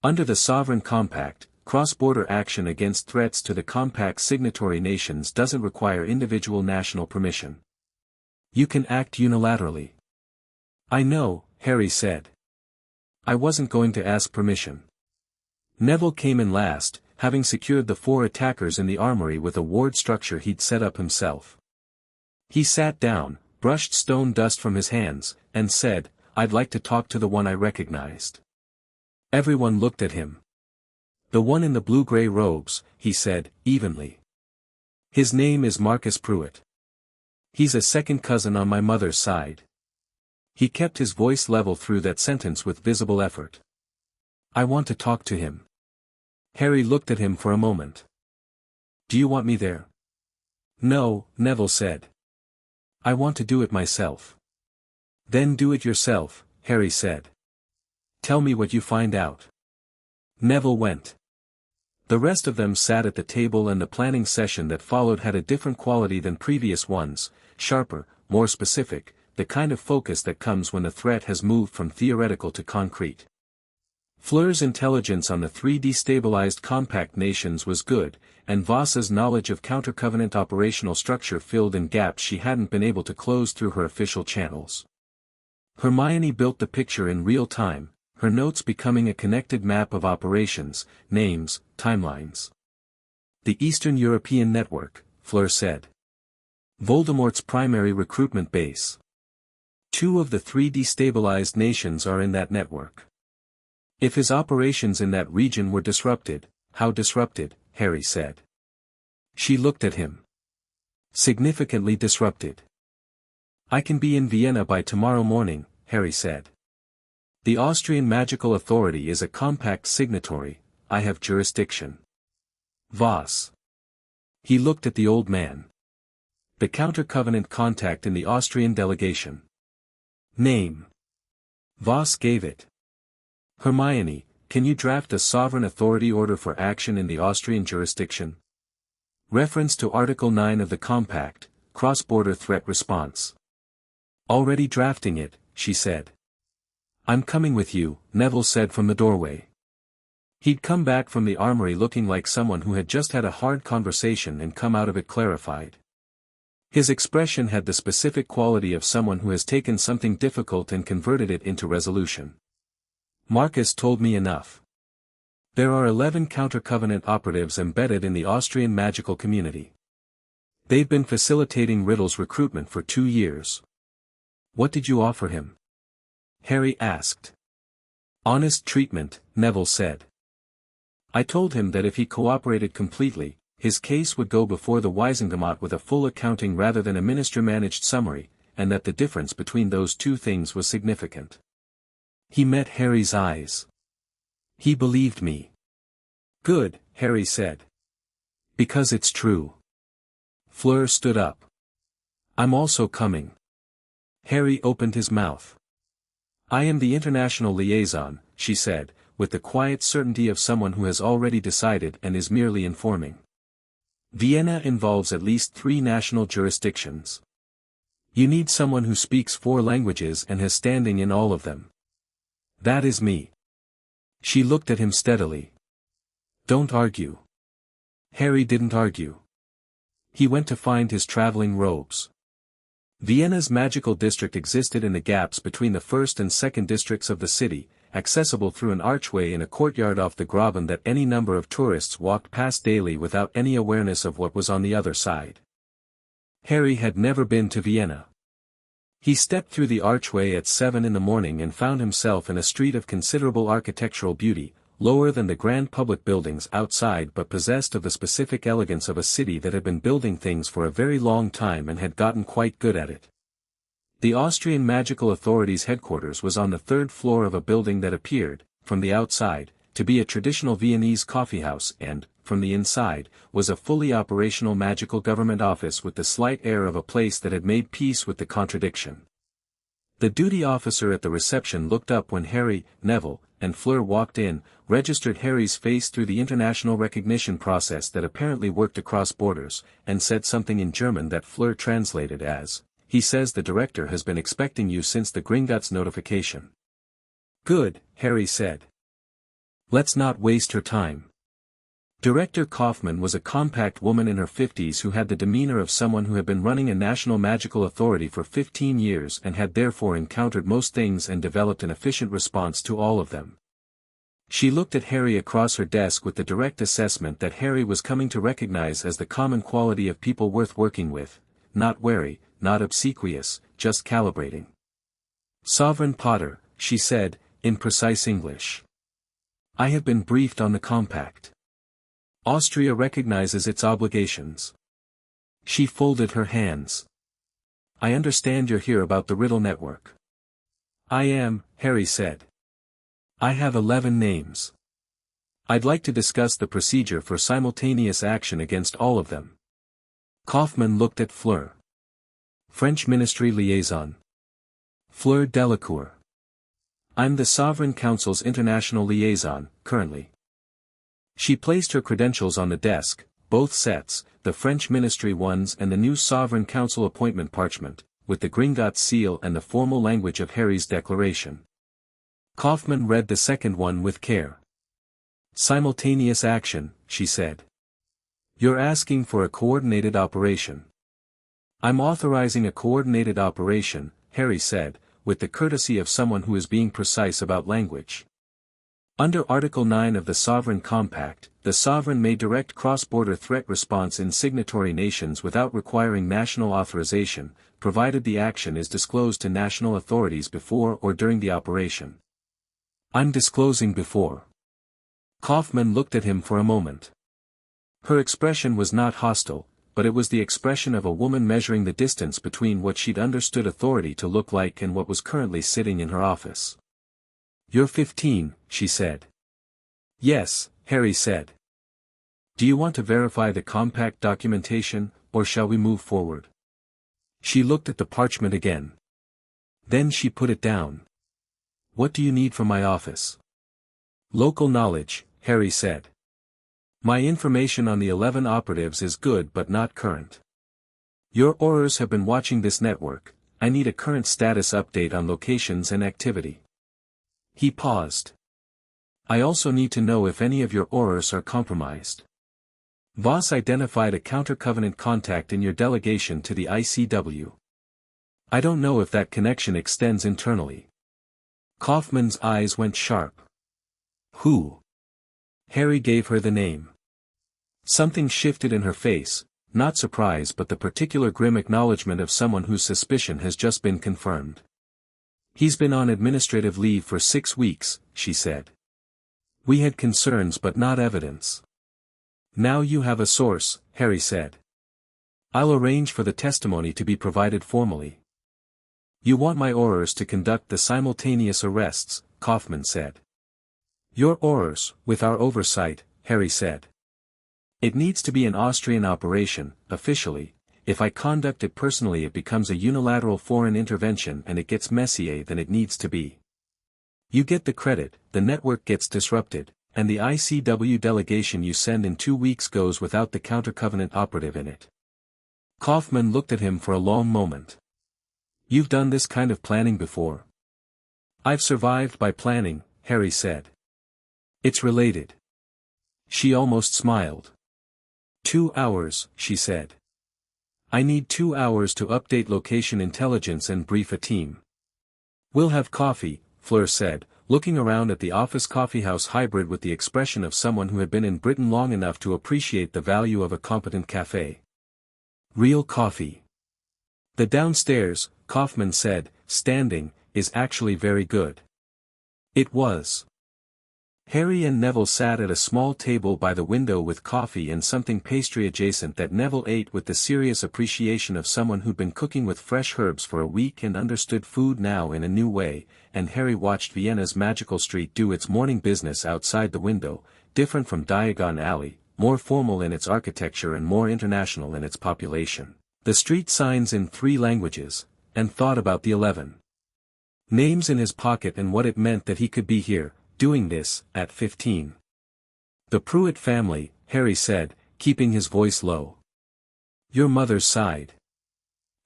Under the Sovereign Compact, cross-border action against threats to the Compact's signatory nations doesn't require individual national permission. You can act unilaterally. I know, Harry said. I wasn't going to ask permission. Neville came in last, having secured the 4 attackers in the armory with a ward structure he'd set up himself. He sat down, brushed stone dust from his hands, and said, I'd like to talk to the one I recognized. Everyone looked at him. The one in the blue-gray robes, he said, evenly. His name is Marcus Pruitt. He's a second cousin on my mother's side. He kept his voice level through that sentence with visible effort. I want to talk to him. Harry looked at him for a moment. Do you want me there? No, Neville said. I want to do it myself. Then do it yourself, Harry said. Tell me what you find out. Neville went. The rest of them sat at the table, and the planning session that followed had a different quality than previous ones, sharper, more specific, the kind of focus that comes when the threat has moved from theoretical to concrete. Fleur's intelligence on the 3 destabilized compact nations was good, and Voss's knowledge of counter-covenant operational structure filled in gaps she hadn't been able to close through her official channels. Hermione built the picture in real time, her notes becoming a connected map of operations, names, timelines. The Eastern European Network, Fleur said. Voldemort's primary recruitment base. 2 of the 3 destabilized nations are in that network. If his operations in that region were disrupted, how disrupted, Harry said. She looked at him. Significantly disrupted. I can be in Vienna by tomorrow morning, Harry said. The Austrian Magical Authority is a compact signatory, I have jurisdiction. Voss. He looked at the old man. The counter-covenant contact in the Austrian delegation. Name. Voss gave it. Hermione, can you draft a sovereign authority order for action in the Austrian jurisdiction? Reference to Article 9 of the Compact, cross-border threat response. Already drafting it, she said. I'm coming with you, Neville said from the doorway. He'd come back from the armory looking like someone who had just had a hard conversation and come out of it clarified. His expression had the specific quality of someone who has taken something difficult and converted it into resolution. Marcus told me enough. There are 11 counter-covenant operatives embedded in the Austrian magical community. They've been facilitating Riddle's recruitment for 2 years. What did you offer him? Harry asked. Honest treatment, Neville said. I told him that if he cooperated completely, his case would go before the Wiesengemot with a full accounting rather than a minister-managed summary, and that the difference between those 2 things was significant. He met Harry's eyes. He believed me. Good, Harry said. Because it's true. Fleur stood up. I'm also coming. Harry opened his mouth. I am the international liaison, she said, with the quiet certainty of someone who has already decided and is merely informing. Vienna involves at least 3 national jurisdictions. You need someone who speaks 4 languages and has standing in all of them. That is me. She looked at him steadily. Don't argue. Harry didn't argue. He went to find his traveling robes. Vienna's magical district existed in the gaps between the first and second districts of the city, accessible through an archway in a courtyard off the Graben that any number of tourists walked past daily without any awareness of what was on the other side. Harry had never been to Vienna. He stepped through the archway at 7 in the morning and found himself in a street of considerable architectural beauty, lower than the grand public buildings outside but possessed of the specific elegance of a city that had been building things for a very long time and had gotten quite good at it. The Austrian Magical Authority's headquarters was on the 3rd floor of a building that appeared, from the outside, to be a traditional Viennese coffeehouse and, from the inside, was a fully operational magical government office with the slight air of a place that had made peace with the contradiction. The duty officer at the reception looked up when Harry, Neville, and Fleur walked in, registered Harry's face through the international recognition process that apparently worked across borders, and said something in German that Fleur translated as, "He says the director has been expecting you since the Gringotts notification." "Good," Harry said. "Let's not waste her time." Director Kaufman was a compact woman in her 50s who had the demeanor of someone who had been running a national magical authority for 15 years and had therefore encountered most things and developed an efficient response to all of them. She looked at Harry across her desk with the direct assessment that Harry was coming to recognize as the common quality of people worth working with, not wary, not obsequious, just calibrating. "Sovereign Potter," she said, in precise English. "I have been briefed on the compact. Austria recognizes its obligations." She folded her hands. "I understand you're here about the Riddle Network." "I am," Harry said. "I have 11 names. I'd like to discuss the procedure for simultaneous action against all of them." Kaufman looked at Fleur. "French Ministry Liaison. Fleur Delacour. I'm the Sovereign Council's International Liaison, currently." She placed her credentials on the desk, both sets, the French Ministry ones and the new Sovereign Council appointment parchment, with the Gringotts seal and the formal language of Harry's declaration. Kaufman read the second one with care. "Simultaneous action," she said. "You're asking for a coordinated operation." "I'm authorizing a coordinated operation," Harry said, with the courtesy of someone who is being precise about language. Under Article 9 of the Sovereign Compact, the sovereign may direct cross-border threat response in signatory nations without requiring national authorization, provided the action is disclosed to national authorities before or during the operation. "I'm disclosing before." Kaufman looked at him for a moment. Her expression was not hostile, but it was the expression of a woman measuring the distance between what she'd understood authority to look like and what was currently sitting in her office. "You're 15, she said. "Yes," Harry said. "Do you want to verify the compact documentation, or shall we move forward?" She looked at the parchment again. Then she put it down. "What do you need from my office?" "Local knowledge," Harry said. "My information on the 11 operatives is good but not current. Your Aurors have been watching this network. I need a current status update on locations and activity." He paused. "I also need to know if any of your Aurors are compromised." Voss identified a counter-covenant contact in your delegation to the ICW. "I don't know if that connection extends internally." Kaufman's eyes went sharp. "Who?" Harry gave her the name. Something shifted in her face, not surprise but the particular grim acknowledgement of someone whose suspicion has just been confirmed. "He's been on administrative leave for 6 weeks, she said. "We had concerns but not evidence." "Now you have a source," Harry said. "I'll arrange for the testimony to be provided formally." "You want my Aurors to conduct the simultaneous arrests," Kaufman said. "Your Aurors, with our oversight," Harry said. "It needs to be an Austrian operation, officially. If I conduct it personally it becomes a unilateral foreign intervention and it gets messier than it needs to be. You get the credit, the network gets disrupted, and the ICW delegation you send in 2 weeks goes without the counter-covenant operative in it." Kaufman looked at him for a long moment. "You've done this kind of planning before?" "I've survived by planning," Harry said. "It's related." She almost smiled. 2 hours, she said. "I need 2 hours to update location intelligence and brief a team." "We'll have coffee," Fleur said, looking around at the office coffeehouse hybrid with the expression of someone who had been in Britain long enough to appreciate the value of a competent café. "Real coffee." "The downstairs," Kaufman said, standing, "is actually very good." It was. Harry and Neville sat at a small table by the window with coffee and something pastry adjacent that Neville ate with the serious appreciation of someone who'd been cooking with fresh herbs for a week and understood food now in a new way, and Harry watched Vienna's magical street do its morning business outside the window, different from Diagon Alley, more formal in its architecture and more international in its population, the street signs in 3 languages, and thought about the 11. Names in his pocket and what it meant that he could be here, doing this, at 15. The Pruitt family, Harry said, keeping his voice low. Your mother's side.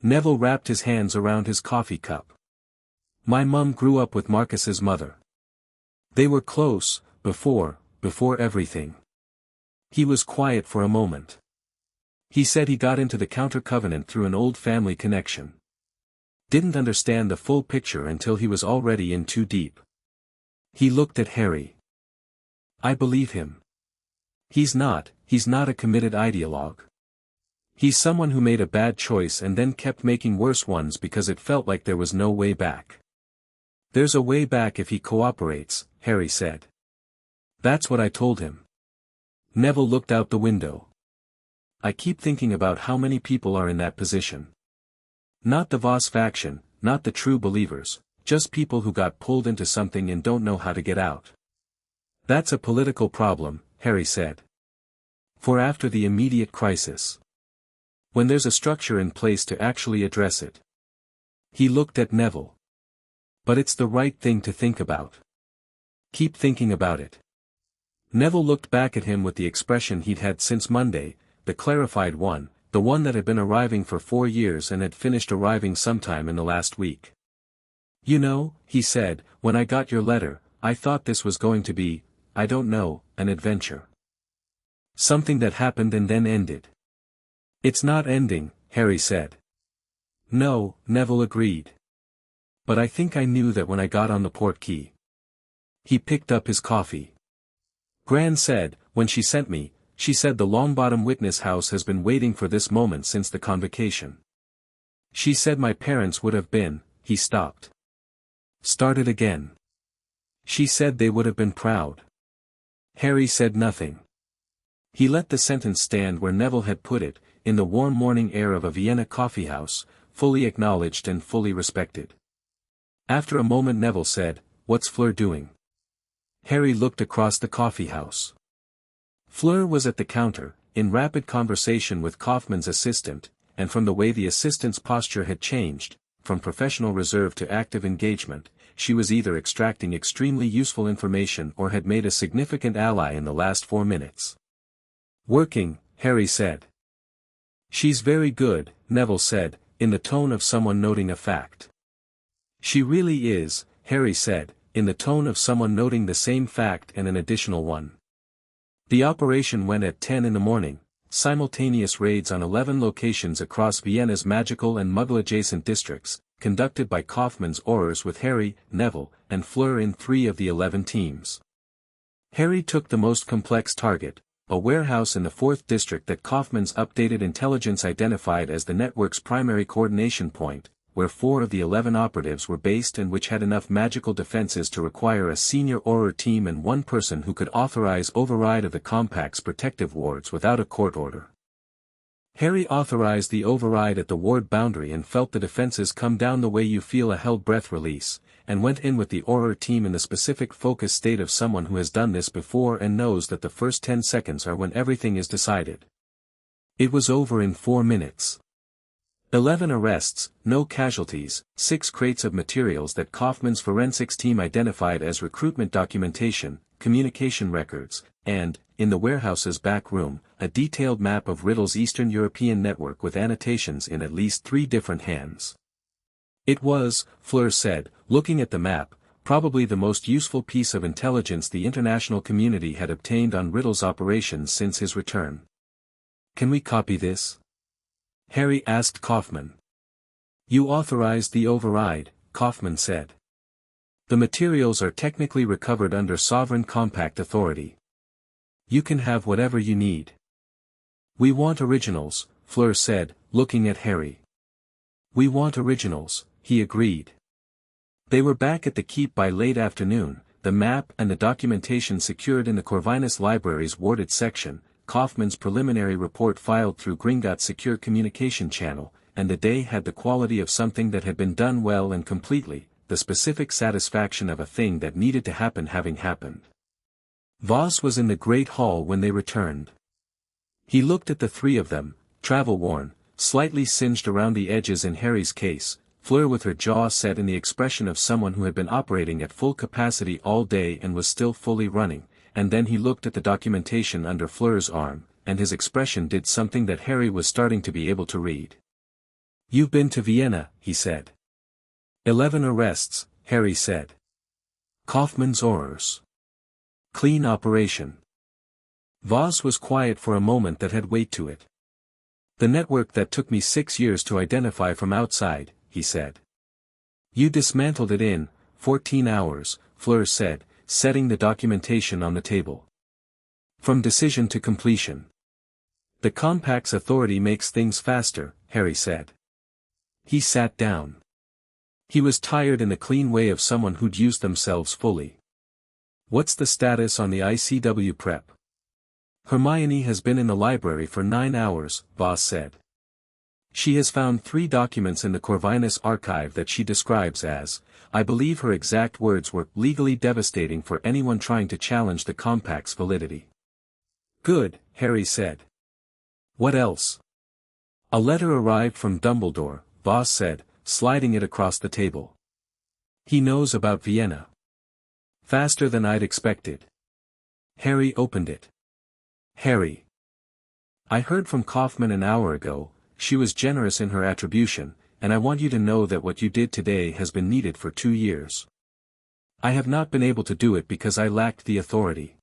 Neville wrapped his hands around his coffee cup. My mum grew up with Marcus's mother. They were close, before everything. He was quiet for a moment. He said he got into the counter-covenant through an old family connection. Didn't understand the full picture until he was already in too deep. He looked at Harry. I believe him. He's not a committed ideologue. He's someone who made a bad choice and then kept making worse ones because it felt like there was no way back. There's a way back if he cooperates, Harry said. That's what I told him. Neville looked out the window. I keep thinking about how many people are in that position. Not the Voss faction, not the true believers, just people who got pulled into something and don't know how to get out. That's a political problem, Harry said. For after the immediate crisis. When there's a structure in place to actually address it. He looked at Neville. But it's the right thing to think about. Keep thinking about it. Neville looked back at him with the expression he'd had since Monday, the clarified one, the one that had been arriving for 4 years and had finished arriving sometime in the last week. You know, he said, when I got your letter, I thought this was going to be, I don't know, an adventure. Something that happened and then ended. It's not ending, Harry said. No, Neville agreed. But I think I knew that when I got on the port key. He picked up his coffee. Gran said, when she sent me, she said the Longbottom Witness House has been waiting for this moment since the convocation. She said my parents would have been, he stopped. Started again. She said they would have been proud. Harry said nothing. He let the sentence stand where Neville had put it, in the warm morning air of a Vienna coffeehouse, fully acknowledged and fully respected. After a moment Neville said, What's Fleur doing? Harry looked across the coffeehouse. Fleur was at the counter, in rapid conversation with Kaufmann's assistant, and from the way the assistant's posture had changed, from professional reserve to active engagement, she was either extracting extremely useful information or had made a significant ally in the last 4 minutes. Working, Harry said. She's very good, Neville said, in the tone of someone noting a fact. She really is, Harry said, in the tone of someone noting the same fact and an additional one. The operation went at 10 in the morning, simultaneous raids on 11 locations across Vienna's magical and Muggle-adjacent districts, conducted by Kaufmann's Aurors with Harry, Neville, and Fleur in 3 of the 11 teams. Harry took the most complex target, a warehouse in the 4th district that Kaufmann's updated intelligence identified as the network's primary coordination point, where 4 of the 11 operatives were based and which had enough magical defenses to require a senior Auror team and 1 person who could authorize override of the compact's protective wards without a court order. Harry authorized the override at the ward boundary and felt the defenses come down the way you feel a held breath release, and went in with the Auror team in the specific focus state of someone who has done this before and knows that the first 10 seconds are when everything is decided. It was over in 4 minutes. 11 arrests, no casualties, 6 crates of materials that Kaufmann's forensics team identified as recruitment documentation, communication records, and, in the warehouse's back room, a detailed map of Riddle's Eastern European network with annotations in at least 3 different hands. It was, Fleur said, looking at the map, probably the most useful piece of intelligence the international community had obtained on Riddle's operations since his return. Can we copy this? Harry asked Kaufmann. You authorized the override, Kaufmann said. The materials are technically recovered under sovereign compact authority. You can have whatever you need. We want originals, Fleur said, looking at Harry. We want originals, he agreed. They were back at the keep by late afternoon, the map and the documentation secured in the Corvinus Library's warded section, Kaufmann's preliminary report filed through Gringotts' secure communication channel, and the day had the quality of something that had been done well and completely, the specific satisfaction of a thing that needed to happen having happened. Voss was in the great hall when they returned. He looked at the 3 of them, travel-worn, slightly singed around the edges in Harry's case, Fleur with her jaw set in the expression of someone who had been operating at full capacity all day and was still fully running, and then he looked at the documentation under Fleur's arm, and his expression did something that Harry was starting to be able to read. "You've been to Vienna," he said. 11 arrests, Harry said. Kaufmann's orders. Clean operation. Voss was quiet for a moment that had weight to it. "The network that took me 6 years to identify from outside," he said. "You dismantled it in 14 hours, Fleur said, setting the documentation on the table. "From decision to completion." "The Compact's authority makes things faster," Harry said. He sat down. He was tired in the clean way of someone who'd used themselves fully. "What's the status on the ICW prep?" "Hermione has been in the library for 9 hours, Voss said. She has found 3 documents in the Corvinus archive that she describes as, I believe her exact words were, legally devastating for anyone trying to challenge the Compact's validity." "Good," Harry said. "What else?" "A letter arrived from Dumbledore," Voss said, sliding it across the table. "He knows about Vienna. Faster than I'd expected." Harry opened it. "Harry. I heard from Kaufmann an hour ago. She was generous in her attribution, and I want you to know that what you did today has been needed for 2 years. I have not been able to do it because I lacked the authority.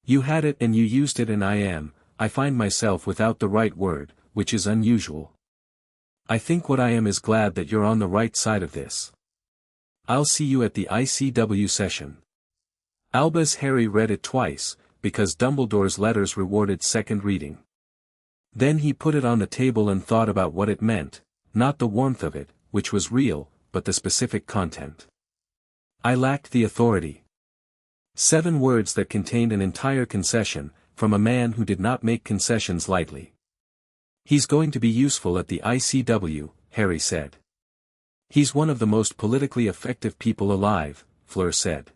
You had it and you used it, and I find myself without the right word, which is unusual. I think what I am is glad that you're on the right side of this. I'll see you at the ICW session." Albus Harry read it twice, because Dumbledore's letters rewarded second reading. Then he put it on the table and thought about what it meant, not the warmth of it, which was real, but the specific content. "I lacked the authority." 7 words that contained an entire concession, from a man who did not make concessions lightly. "He's going to be useful at the ICW," Harry said. "He's one of the most politically effective people alive," Fleur said.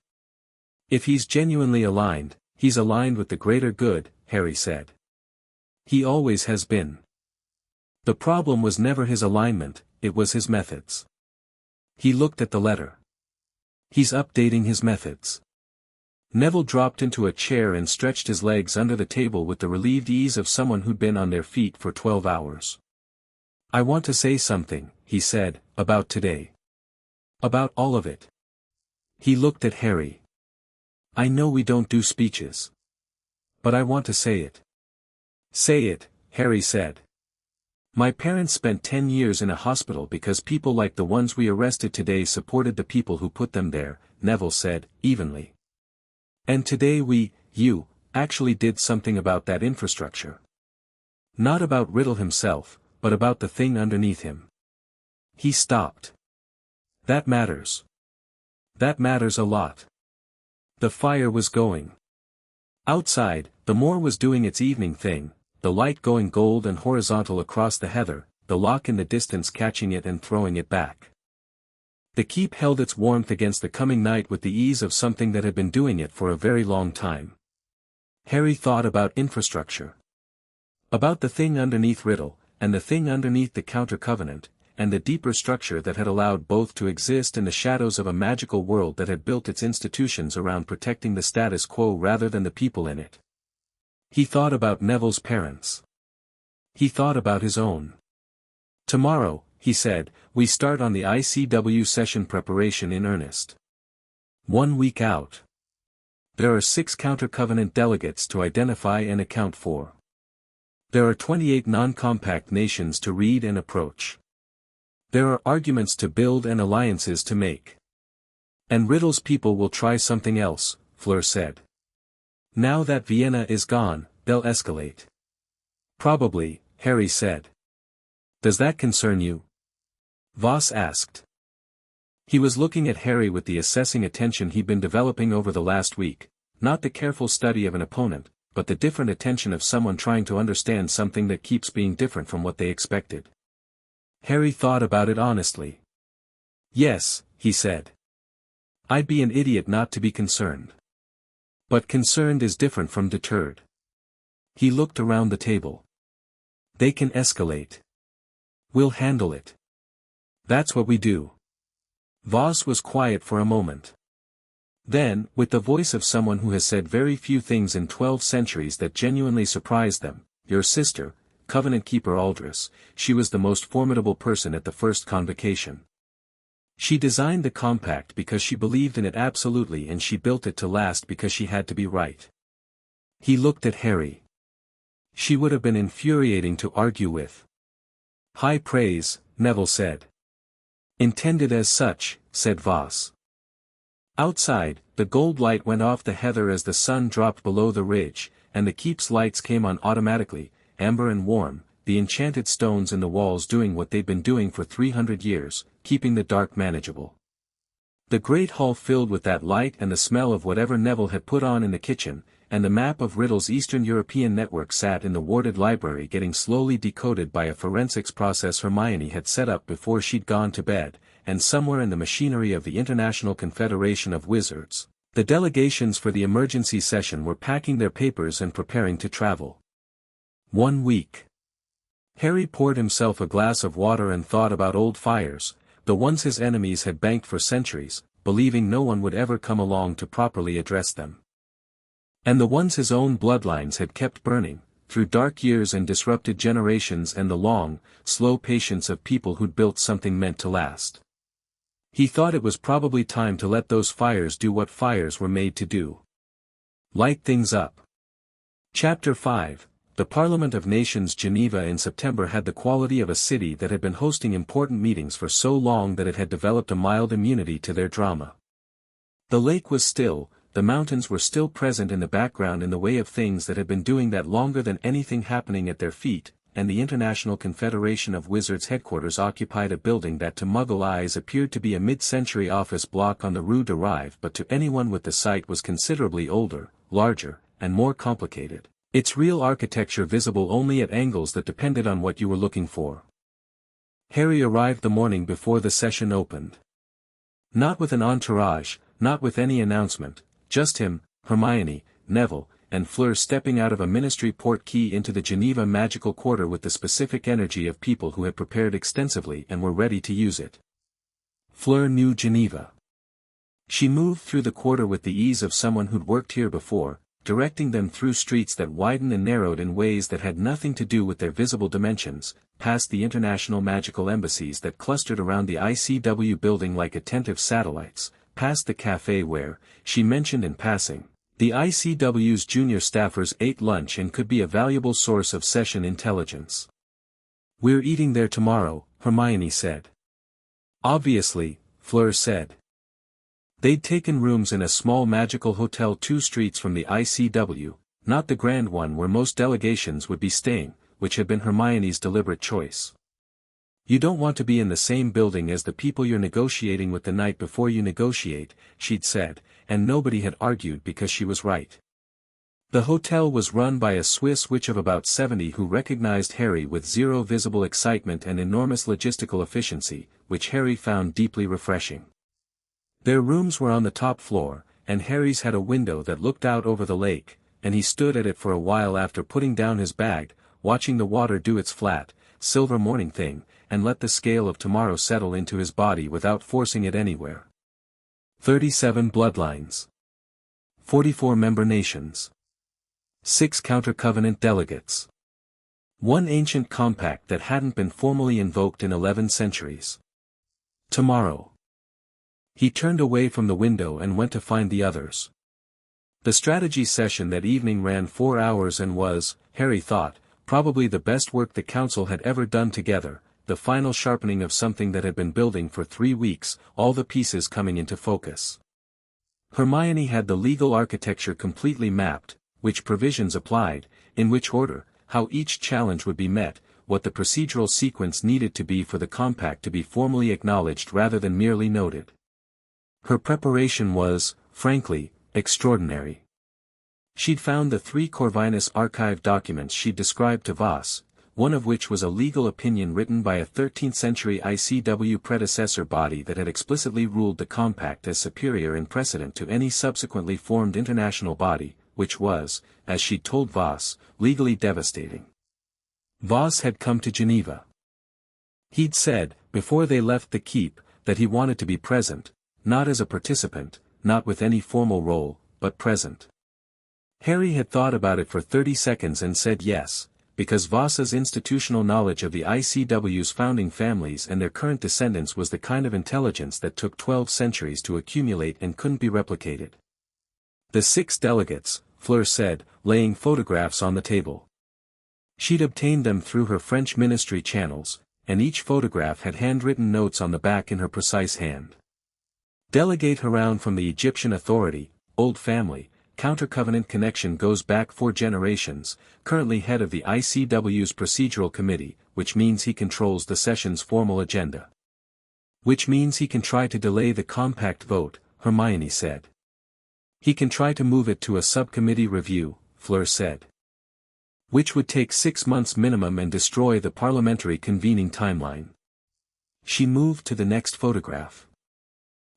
"If he's genuinely aligned, he's aligned with the greater good," Harry said. "He always has been. The problem was never his alignment, it was his methods." He looked at the letter. "He's updating his methods." Neville dropped into a chair and stretched his legs under the table with the relieved ease of someone who'd been on their feet for 12 hours. "I want to say something," he said, "about today. About all of it." He looked at Harry. "I know we don't do speeches. But I want to say it." "Say it," Harry said. "My parents spent 10 years in a hospital because people like the ones we arrested today supported the people who put them there," Neville said, evenly. "And today you, actually did something about that infrastructure. Not about Riddle himself, but about the thing underneath him." He stopped. "That matters. That matters a lot." The fire was going. Outside, the moor was doing its evening thing, the light going gold and horizontal across the heather, the loch in the distance catching it and throwing it back. The keep held its warmth against the coming night with the ease of something that had been doing it for a very long time. Harry thought about infrastructure. About the thing underneath Riddle, and the thing underneath the Counter-Covenant, and the deeper structure that had allowed both to exist in the shadows of a magical world that had built its institutions around protecting the status quo rather than the people in it. He thought about Neville's parents. He thought about his own. "Tomorrow," he said, "we start on the ICW session preparation in earnest. 1 week out. There are 6 Counter-Covenant delegates to identify and account for. There are 28 non-compact nations to read and approach. There are arguments to build and alliances to make. And Riddle's people will try something else," Fleur said. "Now that Vienna is gone, they'll escalate." "Probably," Harry said. "Does that concern you?" Voss asked. He was looking at Harry with the assessing attention he'd been developing over the last week, not the careful study of an opponent, but the different attention of someone trying to understand something that keeps being different from what they expected. Harry thought about it honestly. "Yes," he said. "I'd be an idiot not to be concerned. But concerned is different from deterred." He looked around the table. "They can escalate. We'll handle it. That's what we do. Voss was quiet for a moment. Then, with the voice of someone who has said very few things in 12 centuries that genuinely surprised them, your sister, Covenant Keeper Aldris, she was the most formidable person at the first convocation. She designed the compact because she believed in it absolutely, and she built it to last because she had to be right. He looked at Harry. She would have been infuriating to argue with. High praise, Neville said. Intended as such, said Voss. Outside, the gold light went off the heather as the sun dropped below the ridge, and the keep's lights came on automatically, amber and warm, the enchanted stones in the walls doing what they'd been doing for 300 years, keeping the dark manageable. The great hall filled with that light and the smell of whatever Neville had put on in the kitchen, and the map of Riddle's Eastern European network sat in the warded library getting slowly decoded by a forensics process Hermione had set up before she'd gone to bed, and somewhere in the machinery of the International Confederation of Wizards, the delegations for the emergency session were packing their papers and preparing to travel. 1 week. Harry poured himself a glass of water and thought about old fires, the ones his enemies had banked for centuries, believing no one would ever come along to properly address them. And the ones his own bloodlines had kept burning, through dark years and disrupted generations, and the long, slow patience of people who'd built something meant to last. He thought it was probably time to let those fires do what fires were made to do. Light things up. Chapter 5. The Parliament of Nations. Geneva in September had the quality of a city that had been hosting important meetings for so long that it had developed a mild immunity to their drama. The lake was still, the mountains were still present in the background in the way of things that had been doing that longer than anything happening at their feet, and the International Confederation of Wizards headquarters occupied a building that to Muggle eyes appeared to be a mid-century office block on the Rue de Rive, but to anyone with the sight was considerably older, larger, and more complicated, its real architecture visible only at angles that depended on what you were looking for. Harry arrived the morning before the session opened. Not with an entourage, not with any announcement, just him, Hermione, Neville, and Fleur stepping out of a ministry portkey into the Geneva magical quarter with the specific energy of people who had prepared extensively and were ready to use it. Fleur knew Geneva. She moved through the quarter with the ease of someone who'd worked here before, directing them through streets that widened and narrowed in ways that had nothing to do with their visible dimensions, past the international magical embassies that clustered around the ICW building like attentive satellites, past the cafe where, she mentioned in passing, the ICW's junior staffers ate lunch and could be a valuable source of session intelligence. "We're eating there tomorrow," Hermione said. "Obviously," Fleur said. They'd taken rooms in a small magical hotel 2 streets from the ICW, not the grand one where most delegations would be staying, which had been Hermione's deliberate choice. "You don't want to be in the same building as the people you're negotiating with the night before you negotiate," she'd said, and nobody had argued because she was right. The hotel was run by a Swiss witch of about 70 who recognized Harry with zero visible excitement and enormous logistical efficiency, which Harry found deeply refreshing. Their rooms were on the top floor, and Harry's had a window that looked out over the lake, and he stood at it for a while after putting down his bag, watching the water do its flat, silver morning thing, and let the scale of tomorrow settle into his body without forcing it anywhere. 37 bloodlines. 44 member nations. 6 counter-covenant delegates. 1 ancient compact that hadn't been formally invoked in 11 centuries. Tomorrow. He turned away from the window and went to find the others. The strategy session that evening ran 4 hours and was, Harry thought, probably the best work the council had ever done together, the final sharpening of something that had been building for 3 weeks, all the pieces coming into focus. Hermione had the legal architecture completely mapped, which provisions applied, in which order, how each challenge would be met, what the procedural sequence needed to be for the compact to be formally acknowledged rather than merely noted. Her preparation was, frankly, extraordinary. She'd found the 3 Corvinus archive documents she'd described to Voss, one of which was a legal opinion written by a 13th-century ICW predecessor body that had explicitly ruled the compact as superior in precedent to any subsequently formed international body, which was, as she'd told Voss, legally devastating. Voss had come to Geneva. He'd said, before they left the keep, that he wanted to be present, not as a participant, not with any formal role, but present. Harry had thought about it for 30 seconds and said yes, because Voss's institutional knowledge of the ICW's founding families and their current descendants was the kind of intelligence that took 12 centuries to accumulate and couldn't be replicated. The 6 delegates, Fleur said, laying photographs on the table. She'd obtained them through her French ministry channels, and each photograph had handwritten notes on the back in her precise hand. Delegate Haroun from the Egyptian Authority, old family, counter-covenant connection goes back 4 generations, currently head of the ICW's procedural committee, which means he controls the session's formal agenda. Which means he can try to delay the compact vote, Hermione said. He can try to move it to a subcommittee review, Fleur said. Which would take 6 months minimum and destroy the parliamentary convening timeline. She moved to the next photograph.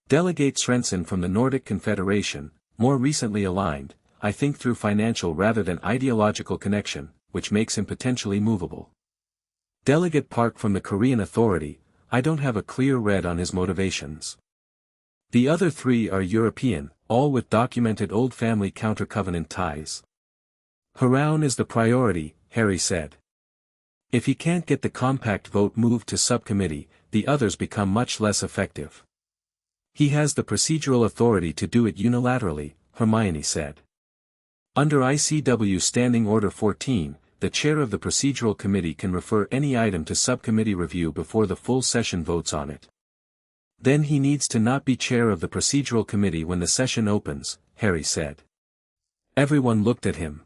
Delegate Svensson from the Nordic Confederation, more recently aligned, I think through financial rather than ideological connection, which makes him potentially movable. Delegate Park from the Korean Authority, I don't have a clear read on his motivations. The other 3 are European, all with documented old family counter-covenant ties. Haroun is the priority, Harry said. If he can't get the compact vote moved to subcommittee, the others become much less effective. He has the procedural authority to do it unilaterally, Hermione said. Under ICW Standing Order 14, the chair of the procedural committee can refer any item to subcommittee review before the full session votes on it. Then he needs to not be chair of the procedural committee when the session opens, Harry said. Everyone looked at him.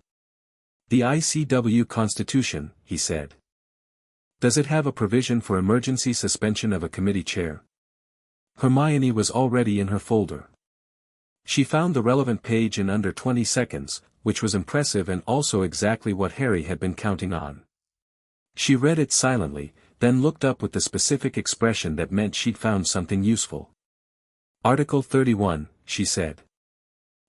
The ICW Constitution, he said. Does it have a provision for emergency suspension of a committee chair? Hermione was already in her folder. She found the relevant page in under 20 seconds, which was impressive and also exactly what Harry had been counting on. She read it silently, then looked up with the specific expression that meant she'd found something useful. Article 31, she said.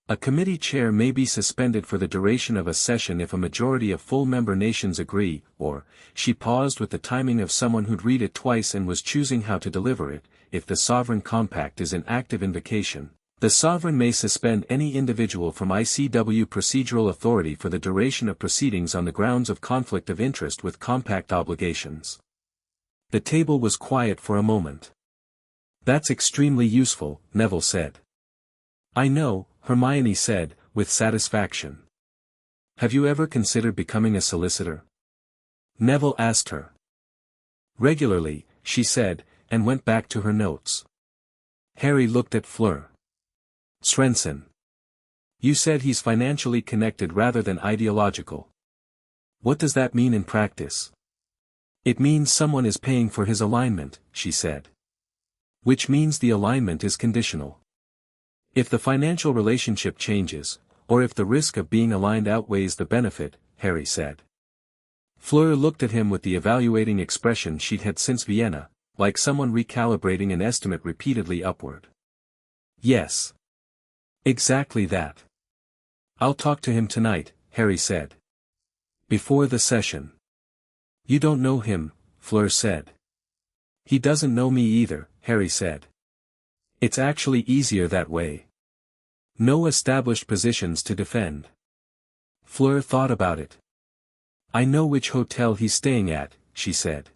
A committee chair may be suspended for the duration of a session if a majority of full member nations agree, or, she paused with the timing of someone who'd read it twice and was choosing how to deliver it, if the sovereign compact is in active invocation. The sovereign may suspend any individual from ICW procedural authority for the duration of proceedings on the grounds of conflict of interest with compact obligations. The table was quiet for a moment. That's extremely useful, Neville said. I know, Hermione said, with satisfaction. Have you ever considered becoming a solicitor? Neville asked her. Regularly, she said, and went back to her notes. Harry looked at Fleur. Svensson. You said he's financially connected rather than ideological. What does that mean in practice? It means someone is paying for his alignment, she said. Which means the alignment is conditional. If the financial relationship changes, or if the risk of being aligned outweighs the benefit, Harry said. Fleur looked at him with the evaluating expression she'd had since Vienna, like someone recalibrating an estimate repeatedly upward. Yes. Exactly that. I'll talk to him tonight, Harry said. Before the session. You don't know him, Fleur said. He doesn't know me either, Harry said. It's actually easier that way. No established positions to defend. Fleur thought about it. I know which hotel he's staying at, she said.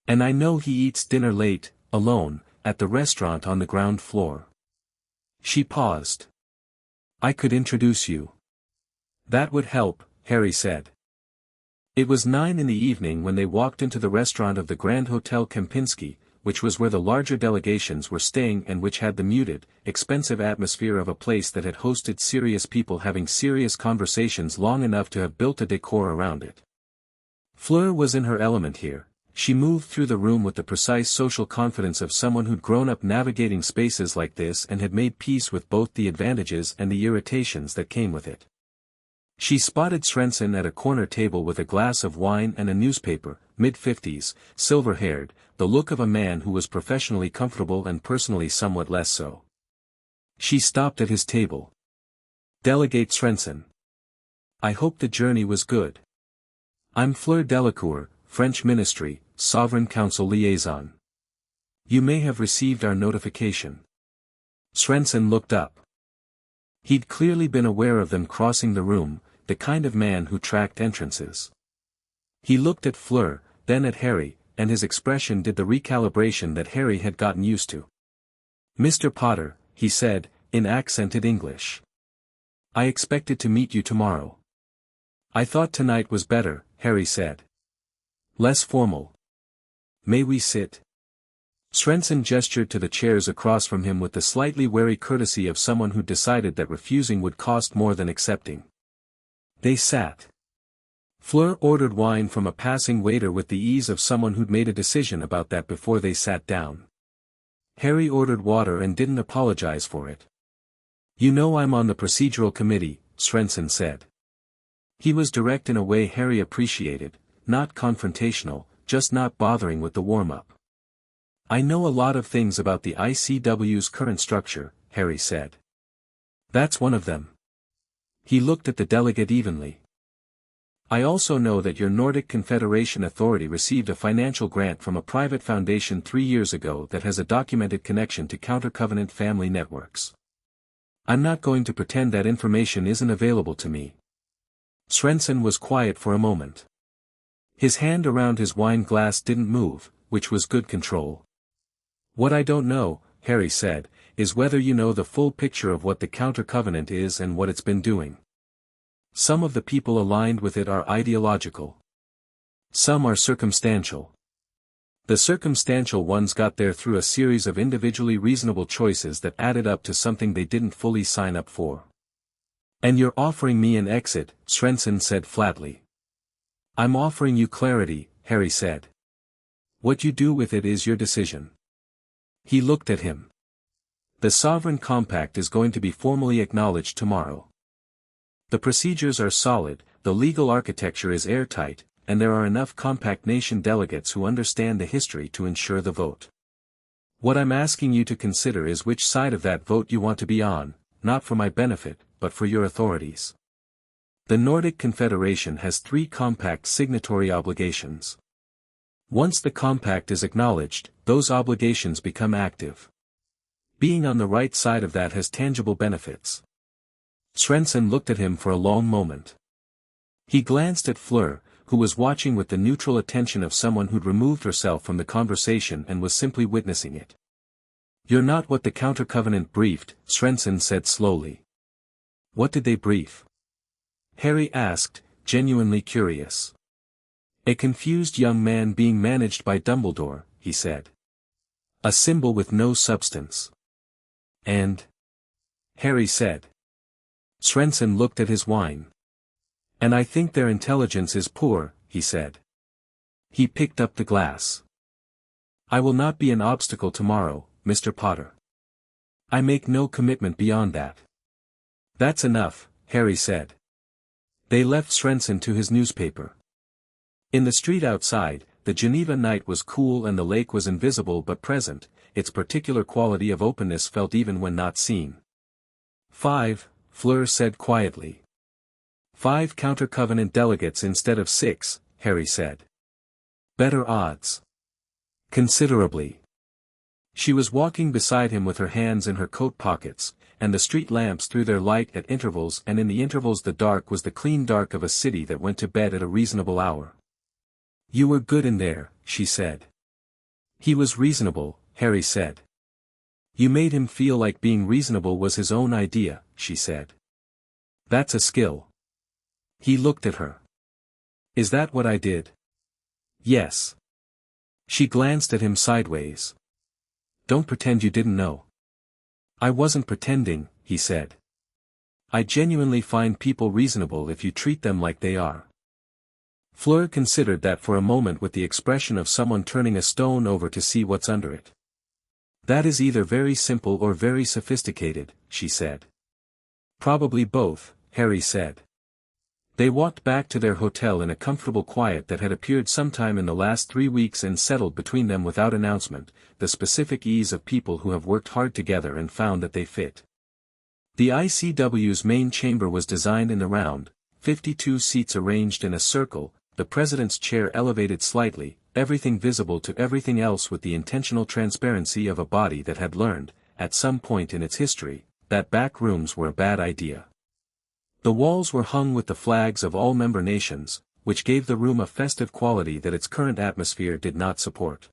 And I know he eats dinner late, alone, at the restaurant on the ground floor. She paused. I could introduce you. That would help, Harry said. It was 9 in the evening when they walked into the restaurant of the Grand Hotel Kempinski, which was where the larger delegations were staying and which had the muted, expensive atmosphere of a place that had hosted serious people having serious conversations long enough to have built a decor around it. Fleur was in her element here. She moved through the room with the precise social confidence of someone who'd grown up navigating spaces like this and had made peace with both the advantages and the irritations that came with it. She spotted Svensson at a corner table with a glass of wine and a newspaper, mid-50s, silver-haired, the look of a man who was professionally comfortable and personally somewhat less so. She stopped at his table. Delegate Svensson. I hope the journey was good. I'm Fleur Delacour, French Ministry, Sovereign Council Liaison. You may have received our notification. Svensson looked up. He'd clearly been aware of them crossing the room, the kind of man who tracked entrances. He looked at Fleur, then at Harry, and his expression did the recalibration that Harry had gotten used to. "Mr. Potter," he said, in accented English. "I expected to meet you tomorrow." "I thought tonight was better," Harry said. "Less formal. May we sit?" Svensson gestured to the chairs across from him with the slightly wary courtesy of someone who decided that refusing would cost more than accepting. They sat. Fleur ordered wine from a passing waiter with the ease of someone who'd made a decision about that before they sat down. Harry ordered water and didn't apologize for it. "You know I'm on the procedural committee," Svensson said. He was direct in a way Harry appreciated, not confrontational, just not bothering with the warm-up. "I know a lot of things about the ICW's current structure," Harry said. "That's one of them." He looked at the delegate evenly. "I also know that your Nordic Confederation Authority received a financial grant from a private foundation 3 years ago that has a documented connection to Counter-Covenant family networks. I'm not going to pretend that information isn't available to me." Svensson was quiet for a moment. His hand around his wine glass didn't move, which was good control. "What I don't know," Harry said, "is whether you know the full picture of what the Counter-Covenant is and what it's been doing. Some of the people aligned with it are ideological. Some are circumstantial. The circumstantial ones got there through a series of individually reasonable choices that added up to something they didn't fully sign up for." "And you're offering me an exit," Svensson said flatly. "I'm offering you clarity," Harry said. "What you do with it is your decision." He looked at him. "The Sovereign Compact is going to be formally acknowledged tomorrow. The procedures are solid, the legal architecture is airtight, and there are enough Compact Nation delegates who understand the history to ensure the vote. What I'm asking you to consider is which side of that vote you want to be on, not for my benefit, but for your authorities. The Nordic Confederation has 3 Compact signatory obligations. Once the Compact is acknowledged, those obligations become active. Being on the right side of that has tangible benefits." Svensson looked at him for a long moment. He glanced at Fleur, who was watching with the neutral attention of someone who'd removed herself from the conversation and was simply witnessing it. "You're not what the Counter-Covenant briefed," Svensson said slowly. "What did they brief?" Harry asked, genuinely curious. "A confused young man being managed by Dumbledore," he said. "A symbol with no substance." "And?" Harry said. Svensson looked at his wine. "And I think their intelligence is poor," he said. He picked up the glass. "I will not be an obstacle tomorrow, Mr. Potter. I make no commitment beyond that." "That's enough," Harry said. They left Svensson to his newspaper. In the street outside, the Geneva night was cool and the lake was invisible but present, its particular quality of openness felt even when not seen. 5, Fleur said quietly. 5 Counter-Covenant delegates instead of 6, Harry said. "Better odds." "Considerably." She was walking beside him with her hands in her coat pockets, and the street lamps threw their light at intervals, and in the intervals the dark was the clean dark of a city that went to bed at a reasonable hour. "You were good in there," she said. "He was reasonable," Harry said. "You made him feel like being reasonable was his own idea," she said. "That's a skill." He looked at her. "Is that what I did?" "Yes." She glanced at him sideways. "Don't pretend you didn't know." "I wasn't pretending," he said. "I genuinely find people reasonable if you treat them like they are." Fleur considered that for a moment with the expression of someone turning a stone over to see what's under it. "That is either very simple or very sophisticated," she said. "Probably both," Harry said. They walked back to their hotel in a comfortable quiet that had appeared sometime in the last 3 weeks and settled between them without announcement, the specific ease of people who have worked hard together and found that they fit. The ICW's main chamber was designed in the round, 52 seats arranged in a circle, the president's chair elevated slightly, everything visible to everything else with the intentional transparency of a body that had learned, at some point in its history, that back rooms were a bad idea. The walls were hung with the flags of all member nations, which gave the room a festive quality that its current atmosphere did not support.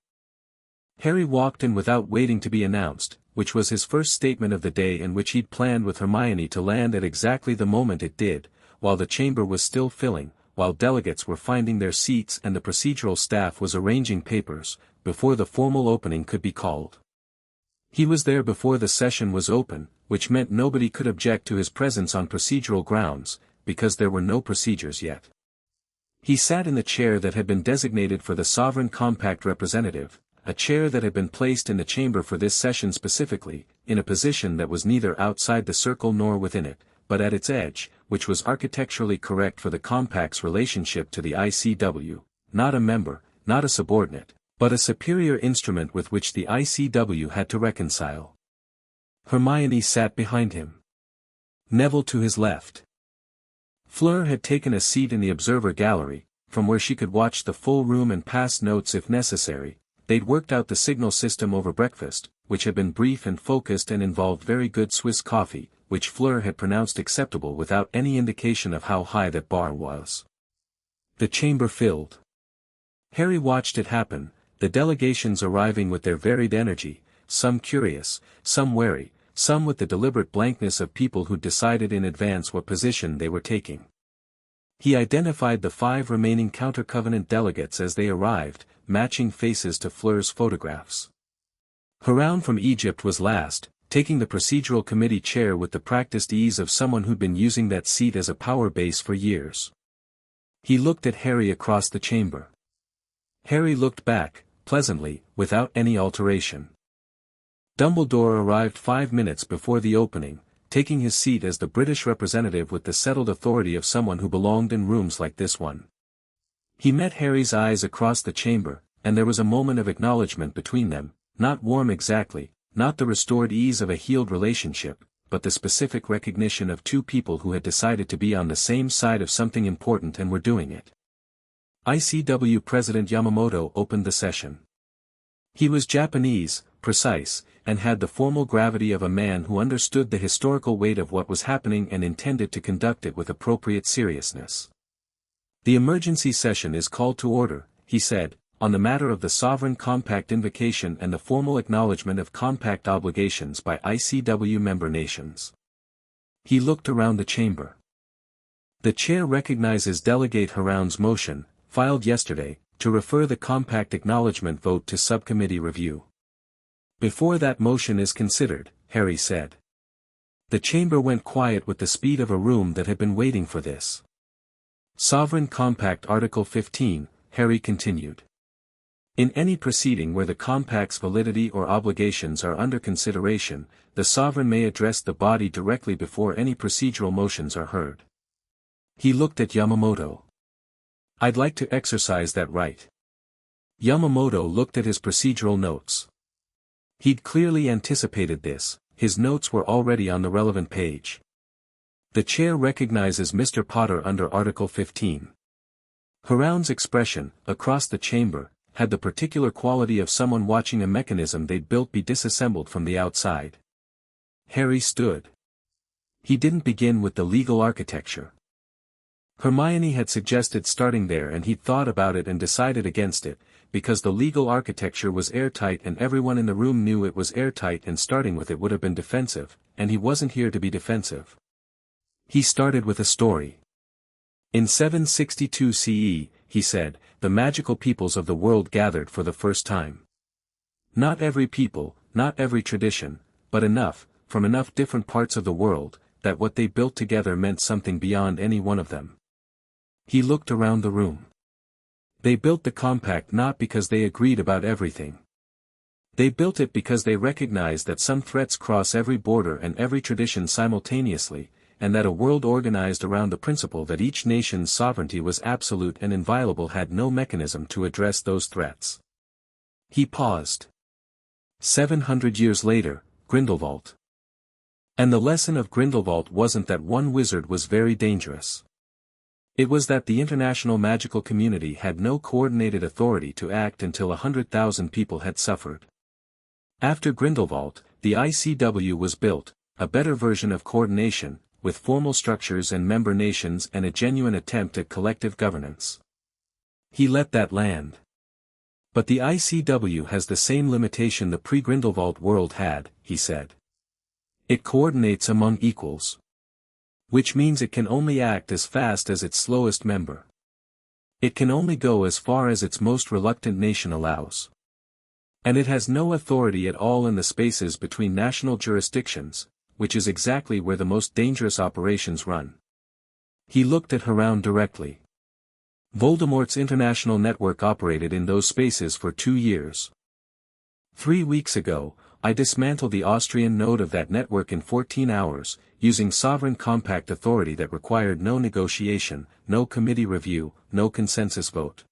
Harry walked in without waiting to be announced, which was his first statement of the day, in which he'd planned with Hermione to land at exactly the moment it did, while the chamber was still filling, while delegates were finding their seats and the procedural staff was arranging papers, before the formal opening could be called. He was there before the session was open, which meant nobody could object to his presence on procedural grounds, because there were no procedures yet. He sat in the chair that had been designated for the Sovereign Compact representative, a chair that had been placed in the chamber for this session specifically, in a position that was neither outside the circle nor within it, but at its edge, which was architecturally correct for the Compact's relationship to the ICW, not a member, not a subordinate, but a superior instrument with which the ICW had to reconcile. Hermione sat behind him. Neville to his left. Fleur had taken a seat in the observer gallery, from where she could watch the full room and pass notes if necessary. They'd worked out the signal system over breakfast, which had been brief and focused and involved very good Swiss coffee, which Fleur had pronounced acceptable without any indication of how high that bar was. The chamber filled. Harry watched it happen, the delegations arriving with their varied energy, some curious, some wary, some with the deliberate blankness of people who'd decided in advance what position they were taking. He identified the 5 remaining counter-covenant delegates as they arrived, matching faces to Fleur's photographs. Haroun from Egypt was last, taking the procedural committee chair with the practiced ease of someone who'd been using that seat as a power base for years. He looked at Harry across the chamber. Harry looked back, pleasantly, without any alteration. Dumbledore arrived 5 minutes before the opening, taking his seat as the British representative with the settled authority of someone who belonged in rooms like this one. He met Harry's eyes across the chamber, and there was a moment of acknowledgement between them, not warm exactly, not the restored ease of a healed relationship, but the specific recognition of 2 people who had decided to be on the same side of something important and were doing it. ICW President Yamamoto opened the session. He was Japanese, precise, and had the formal gravity of a man who understood the historical weight of what was happening and intended to conduct it with appropriate seriousness. The emergency session is called to order, he said, on the matter of the Sovereign Compact invocation and the formal acknowledgement of compact obligations by ICW member nations. He looked around the chamber. The chair recognizes Delegate Haroun's motion, filed yesterday, to refer the compact acknowledgement vote to subcommittee review. Before that motion is considered, Harry said. The chamber went quiet with the speed of a room that had been waiting for this. Sovereign Compact Article 15, Harry continued. In any proceeding where the compact's validity or obligations are under consideration, the sovereign may address the body directly before any procedural motions are heard. He looked at Yamamoto. I'd like to exercise that right. Yamamoto looked at his procedural notes. He'd clearly anticipated this, his notes were already on the relevant page. The chair recognizes Mr. Potter under Article 15. Haroun's expression, across the chamber, had the particular quality of someone watching a mechanism they'd built be disassembled from the outside. Harry stood. He didn't begin with the legal architecture. Hermione had suggested starting there and he'd thought about it and decided against it, because the legal architecture was airtight and everyone in the room knew it was airtight and starting with it would have been defensive, and he wasn't here to be defensive. He started with a story. In 762 CE, he said, the magical peoples of the world gathered for the first time. Not every people, not every tradition, but enough, from enough different parts of the world, that what they built together meant something beyond any one of them. He looked around the room. They built the compact not because they agreed about everything. They built it because they recognized that some threats cross every border and every tradition simultaneously, and that a world organized around the principle that each nation's sovereignty was absolute and inviolable had no mechanism to address those threats. He paused. 700 years later, Grindelwald. And the lesson of Grindelwald wasn't that one wizard was very dangerous. It was that the international magical community had no coordinated authority to act until 100,000 people had suffered. After Grindelwald, the ICW was built, a better version of coordination, with formal structures and member nations and a genuine attempt at collective governance. He let that land. But the ICW has the same limitation the pre-Grindelwald world had, he said. It coordinates among equals. Which means it can only act as fast as its slowest member. It can only go as far as its most reluctant nation allows. And it has no authority at all in the spaces between national jurisdictions, which is exactly where the most dangerous operations run. He looked at Heraun directly. Voldemort's international network operated in those spaces for 2 years. 3 weeks ago, I dismantled the Austrian node of that network in 14 hours, using sovereign compact authority that required no negotiation, no committee review, no consensus vote.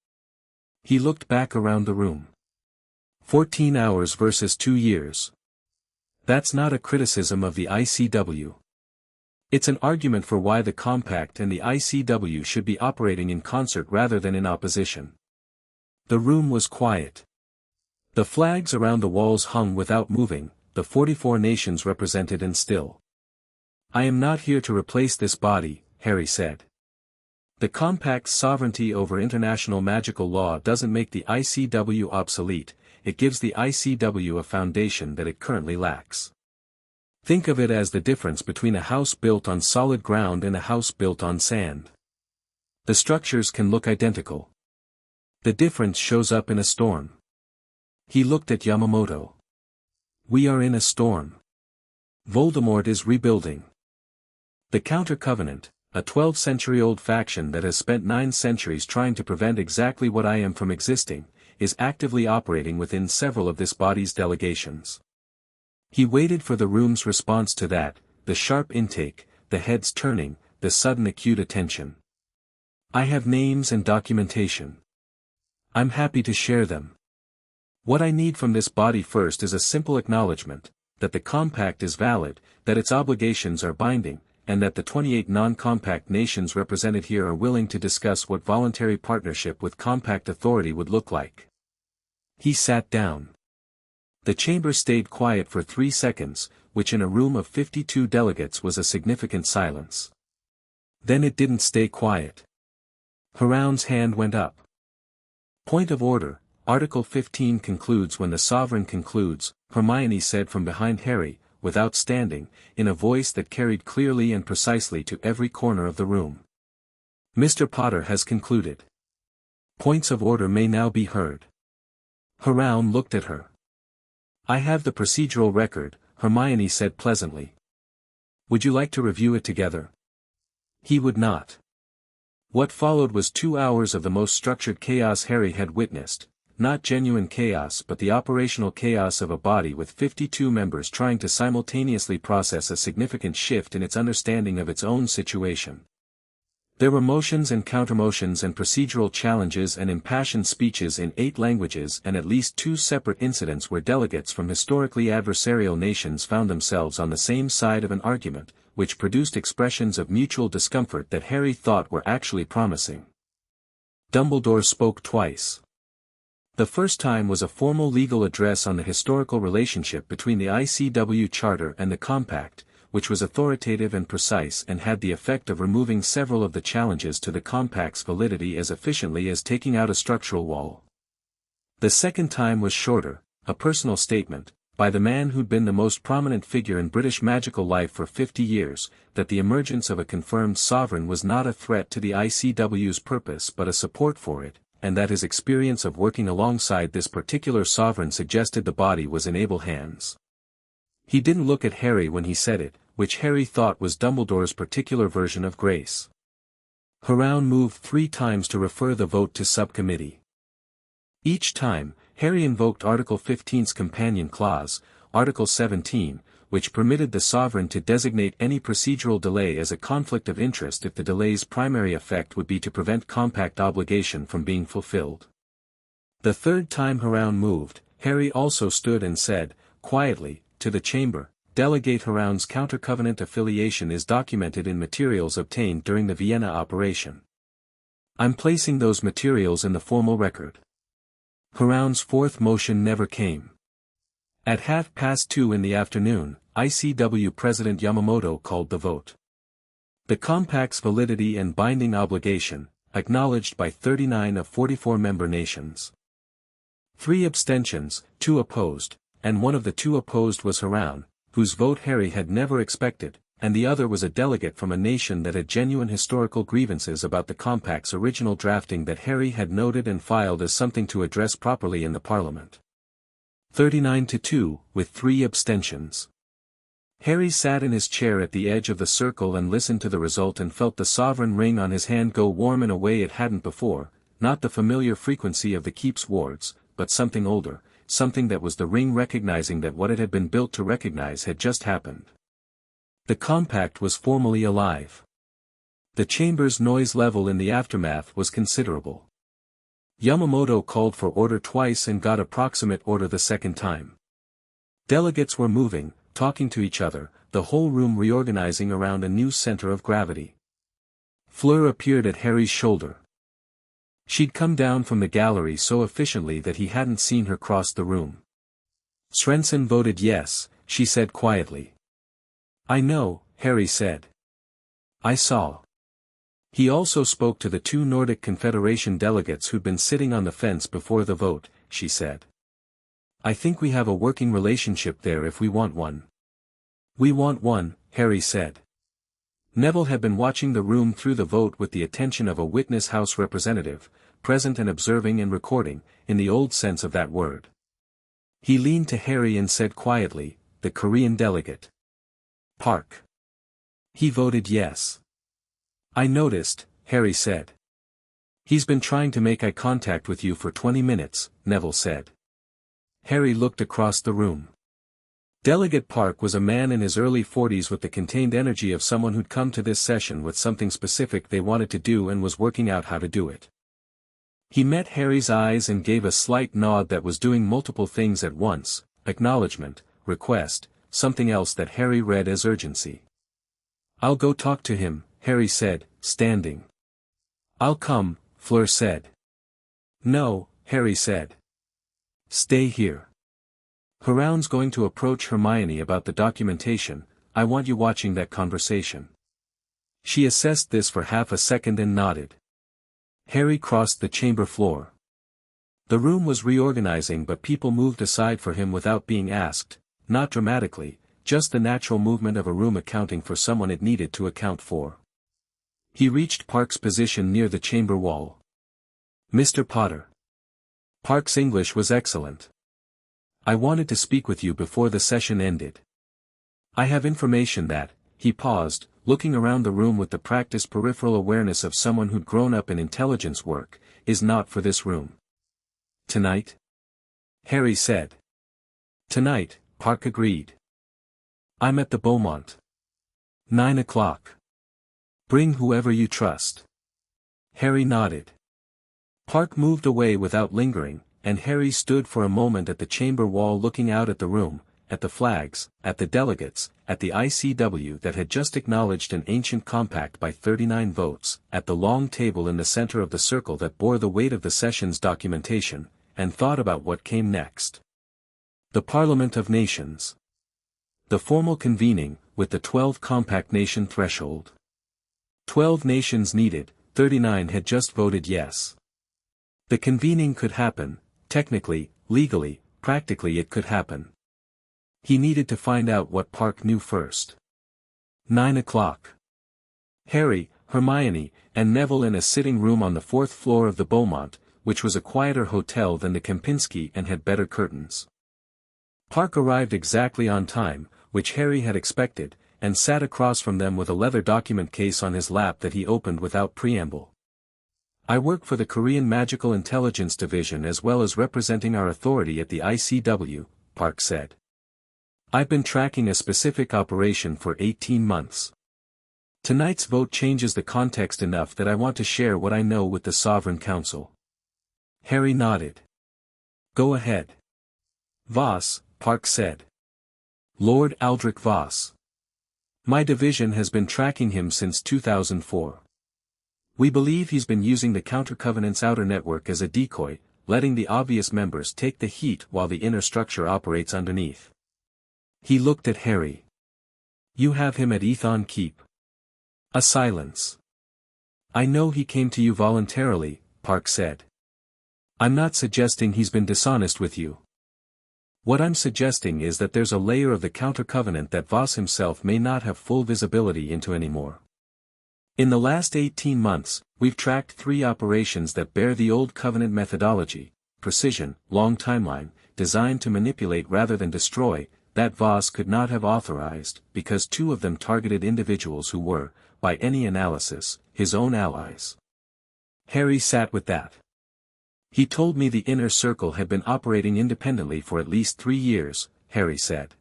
He looked back around the room. 14 hours versus 2 years. That's not a criticism of the ICW. It's an argument for why the Compact and the ICW should be operating in concert rather than in opposition. The room was quiet. The flags around the walls hung without moving, the 44 nations represented and still. I am not here to replace this body, Harry said. The Compact's sovereignty over international magical law doesn't make the ICW obsolete, it gives the ICW a foundation that it currently lacks. Think of it as the difference between a house built on solid ground and a house built on sand. The structures can look identical. The difference shows up in a storm. He looked at Yamamoto. We are in a storm. Voldemort is rebuilding. The Counter-Covenant, a 12-century-old faction that has spent 9 centuries trying to prevent exactly what I am from existing, is actively operating within several of this body's delegations. He waited for the room's response to that, the sharp intake, the heads turning, the sudden acute attention. I have names and documentation. I'm happy to share them. What I need from this body first is a simple acknowledgement, that the Compact is valid, that its obligations are binding, and that the 28 non-Compact nations represented here are willing to discuss what voluntary partnership with Compact authority would look like. He sat down. The chamber stayed quiet for 3 seconds, which in a room of 52 delegates was a significant silence. Then it didn't stay quiet. Heraun's hand went up. Point of order, Article 15 concludes when the sovereign concludes, Hermione said from behind Harry, without standing, in a voice that carried clearly and precisely to every corner of the room. Mr. Potter has concluded. Points of order may now be heard. Heraun looked at her. I have the procedural record, Hermione said pleasantly. Would you like to review it together? He would not. What followed was 2 hours of the most structured chaos Harry had witnessed, not genuine chaos but the operational chaos of a body with 52 members trying to simultaneously process a significant shift in its understanding of its own situation. There were motions and countermotions and procedural challenges and impassioned speeches in 8 languages and at least 2 separate incidents where delegates from historically adversarial nations found themselves on the same side of an argument, which produced expressions of mutual discomfort that Harry thought were actually promising. Dumbledore spoke twice. The first time was a formal legal address on the historical relationship between the ICW Charter and the Compact, which was authoritative and precise and had the effect of removing several of the challenges to the Compact's validity as efficiently as taking out a structural wall. The second time was shorter, a personal statement, by the man who'd been the most prominent figure in British magical life for 50 years, that the emergence of a confirmed sovereign was not a threat to the ICW's purpose but a support for it, and that his experience of working alongside this particular sovereign suggested the body was in able hands. He didn't look at Harry when he said it, which Harry thought was Dumbledore's particular version of grace. Heraun moved 3 times to refer the vote to subcommittee. Each time, Harry invoked Article 15's companion clause, Article 17, which permitted the sovereign to designate any procedural delay as a conflict of interest if the delay's primary effect would be to prevent Compact obligation from being fulfilled. The third time Heraun moved, Harry also stood and said, quietly, to the chamber, Delegate Heraun's counter-covenant affiliation is documented in materials obtained during the Vienna operation. I'm placing those materials in the formal record. Heraun's fourth motion never came. At 2:30 in the afternoon, ICW President Yamamoto called the vote. The compact's validity and binding obligation, acknowledged by 39 of 44 member nations. 3 abstentions, 2 opposed, and one of the 2 opposed was Heraun, whose vote Harry had never expected, and the other was a delegate from a nation that had genuine historical grievances about the compact's original drafting that Harry had noted and filed as something to address properly in the parliament. 39-2, with 3 abstentions. Harry sat in his chair at the edge of the circle and listened to the result and felt the sovereign ring on his hand go warm in a way it hadn't before, not the familiar frequency of the keep's wards, but something older, something that was the ring recognizing that what it had been built to recognize had just happened. The compact was formally alive. The chamber's noise level in the aftermath was considerable. Yamamoto called for order twice and got approximate order the second time. Delegates were moving, talking to each other, the whole room reorganizing around a new center of gravity. Fleur appeared at Harry's shoulder. She'd come down from the gallery so efficiently that he hadn't seen her cross the room. Svensson voted yes, she said quietly. I know, Harry said. I saw. He also spoke to the 2 Nordic Confederation delegates who'd been sitting on the fence before the vote, she said. I think we have a working relationship there if we want one. We want one, Harry said. Neville had been watching the room through the vote with the attention of a witness house representative, present and observing and recording, in the old sense of that word. He leaned to Harry and said quietly, the Korean delegate. Park. He voted yes. I noticed, Harry said. He's been trying to make eye contact with you for 20 minutes, Neville said. Harry looked across the room. Delegate Park was a man in his early 40s with the contained energy of someone who'd come to this session with something specific they wanted to do and was working out how to do it. He met Harry's eyes and gave a slight nod that was doing multiple things at once, acknowledgement, request, something else that Harry read as urgency. I'll go talk to him, Harry said, standing. I'll come, Fleur said. No, Harry said. Stay here. Heraun's going to approach Hermione about the documentation, I want you watching that conversation. She assessed this for half a second and nodded. Harry crossed the chamber floor. The room was reorganizing but people moved aside for him without being asked, not dramatically, just the natural movement of a room accounting for someone it needed to account for. He reached Park's position near the chamber wall. Mr. Potter. Park's English was excellent. I wanted to speak with you before the session ended. I have information that, he paused, looking around the room with the practiced peripheral awareness of someone who'd grown up in intelligence work, is not for this room. Tonight? Harry said. Tonight, Park agreed. I'm at the Beaumont. 9 o'clock. Bring whoever you trust. Harry nodded. Park moved away without lingering, and Harry stood for a moment at the chamber wall looking out at the room, at the flags, at the delegates, at the ICW that had just acknowledged an ancient compact by 39 votes, at the long table in the center of the circle that bore the weight of the session's documentation, and thought about what came next. The Parliament of Nations. The formal convening, with the 12 compact nation threshold. 12 nations needed, 39 had just voted yes. The convening could happen, technically, legally, practically it could happen. He needed to find out what Park knew first. 9 o'clock. Harry, Hermione, and Neville in a sitting room on the 4th floor of the Beaumont, which was a quieter hotel than the Kempinski and had better curtains. Park arrived exactly on time, which Harry had expected, and sat across from them with a leather document case on his lap that he opened without preamble. I work for the Korean Magical Intelligence Division as well as representing our authority at the ICW, Park said. I've been tracking a specific operation for 18 months. Tonight's vote changes the context enough that I want to share what I know with the Sovereign Council. Harry nodded. Go ahead. Voss, Park said. Lord Aldrich Voss. My division has been tracking him since 2004. We believe he's been using the Counter-Covenant's outer network as a decoy, letting the obvious members take the heat while the inner structure operates underneath. He looked at Harry. You have him at Ethon Keep. A silence. I know he came to you voluntarily, Park said. I'm not suggesting he's been dishonest with you. What I'm suggesting is that there's a layer of the Counter-Covenant that Voss himself may not have full visibility into anymore. In the last 18 months, we've tracked 3 operations that bear the old Covenant methodology, precision, long timeline, designed to manipulate rather than destroy, that Voss could not have authorized, because 2 of them targeted individuals who were, by any analysis, his own allies. Harry sat with that. He told me the inner circle had been operating independently for at least 3 years, Harry said.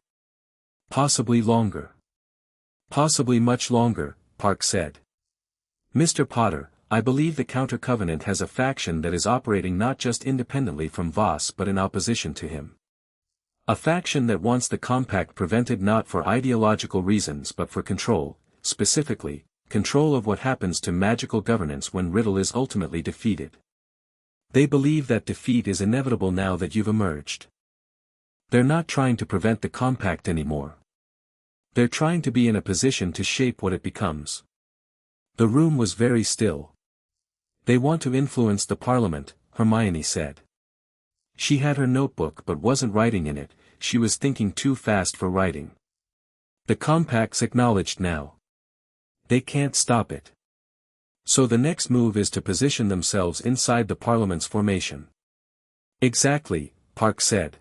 Possibly longer. Possibly much longer, Park said. Mr. Potter, I believe the Counter-Covenant has a faction that is operating not just independently from Voss but in opposition to him. A faction that wants the compact prevented not for ideological reasons but for control, specifically, control of what happens to magical governance when Riddle is ultimately defeated. They believe that defeat is inevitable now that you've emerged. They're not trying to prevent the compact anymore. They're trying to be in a position to shape what it becomes. The room was very still. They want to influence the Parliament, Hermione said. She had her notebook but wasn't writing in it, she was thinking too fast for writing. The compact's acknowledged now. They can't stop it. So the next move is to position themselves inside the Parliament's formation. Exactly, Park said.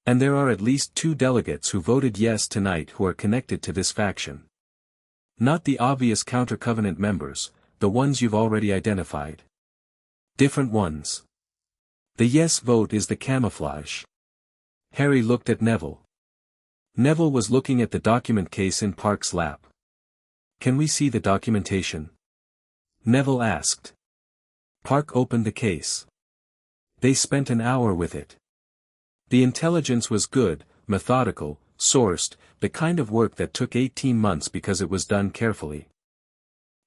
And there are at least 2 delegates who voted yes tonight who are connected to this faction. Not the obvious Counter-Covenant members, the ones you've already identified. Different ones. The yes vote is the camouflage. Harry looked at Neville. Neville was looking at the document case in Park's lap. Can we see the documentation? Neville asked. Park opened the case. They spent an hour with it. The intelligence was good, methodical, sourced, the kind of work that took 18 months because it was done carefully.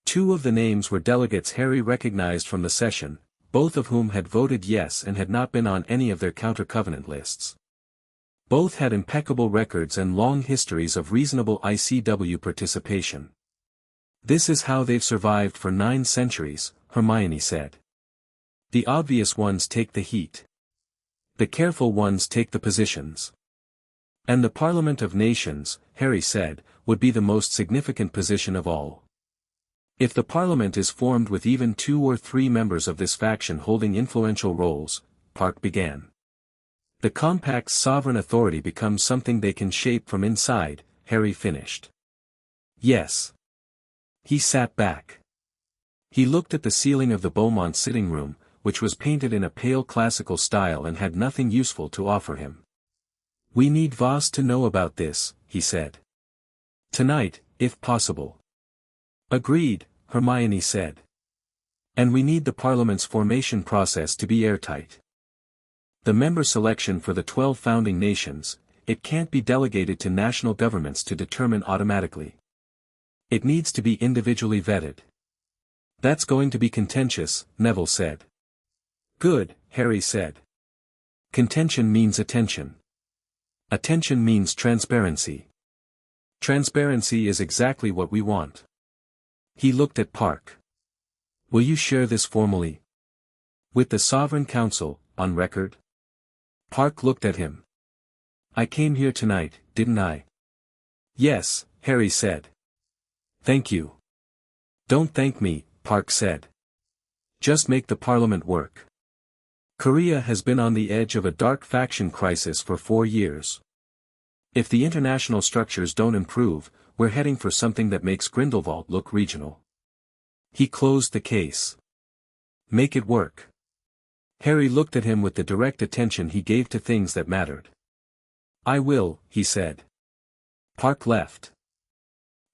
2 of the names were delegates Harry recognized from the session, both of whom had voted yes and had not been on any of their Counter-Covenant lists. Both had impeccable records and long histories of reasonable ICW participation. This is how they've survived for 9 centuries, Hermione said. The obvious ones take the heat. The careful ones take the positions. And the Parliament of Nations, Harry said, would be the most significant position of all. If the Parliament is formed with even 2 or 3 members of this faction holding influential roles, Park began. The Compact's sovereign authority becomes something they can shape from inside, Harry finished. Yes. He sat back. He looked at the ceiling of the Beaumont sitting room, which was painted in a pale classical style and had nothing useful to offer him. We need Voss to know about this, he said. Tonight, if possible. Agreed, Hermione said. And we need the Parliament's formation process to be airtight. The member selection for the 12 founding nations, it can't be delegated to national governments to determine automatically. It needs to be individually vetted. That's going to be contentious, Neville said. Good, Harry said. Contention means attention. Attention means transparency. Transparency is exactly what we want. He looked at Park. Will you share this formally? With the Sovereign Council, on record? Park looked at him. I came here tonight, didn't I? Yes, Harry said. Thank you. Don't thank me, Park said. Just make the Parliament work. Korea has been on the edge of a dark faction crisis for 4 years. If the international structures don't improve, we're heading for something that makes Grindelwald look regional. He closed the case. Make it work. Harry looked at him with the direct attention he gave to things that mattered. I will, he said. Park left.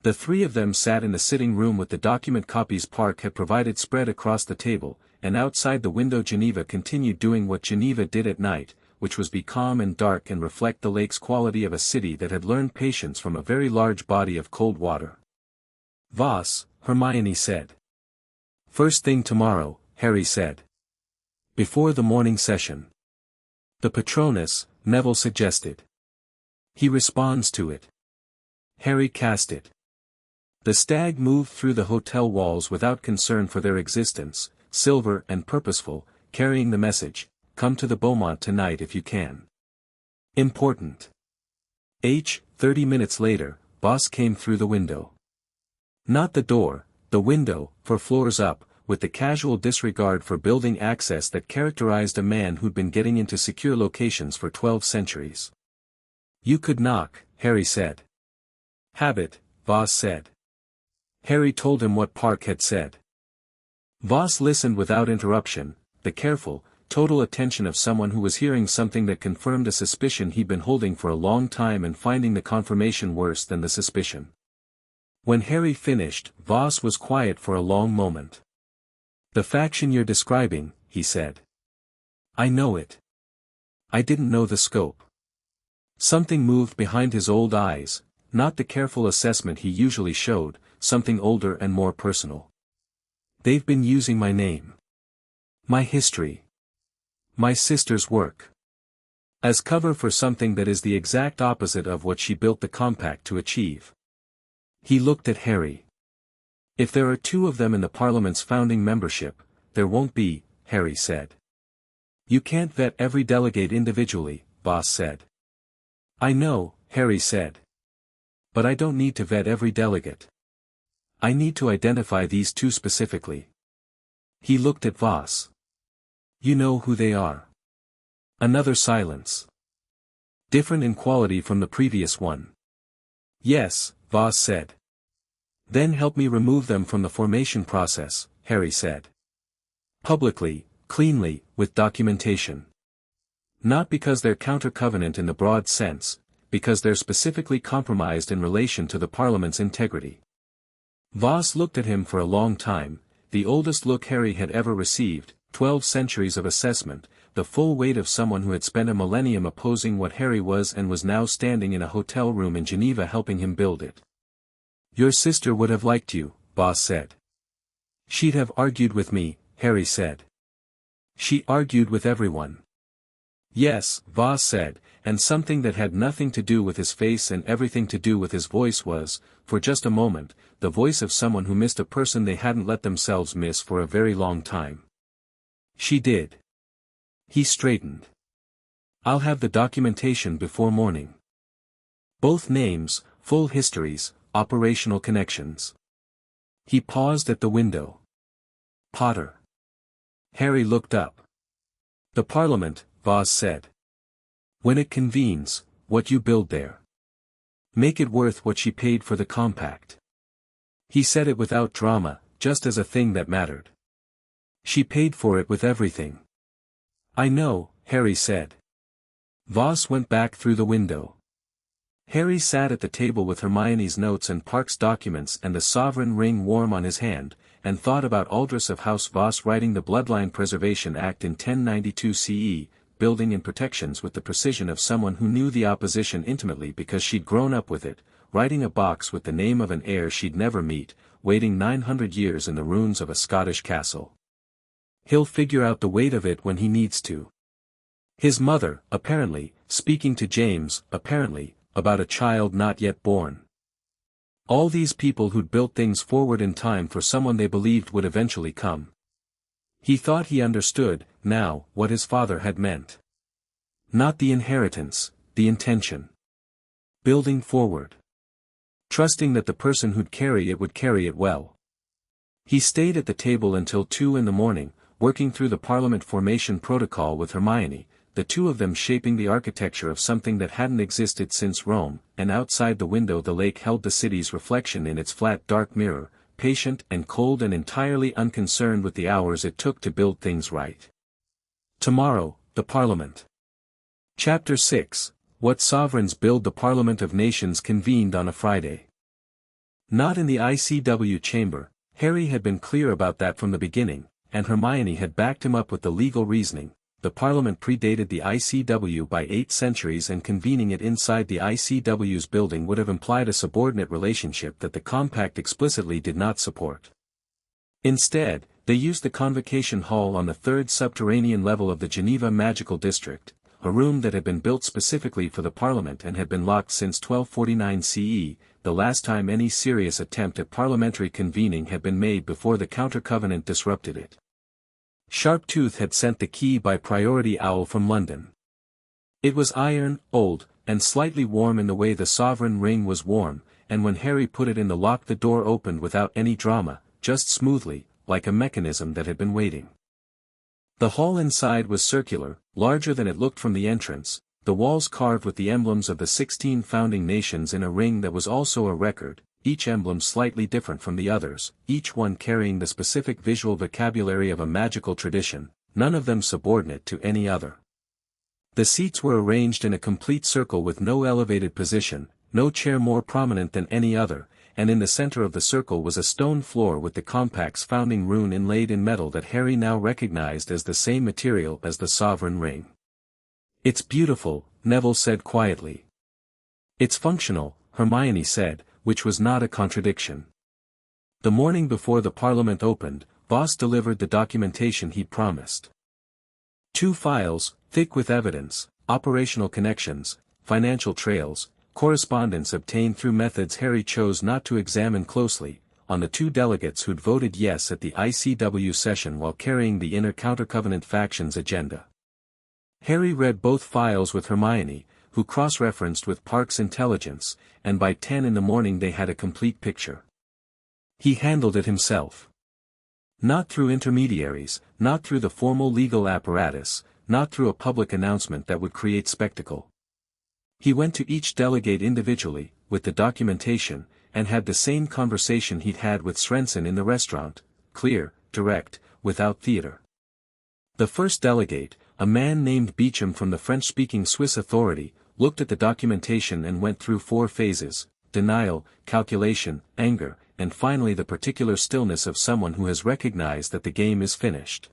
The 3 of them sat in the sitting room with the document copies Park had provided spread across the table, and outside the window Geneva continued doing what Geneva did at night, which was be calm and dark and reflect the lake's quality of a city that had learned patience from a very large body of cold water. Voss, Hermione said. First thing tomorrow, Harry said. Before the morning session. The Patronus, Neville suggested. He responds to it. Harry cast it. The stag moved through the hotel walls without concern for their existence, silver and purposeful, carrying the message, "Come to the Beaumont tonight if you can." Important. 30 minutes later, Boss came through the window. Not the door, the window, for floors up, with the casual disregard for building access that characterized a man who'd been getting into secure locations for 12 centuries. "You could knock," Harry said. "Habit," Voss said. Harry told him what Park had said. Voss listened without interruption, the careful, total attention of someone who was hearing something that confirmed a suspicion he'd been holding for a long time and finding the confirmation worse than the suspicion. When Harry finished, Voss was quiet for a long moment. "The faction you're describing," he said. "I know it. I didn't know the scope." Something moved behind his old eyes, not the careful assessment he usually showed, something older and more personal. "They've been using my name. My history. My sister's work. As cover for something that is the exact opposite of what she built the compact to achieve." He looked at Harry. "If there are 2 of them in the Parliament's founding membership, there won't be," Harry said. "You can't vet every delegate individually," Voss said. "I know," Harry said. "But I don't need to vet every delegate. I need to identify these 2 specifically." He looked at Voss. "You know who they are." Another silence. "Different in quality from the previous one." "Yes," Voss said. "Then help me remove them from the formation process," Harry said. "Publicly, cleanly, with documentation. Not because they're counter-covenant in the broad sense, because they're specifically compromised in relation to the Parliament's integrity." Voss looked at him for a long time, the oldest look Harry had ever received, 12 centuries of assessment, the full weight of someone who had spent a millennium opposing what Harry was and was now standing in a hotel room in Geneva helping him build it. "Your sister would have liked you," Voss said. "She'd have argued with me," Harry said. "She argued with everyone." "Yes," Voss said, and something that had nothing to do with his face and everything to do with his voice was, for just a moment, the voice of someone who missed a person they hadn't let themselves miss for a very long time. "She did." He straightened. "I'll have the documentation before morning. Both names, full histories, operational connections." He paused at the window. "Potter." Harry looked up. "The Parliament," Voss said. "When it convenes, what you build there. Make it worth what she paid for the compact." He said it without drama, just as a thing that mattered. "She paid for it with everything." "I know," Harry said. Voss went back through the window. Harry sat at the table with Hermione's notes and Park's documents and the sovereign ring warm on his hand, and thought about Aldous of House Voss writing the Bloodline Preservation Act in 1092 CE, building in protections with the precision of someone who knew the opposition intimately because she'd grown up with it, writing a box with the name of an heir she'd never meet, waiting 900 years in the ruins of a Scottish castle. He'll figure out the weight of it when he needs to. His mother, apparently, speaking to James, apparently, about a child not yet born. All these people who'd built things forward in time for someone they believed would eventually come. He thought he understood, now, what his father had meant. Not the inheritance, the intention. Building forward. Trusting that the person who'd carry it would carry it well. He stayed at the table until 2 in the morning, working through the Parliament formation protocol with Hermione, the 2 of them shaping the architecture of something that hadn't existed since Rome, and outside the window the lake held the city's reflection in its flat dark mirror, patient and cold and entirely unconcerned with the hours it took to build things right. Tomorrow, the Parliament. Chapter 6, What Sovereigns Build. The Parliament of Nations convened on a Friday. Not in the ICW chamber, Harry had been clear about that from the beginning, and Hermione had backed him up with the legal reasoning. The Parliament predated the ICW by 8 centuries, and convening it inside the ICW's building would have implied a subordinate relationship that the compact explicitly did not support. Instead, They used the convocation hall on the third subterranean level of the Geneva Magical District, a room that had been built specifically for the Parliament and had been locked since 1249 CE, the last time any serious attempt at parliamentary convening had been made before the Counter-Covenant disrupted it. Sharptooth had sent the key by priority owl from London. It was iron, old, and slightly warm in the way the sovereign ring was warm, and when Harry put it in the lock the door opened without any drama, just smoothly, like a mechanism that had been waiting. The hall inside was circular, larger than it looked from the entrance, the walls carved with the emblems of the 16 founding nations in a ring that was also a record, each emblem slightly different from the others, each one carrying the specific visual vocabulary of a magical tradition, none of them subordinate to any other. The seats were arranged in a complete circle with no elevated position, no chair more prominent than any other, and in the center of the circle was a stone floor with the Compact's founding rune inlaid in metal that Harry now recognized as the same material as the sovereign ring. "It's beautiful," Neville said quietly. "It's functional," Hermione said, which was not a contradiction. The morning before the Parliament opened, Voss delivered the documentation he'd promised. 2 files, thick with evidence, operational connections, financial trails, correspondence obtained through methods Harry chose not to examine closely, on the 2 delegates who'd voted yes at the ICW session while carrying the inner Counter-Covenant faction's agenda. Harry read both files with Hermione, who cross-referenced with Park's intelligence, and by 10 in the morning they had a complete picture. He handled it himself. Not through intermediaries, not through the formal legal apparatus, not through a public announcement that would create spectacle. He went to each delegate individually, with the documentation, and had the same conversation he'd had with Srensen in the restaurant, clear, direct, without theater. The first delegate, a man named Beecham from the French-speaking Swiss authority, looked at the documentation and went through 4 phases: denial, calculation, anger, and finally the particular stillness of someone who has recognized that the game is finished.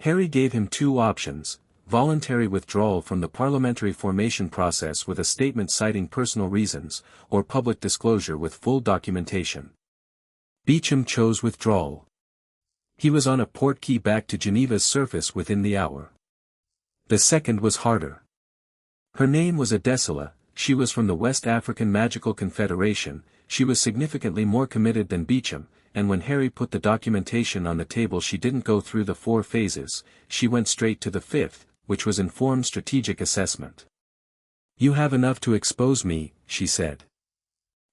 Harry gave him 2 options: voluntary withdrawal from the parliamentary formation process with a statement citing personal reasons, or public disclosure with full documentation. Beecham chose withdrawal. He was on a portkey back to Geneva's surface within the hour. The second was harder. Her name was Adesila, she was from the West African Magical Confederation, she was significantly more committed than Beecham, and when Harry put the documentation on the table she didn't go through the 4 phases, she went straight to the 5th, which was informed strategic assessment. "You have enough to expose me," she said.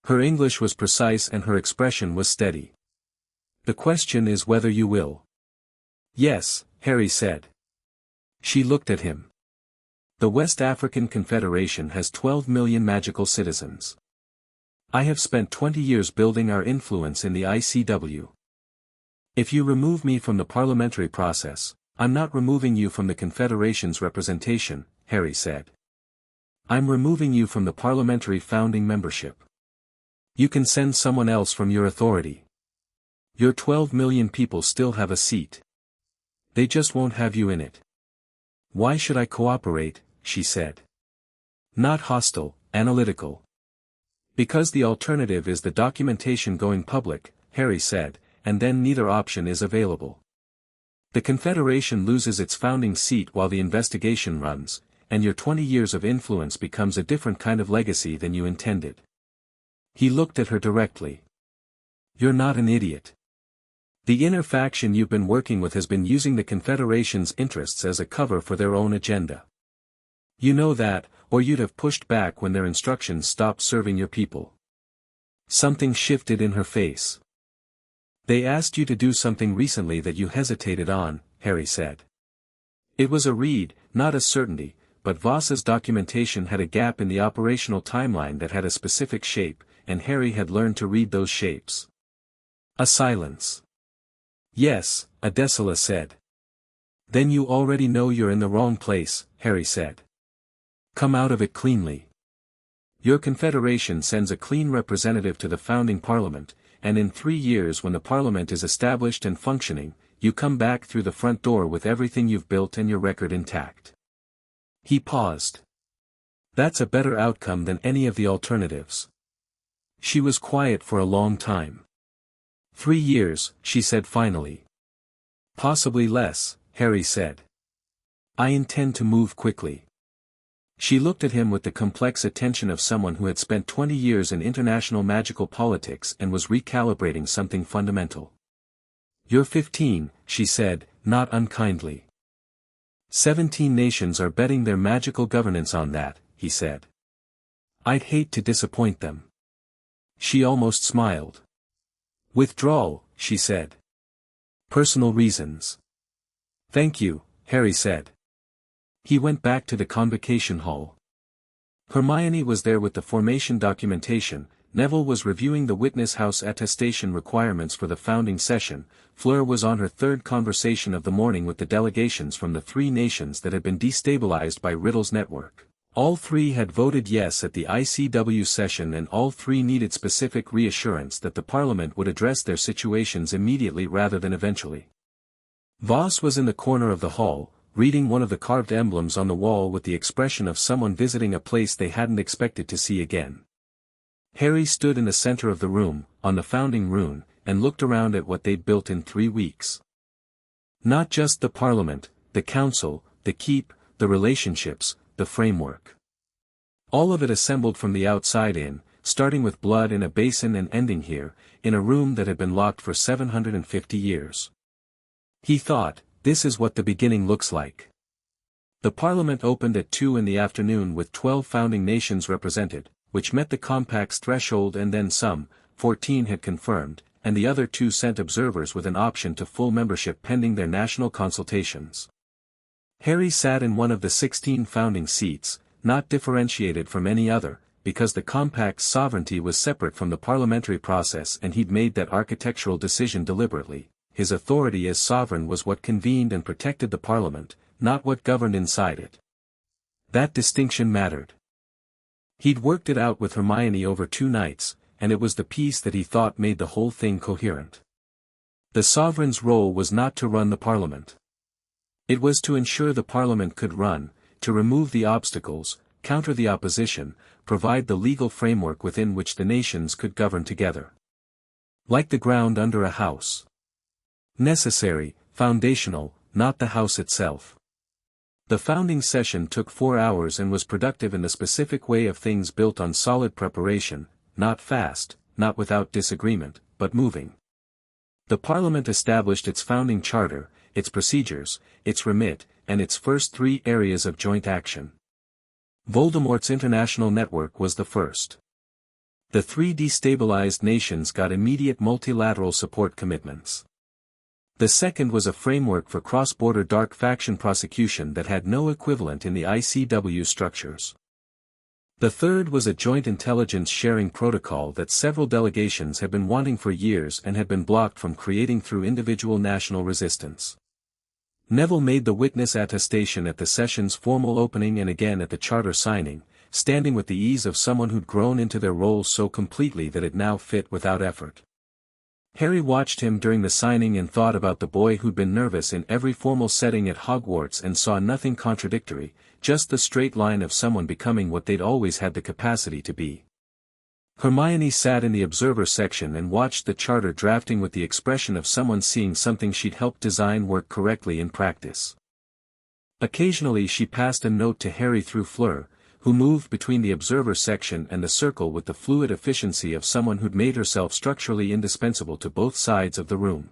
Her English was precise and her expression was steady. "The question is whether you will." "Yes," Harry said. She looked at him. "The West African Confederation has 12 million magical citizens. I have spent 20 years building our influence in the ICW. If you remove me from the parliamentary process, I'm not removing you from the Confederation's representation," Harry said. "I'm removing you from the parliamentary founding membership. You can send someone else from your authority. Your 12 million people still have a seat. They just won't have you in it." "Why should I cooperate?" she said. "Not hostile, analytical." "Because the alternative is the documentation going public," Harry said, "and then neither option is available. The Confederation loses its founding seat while the investigation runs, and your 20 years of influence becomes a different kind of legacy than you intended." He looked at her directly. "You're not an idiot. The inner faction you've been working with has been using the Confederation's interests as a cover for their own agenda. You know that, or you'd have pushed back when their instructions stopped serving your people." Something shifted in her face. "They asked you to do something recently that you hesitated on," Harry said. It was a read, not a certainty, but Voss's documentation had a gap in the operational timeline that had a specific shape, and Harry had learned to read those shapes. A silence. "Yes," Adesila said. "Then you already know you're in the wrong place," Harry said. "Come out of it cleanly. Your confederation sends a clean representative to the founding parliament, and in 3 years when the parliament is established and functioning, you come back through the front door with everything you've built and your record intact." He paused. "That's a better outcome than any of the alternatives." She was quiet for a long time. 3 years, she said finally. Possibly less, Harry said. I intend to move quickly. She looked at him with the complex attention of someone who had spent 20 years in international magical politics and was recalibrating something fundamental. You're 15, she said, not unkindly. 17 nations are betting their magical governance on that, he said. I'd hate to disappoint them. She almost smiled. Withdrawal, she said. Personal reasons. Thank you, Harry said. He went back to the convocation hall. Hermione was there with the formation documentation, Neville was reviewing the witness house attestation requirements for the founding session, Fleur was on her third conversation of the morning with the delegations from the 3 nations that had been destabilized by Riddle's network. All 3 had voted yes at the ICW session and all 3 needed specific reassurance that the Parliament would address their situations immediately rather than eventually. Voss was in the corner of the hall, reading one of the carved emblems on the wall with the expression of someone visiting a place they hadn't expected to see again. Harry stood in the center of the room, on the founding rune, and looked around at what they'd built in 3 weeks. Not just the Parliament, the Council, the Keep, the relationships, the framework. All of it assembled from the outside in, starting with blood in a basin and ending here, in a room that had been locked for 750 years. He thought, this is what the beginning looks like. The Parliament opened at 2 in the afternoon with 12 founding nations represented, which met the compact's threshold and then some, 14 had confirmed, and the other 2 sent observers with an option to full membership pending their national consultations. Harry sat in one of the 16 founding seats, not differentiated from any other, because the compact's sovereignty was separate from the parliamentary process and he'd made that architectural decision deliberately. His authority as sovereign was what convened and protected the Parliament, not what governed inside it. That distinction mattered. He'd worked it out with Hermione over 2 nights, and it was the piece that he thought made the whole thing coherent. The sovereign's role was not to run the Parliament. It was to ensure the Parliament could run, to remove the obstacles, counter the opposition, provide the legal framework within which the nations could govern together. Like the ground under a house. Necessary, foundational, not the house itself. The founding session took 4 hours and was productive in the specific way of things built on solid preparation, not fast, not without disagreement, but moving. The Parliament established its founding charter, its procedures, its remit, and its first 3 areas of joint action. Voldemort's international network was the first. The 3 destabilized nations got immediate multilateral support commitments. The second was a framework for cross-border dark faction prosecution that had no equivalent in the ICW structures. The third was a joint intelligence sharing protocol that several delegations had been wanting for years and had been blocked from creating through individual national resistance. Neville made the witness attestation at the session's formal opening and again at the charter signing, standing with the ease of someone who'd grown into their role so completely that it now fit without effort. Harry watched him during the signing and thought about the boy who'd been nervous in every formal setting at Hogwarts and saw nothing contradictory, just the straight line of someone becoming what they'd always had the capacity to be. Hermione sat in the observer section and watched the charter drafting with the expression of someone seeing something she'd helped design work correctly in practice. Occasionally she passed a note to Harry through Fleur, who moved between the observer section and the circle with the fluid efficiency of someone who'd made herself structurally indispensable to both sides of the room.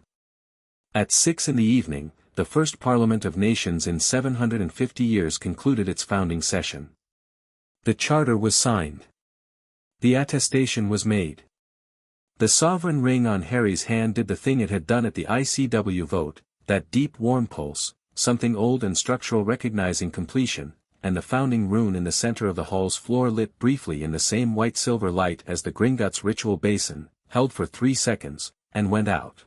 At 6 in the evening, the first Parliament of Nations in 750 years concluded its founding session. The charter was signed. The attestation was made. The sovereign ring on Harry's hand did the thing it had done at the ICW vote, that deep warm pulse, something old and structural recognizing completion, and the founding rune in the center of the hall's floor lit briefly in the same white-silver light as the Gringotts ritual basin, held for 3 seconds, and went out.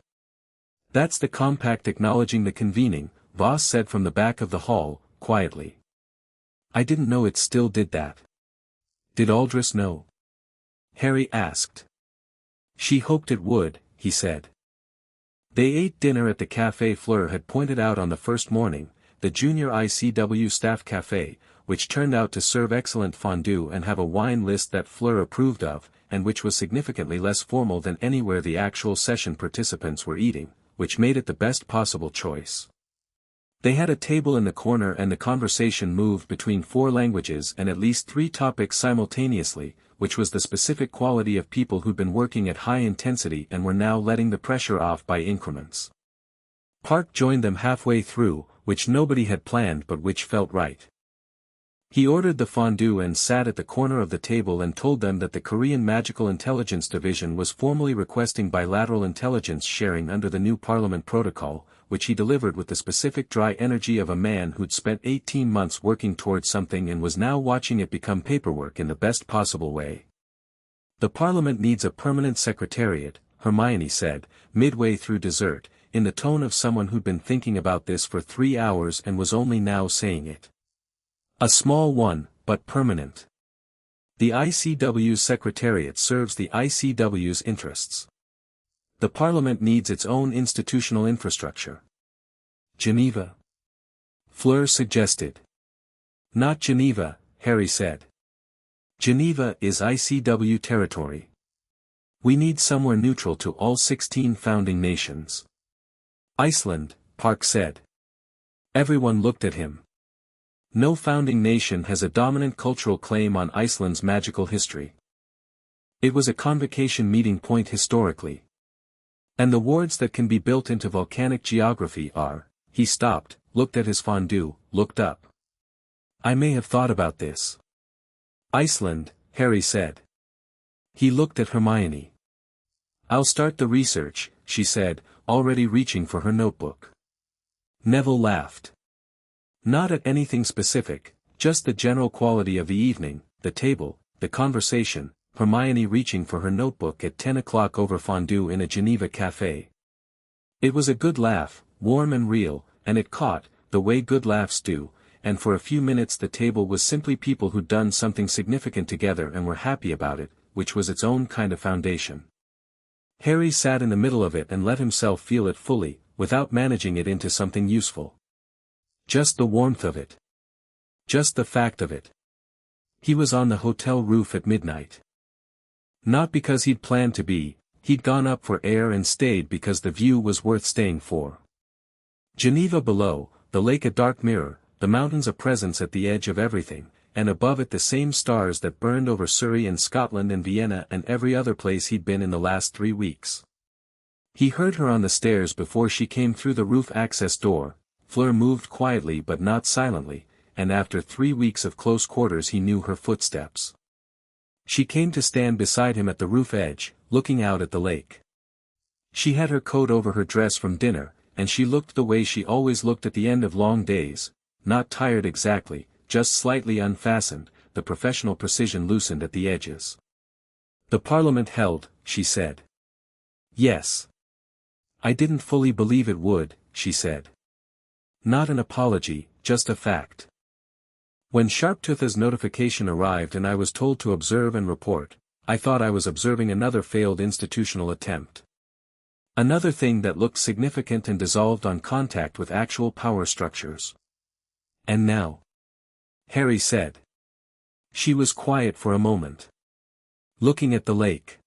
That's the compact acknowledging the convening, Voss said from the back of the hall, quietly. I didn't know it still did that. Did Aldous know? Harry asked. She hoped it would, he said. They ate dinner at the café Fleur had pointed out on the first morning, the junior ICW staff café, which turned out to serve excellent fondue and have a wine list that Fleur approved of, and which was significantly less formal than anywhere the actual session participants were eating, which made it the best possible choice. They had a table in the corner and the conversation moved between 4 languages and at least 3 topics simultaneously, which was the specific quality of people who'd been working at high intensity and were now letting the pressure off by increments. Park joined them halfway through, which nobody had planned but which felt right. He ordered the fondue and sat at the corner of the table and told them that the Korean Magical Intelligence Division was formally requesting bilateral intelligence sharing under the new Parliament Protocol, which he delivered with the specific dry energy of a man who'd spent 18 months working towards something and was now watching it become paperwork in the best possible way. The Parliament needs a permanent secretariat, Hermione said, midway through dessert, in the tone of someone who'd been thinking about this for 3 hours and was only now saying it. A small one, but permanent. The ICW's secretariat serves the ICW's interests. The Parliament needs its own institutional infrastructure. Geneva? Fleur suggested. Not Geneva, Harry said. Geneva is ICW territory. We need somewhere neutral to all 16 founding nations. Iceland, Park said. Everyone looked at him. No founding nation has a dominant cultural claim on Iceland's magical history. It was a convocation meeting point historically. And the wards that can be built into volcanic geography are, he stopped, looked at his fondue, looked up. I may have thought about this. Iceland, Harry said. He looked at Hermione. I'll start the research, she said, already reaching for her notebook. Neville laughed. Not at anything specific, just the general quality of the evening, the table, the conversation, Hermione reaching for her notebook at 10 o'clock over fondue in a Geneva café. It was a good laugh, warm and real, and it caught, the way good laughs do, and for a few minutes the table was simply people who'd done something significant together and were happy about it, which was its own kind of foundation. Harry sat in the middle of it and let himself feel it fully, without managing it into something useful. Just the warmth of it. Just the fact of it. He was on the hotel roof at midnight. Not because he'd planned to be, he'd gone up for air and stayed because the view was worth staying for. Geneva below, the lake a dark mirror, the mountains a presence at the edge of everything, and above it the same stars that burned over Surrey and Scotland and Vienna and every other place he'd been in the last 3 weeks. He heard her on the stairs before she came through the roof access door. Fleur moved quietly but not silently, and after 3 weeks of close quarters he knew her footsteps. She came to stand beside him at the roof edge, looking out at the lake. She had her coat over her dress from dinner, and she looked the way she always looked at the end of long days, not tired exactly, just slightly unfastened, the professional precision loosened at the edges. The Parliament held, she said. Yes. I didn't fully believe it would, she said. Not an apology, just a fact. When Sharptooth's notification arrived and I was told to observe and report, I thought I was observing another failed institutional attempt. Another thing that looked significant and dissolved on contact with actual power structures. And now? Harry said. She was quiet for a moment. Looking at the lake.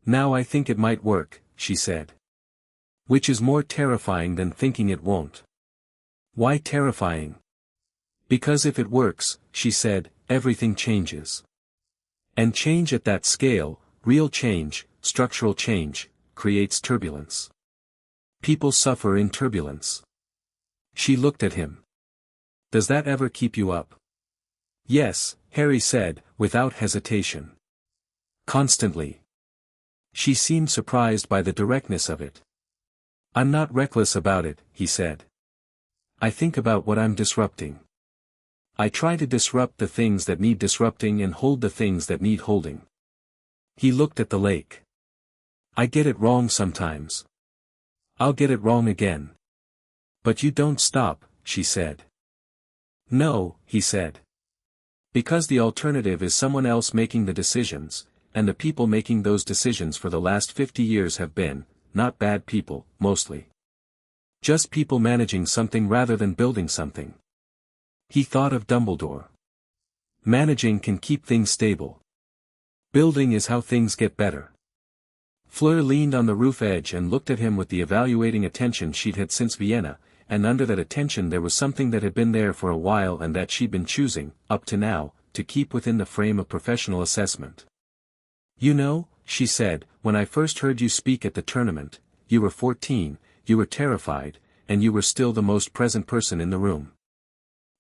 Now I think it might work, she said. Which is more terrifying than thinking it won't. Why terrifying? Because if it works, she said, everything changes. And change at that scale, real change, structural change, creates turbulence. People suffer in turbulence. She looked at him. Does that ever keep you up? Yes, Harry said, without hesitation. Constantly. She seemed surprised by the directness of it. I'm not reckless about it, he said. I think about what I'm disrupting. I try to disrupt the things that need disrupting and hold the things that need holding. He looked at the lake. I get it wrong sometimes. I'll get it wrong again. But you don't stop, she said. No, he said. Because the alternative is someone else making the decisions, and the people making those decisions for the last 50 years have been, not bad people, mostly. Just people managing something rather than building something. He thought of Dumbledore. Managing can keep things stable. Building is how things get better. Fleur leaned on the roof edge and looked at him with the evaluating attention she'd had since Vienna, and under that attention there was something that had been there for a while and that she'd been choosing, up to now, to keep within the frame of professional assessment. "You know," she said, "when I first heard you speak at the tournament, you were 14, you were terrified, and you were still the most present person in the room.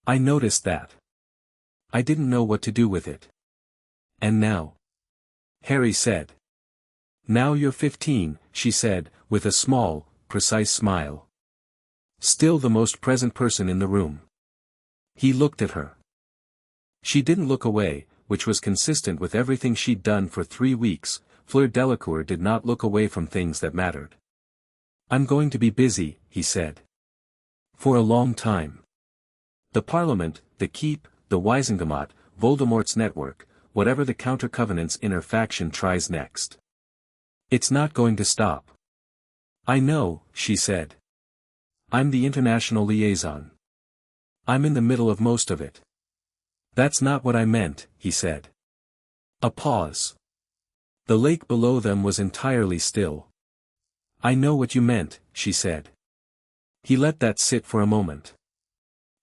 I noticed that. I didn't know what to do with it. And now?" Harry said. "Now you're 15, she said, with a small, precise smile. "Still the most present person in the room." He looked at her. She didn't look away, which was consistent with everything she'd done for 3 weeks. Fleur Delacour did not look away from things that mattered. "I'm going to be busy," he said. "For a long time. The Parliament, the Keep, the Wiesengemot, Voldemort's network, whatever the Counter-Covenant's inner faction tries next. It's not going to stop." "I know," she said. "I'm the international liaison. I'm in the middle of most of it." "That's not what I meant," he said. A pause. The lake below them was entirely still. "I know what you meant," she said. He let that sit for a moment.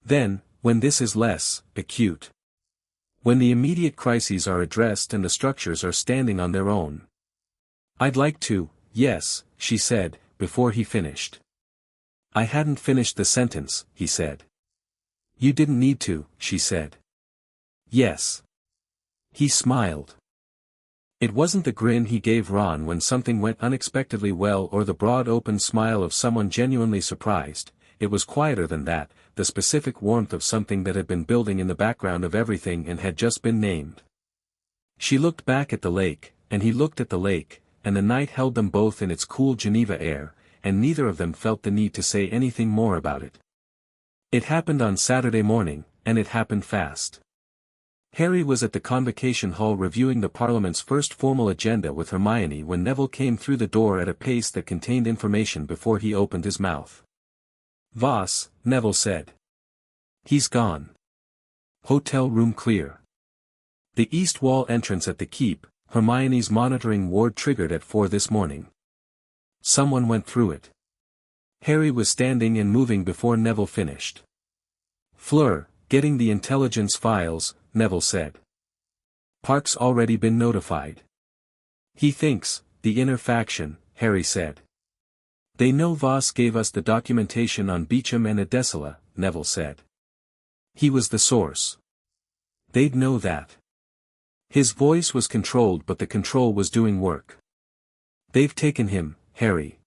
"Then, when this is less acute. When the immediate crises are addressed and the structures are standing on their own." "I'd like to, yes," she said, before he finished. "I hadn't finished the sentence," he said. "You didn't need to," she said. "Yes." He smiled. It wasn't the grin he gave Ron when something went unexpectedly well or the broad open smile of someone genuinely surprised. It was quieter than that, the specific warmth of something that had been building in the background of everything and had just been named. She looked back at the lake, and he looked at the lake, and the night held them both in its cool Geneva air, and neither of them felt the need to say anything more about it. It happened on Saturday morning, and it happened fast. Harry was at the Convocation Hall reviewing the Parliament's first formal agenda with Hermione when Neville came through the door at a pace that contained information before he opened his mouth. "Voss," Neville said. "He's gone. Hotel room clear. The east wall entrance at the Keep, Hermione's monitoring ward triggered at 4 this morning. Someone went through it." Harry was standing and moving before Neville finished. "Fleur, getting the intelligence files," Neville said. "Park's already been notified. He thinks, the inner faction," Harry said. "They know Voss gave us the documentation on Beecham and Adesela," Neville said. "He was the source. They'd know that." His voice was controlled but the control was doing work. "They've taken him, Harry."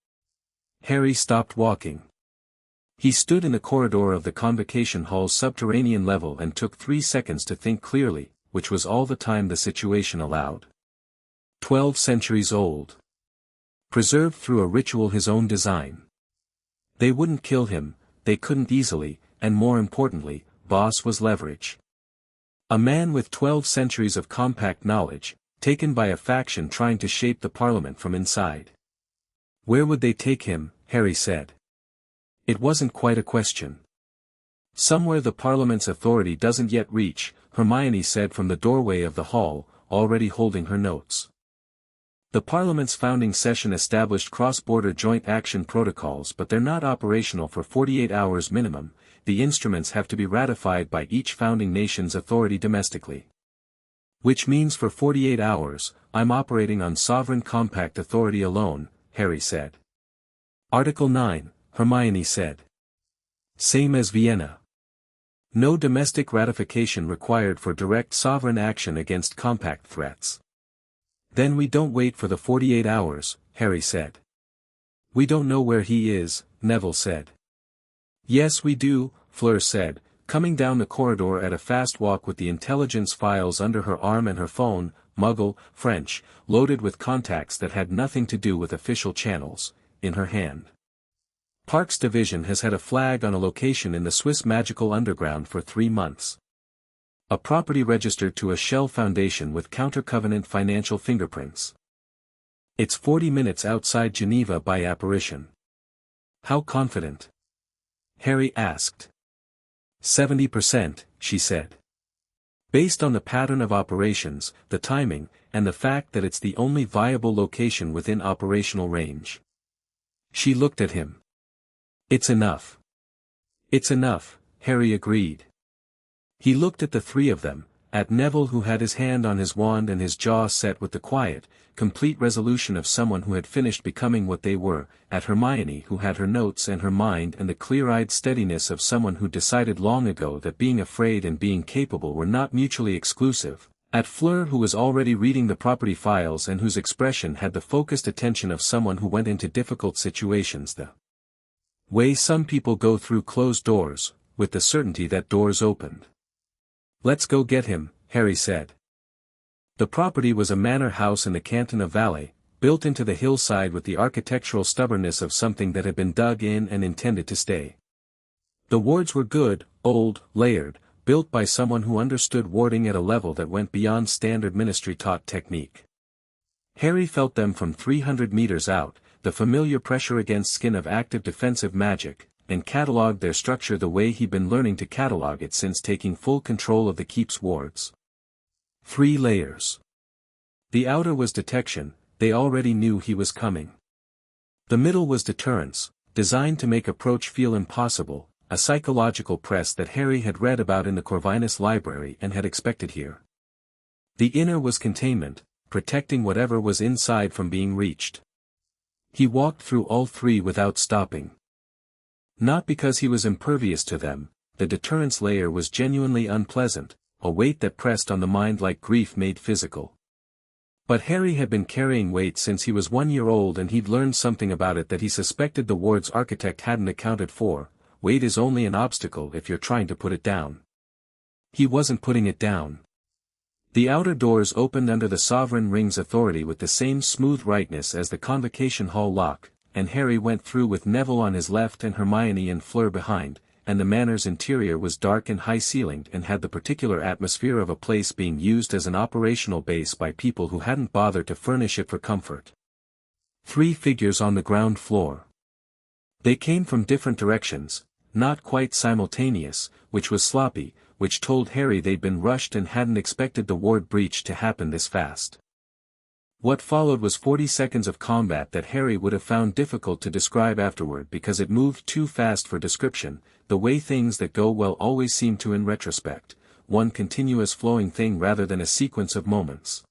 Harry stopped walking. He stood in the corridor of the Convocation Hall's subterranean level and took 3 seconds to think clearly, which was all the time the situation allowed. 12 centuries old. Preserved through a ritual his own design. They wouldn't kill him, they couldn't easily, and more importantly, Voss was leverage. A man with 12 centuries of compact knowledge, taken by a faction trying to shape the Parliament from inside. Where would they take him, Harry said. It wasn't quite a question. "Somewhere the Parliament's authority doesn't yet reach," Hermione said from the doorway of the hall, already holding her notes. "The Parliament's founding session established cross-border joint action protocols but they're not operational for 48 hours minimum. The instruments have to be ratified by each founding nation's authority domestically. Which means for 48 hours, I'm operating on sovereign compact authority alone," Harry said. "Article 9, Hermione said. "Same as Vienna. No domestic ratification required for direct sovereign action against compact threats." "Then we don't wait for the 48 hours, Harry said. "We don't know where he is," Neville said. "Yes we do," Fleur said, coming down the corridor at a fast walk with the intelligence files under her arm and her phone, Muggle, French, loaded with contacts that had nothing to do with official channels, in her hand. Park's division has had a flag on a location in the Swiss magical underground for 3 months. A property registered to a shell foundation with counter-covenant financial fingerprints. It's 40 minutes outside Geneva by apparition. "How confident?" Harry asked. 70%, she said. "Based on the pattern of operations, the timing, and the fact that it's the only viable location within operational range. She looked at him. It's enough. It's enough, Harry agreed. He looked at the three of them, at Neville who had his hand on his wand and his jaw set with the quiet, complete resolution of someone who had finished becoming what they were, at Hermione who had her notes and her mind and the clear-eyed steadiness of someone who decided long ago that being afraid and being capable were not mutually exclusive, at Fleur who was already reading the property files and whose expression had the focused attention of someone who went into difficult situations the way some people go through closed doors, with the certainty that doors opened. "Let's go get him," Harry said. The property was a manor house in the canton of Valais, built into the hillside with the architectural stubbornness of something that had been dug in and intended to stay. The wards were good, old, layered, built by someone who understood warding at a level that went beyond standard ministry-taught technique. Harry felt them from 300 meters out, the familiar pressure against skin of active defensive magic, and catalogued their structure the way he'd been learning to catalogue it since taking full control of the keep's wards. 3 layers. The outer was detection, they already knew he was coming. The middle was deterrence, designed to make approach feel impossible, a psychological press that Harry had read about in the Corvinus library and had expected here. The inner was containment, protecting whatever was inside from being reached. He walked through all 3 without stopping. Not because he was impervious to them, the deterrence layer was genuinely unpleasant, a weight that pressed on the mind like grief made physical. But Harry had been carrying weight since he was 1 year old and he'd learned something about it that he suspected the ward's architect hadn't accounted for. Weight is only an obstacle if you're trying to put it down. He wasn't putting it down. The outer doors opened under the sovereign ring's authority with the same smooth rightness as the convocation hall lock, and Harry went through with Neville on his left and Hermione and Fleur behind, and the manor's interior was dark and high-ceilinged and had the particular atmosphere of a place being used as an operational base by people who hadn't bothered to furnish it for comfort. 3 figures on the ground floor. They came from different directions, not quite simultaneous, which was sloppy, which told Harry they'd been rushed and hadn't expected the ward breach to happen this fast. What followed was 40 seconds of combat that Harry would have found difficult to describe afterward because it moved too fast for description, the way things that go well always seem to in retrospect, one continuous flowing thing rather than a sequence of moments.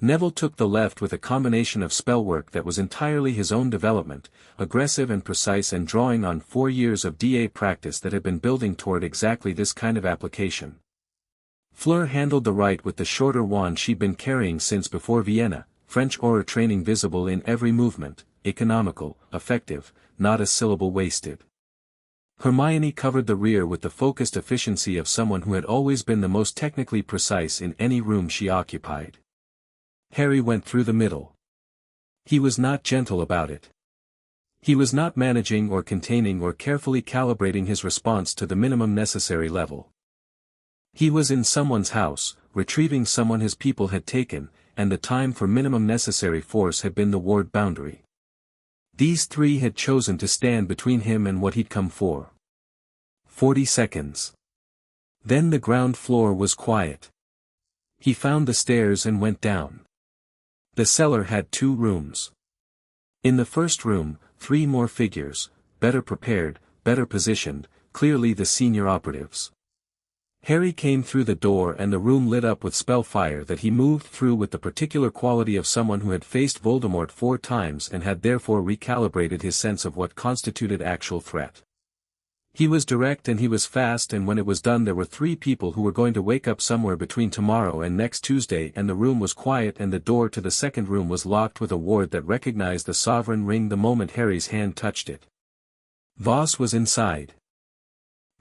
Neville took the left with a combination of spellwork that was entirely his own development, aggressive and precise and drawing on 4 years of DA practice that had been building toward exactly this kind of application. Fleur handled the right with the shorter wand she'd been carrying since before Vienna, French aura training visible in every movement, economical, effective, not a syllable wasted. Hermione covered the rear with the focused efficiency of someone who had always been the most technically precise in any room she occupied. Harry went through the middle. He was not gentle about it. He was not managing or containing or carefully calibrating his response to the minimum necessary level. He was in someone's house, retrieving someone his people had taken, and the time for minimum necessary force had been the ward boundary. These 3 had chosen to stand between him and what he'd come for. 40 seconds. Then the ground floor was quiet. He found the stairs and went down. The cellar had 2 rooms. In the first room, 3 more figures, better prepared, better positioned, clearly the senior operatives. Harry came through the door and the room lit up with spell fire that he moved through with the particular quality of someone who had faced Voldemort 4 times and had therefore recalibrated his sense of what constituted actual threat. He was direct and he was fast, and when it was done there were 3 people who were going to wake up somewhere between tomorrow and next Tuesday, and the room was quiet and the door to the second room was locked with a ward that recognized the sovereign ring the moment Harry's hand touched it. Voss was inside.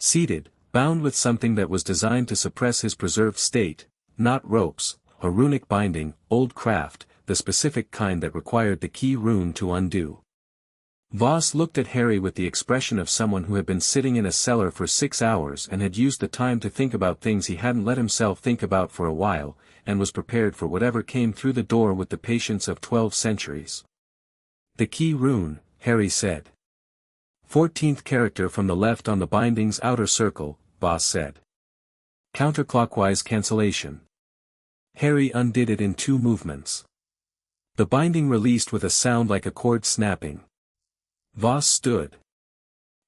Seated, bound with something that was designed to suppress his preserved state, not ropes, a runic binding, old craft, the specific kind that required the key rune to undo. Voss looked at Harry with the expression of someone who had been sitting in a cellar for 6 hours and had used the time to think about things he hadn't let himself think about for a while, and was prepared for whatever came through the door with the patience of 12 centuries. "The key rune," Harry said. 14th character from the left on the binding's outer circle, Voss said. "Counterclockwise cancellation." Harry undid it in 2 movements. The binding released with a sound like a cord snapping. Voss stood.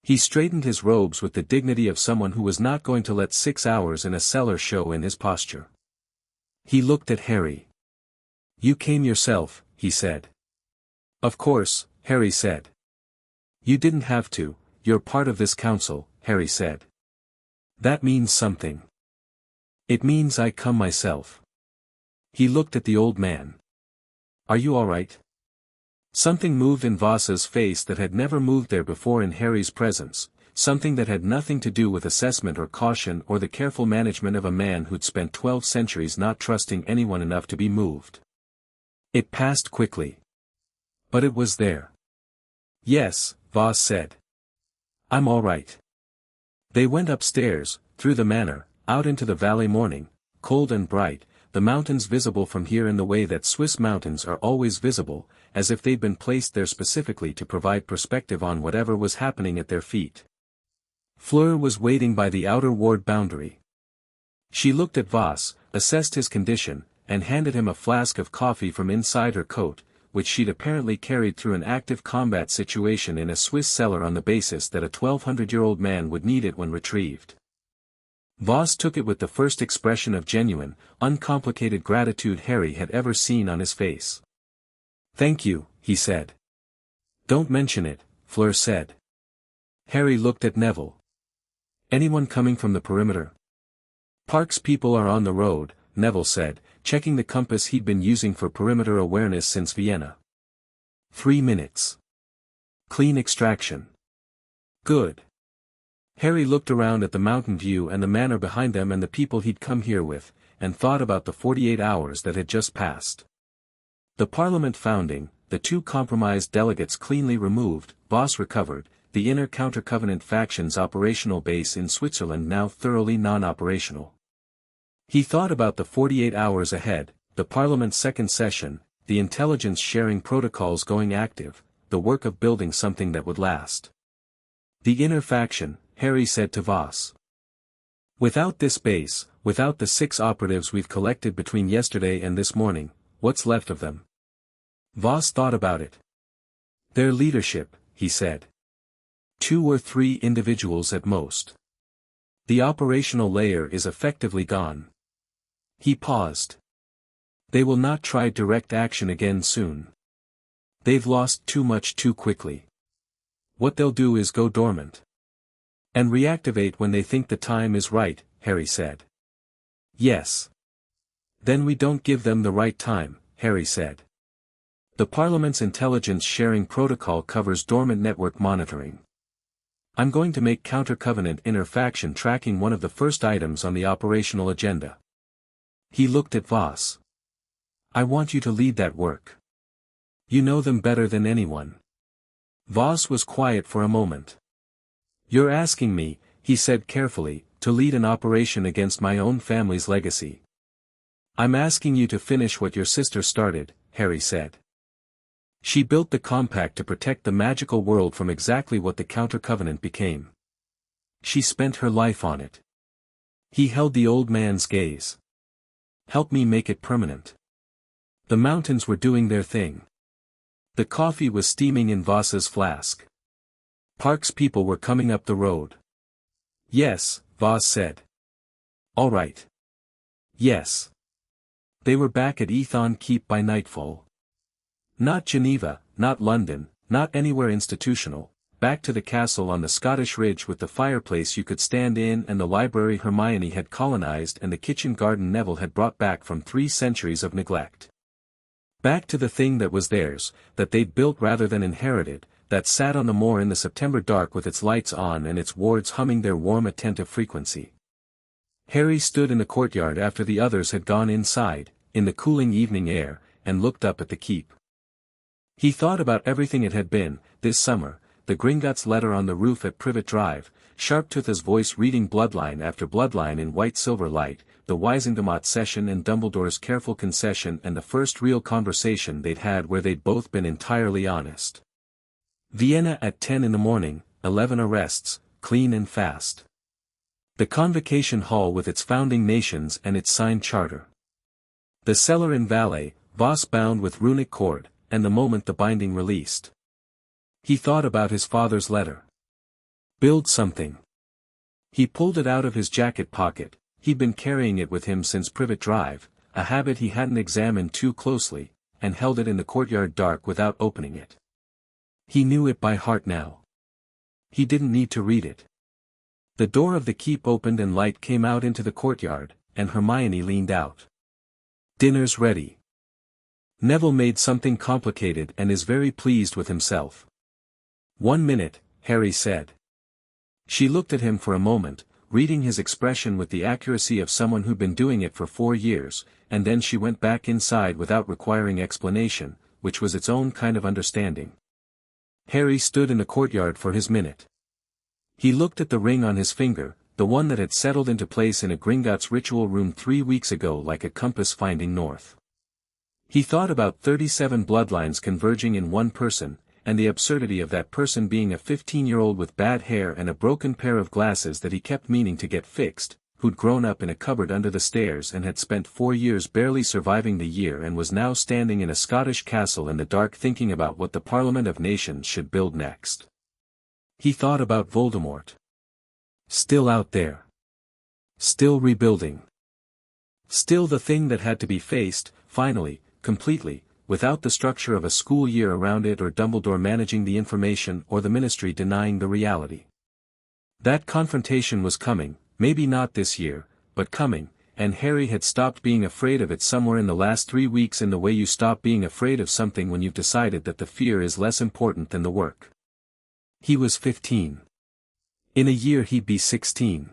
He straightened his robes with the dignity of someone who was not going to let 6 hours in a cellar show in his posture. He looked at Harry. "You came yourself," he said. "Of course," Harry said. "You didn't have to, you're part of this council," Harry said. "That means something." "It means I come myself." He looked at the old man. "Are you all right?" Something moved in Voss's face that had never moved there before in Harry's presence, something that had nothing to do with assessment or caution or the careful management of a man who'd spent 12 centuries not trusting anyone enough to be moved. It passed quickly. But it was there. "Yes," Voss said. "I'm all right." They went upstairs, through the manor, out into the valley morning, cold and bright, the mountains visible from here in the way that Swiss mountains are always visible, as if they'd been placed there specifically to provide perspective on whatever was happening at their feet. Fleur was waiting by the outer ward boundary. She looked at Voss, assessed his condition, and handed him a flask of coffee from inside her coat, which she'd apparently carried through an active combat situation in a Swiss cellar on the basis that a 1200-year-old man would need it when retrieved. Voss took it with the first expression of genuine, uncomplicated gratitude Harry had ever seen on his face. "Thank you," he said. "Don't mention it," Fleur said. Harry looked at Neville. "Anyone coming from the perimeter?" "Park's people are on the road," Neville said, checking the compass he'd been using for perimeter awareness since Vienna. 3 minutes. Clean extraction. Good. Harry looked around at the mountain view and the manor behind them and the people he'd come here with, and thought about the 48 hours that had just passed. The Parliament founding, the 2 compromised delegates cleanly removed, Voss recovered, the inner counter-covenant faction's operational base in Switzerland now thoroughly non-operational. He thought about the 48 hours ahead, the Parliament's second session, the intelligence-sharing protocols going active, the work of building something that would last. The inner faction, Harry said to Voss. "Without this base, without the 6 operatives we've collected between yesterday and this morning, what's left of them?" Voss thought about it. "Their leadership," he said. 2 or 3 individuals at most. The operational layer is effectively gone." He paused. "They will not try direct action again soon. They've lost too much too quickly. What they'll do is go dormant. And reactivate when they think the time is right," Harry said. "Yes. Then we don't give them the right time," Harry said. "The Parliament's intelligence-sharing protocol covers dormant network monitoring. I'm going to make counter-covenant inter-faction tracking one of the first items on the operational agenda." He looked at Voss. "I want you to lead that work. You know them better than anyone." Voss was quiet for a moment. "You're asking me," he said carefully, "to lead an operation against my own family's legacy." "I'm asking you to finish what your sister started," Harry said. "She built the compact to protect the magical world from exactly what the counter-covenant became. She spent her life on it." He held the old man's gaze. "Help me make it permanent." The mountains were doing their thing. The coffee was steaming in Voss's flask. Park's people were coming up the road. "Yes," Voss said. "All right." "Yes." They were back at Ethon Keep by nightfall. Not Geneva, not London, not anywhere institutional, back to the castle on the Scottish ridge with the fireplace you could stand in and the library Hermione had colonized and the kitchen garden Neville had brought back from 3 centuries of neglect. Back to the thing that was theirs, that they'd built rather than inherited, that sat on the moor in the September dark with its lights on and its wards humming their warm attentive frequency. Harry stood in the courtyard after the others had gone inside, in the cooling evening air, and looked up at the keep. He thought about everything it had been, this summer, the Gringotts letter on the roof at Privet Drive, Sharptooth's voice reading bloodline after bloodline in white-silver light, the Wisingamot session and Dumbledore's careful concession and the first real conversation they'd had where they'd both been entirely honest. Vienna at 10 in the morning, 11 arrests, clean and fast. The Convocation Hall with its founding nations and its signed charter. The cellar in Valais, Voss bound with runic cord, and the moment the binding released. He thought about his father's letter. Build something. He pulled it out of his jacket pocket. He'd been carrying it with him since Privet Drive, a habit he hadn't examined too closely, and held it in the courtyard dark without opening it. He knew it by heart now. He didn't need to read it. The door of the keep opened and light came out into the courtyard, and Hermione leaned out. Dinner's ready. Neville made something complicated and is very pleased with himself. 1 minute, Harry said. She looked at him for a moment, reading his expression with the accuracy of someone who'd been doing it for 4 years, and then she went back inside without requiring explanation, which was its own kind of understanding. Harry stood in the courtyard for his minute. He looked at the ring on his finger, the one that had settled into place in a Gringotts ritual room 3 weeks ago like a compass finding north. He thought about 37 bloodlines converging in one person, and the absurdity of that person being a 15-year-old with bad hair and a broken pair of glasses that he kept meaning to get fixed, who'd grown up in a cupboard under the stairs and had spent 4 years barely surviving the year and was now standing in a Scottish castle in the dark thinking about what the Parliament of Nations should build next. He thought about Voldemort. Still out there. Still rebuilding. Still the thing that had to be faced, finally, completely, without the structure of a school year around it or Dumbledore managing the information or the Ministry denying the reality. That confrontation was coming, maybe not this year, but coming, and Harry had stopped being afraid of it somewhere in the last 3 weeks in the way you stop being afraid of something when you've decided that the fear is less important than the work. He was 15. In a year he'd be 16.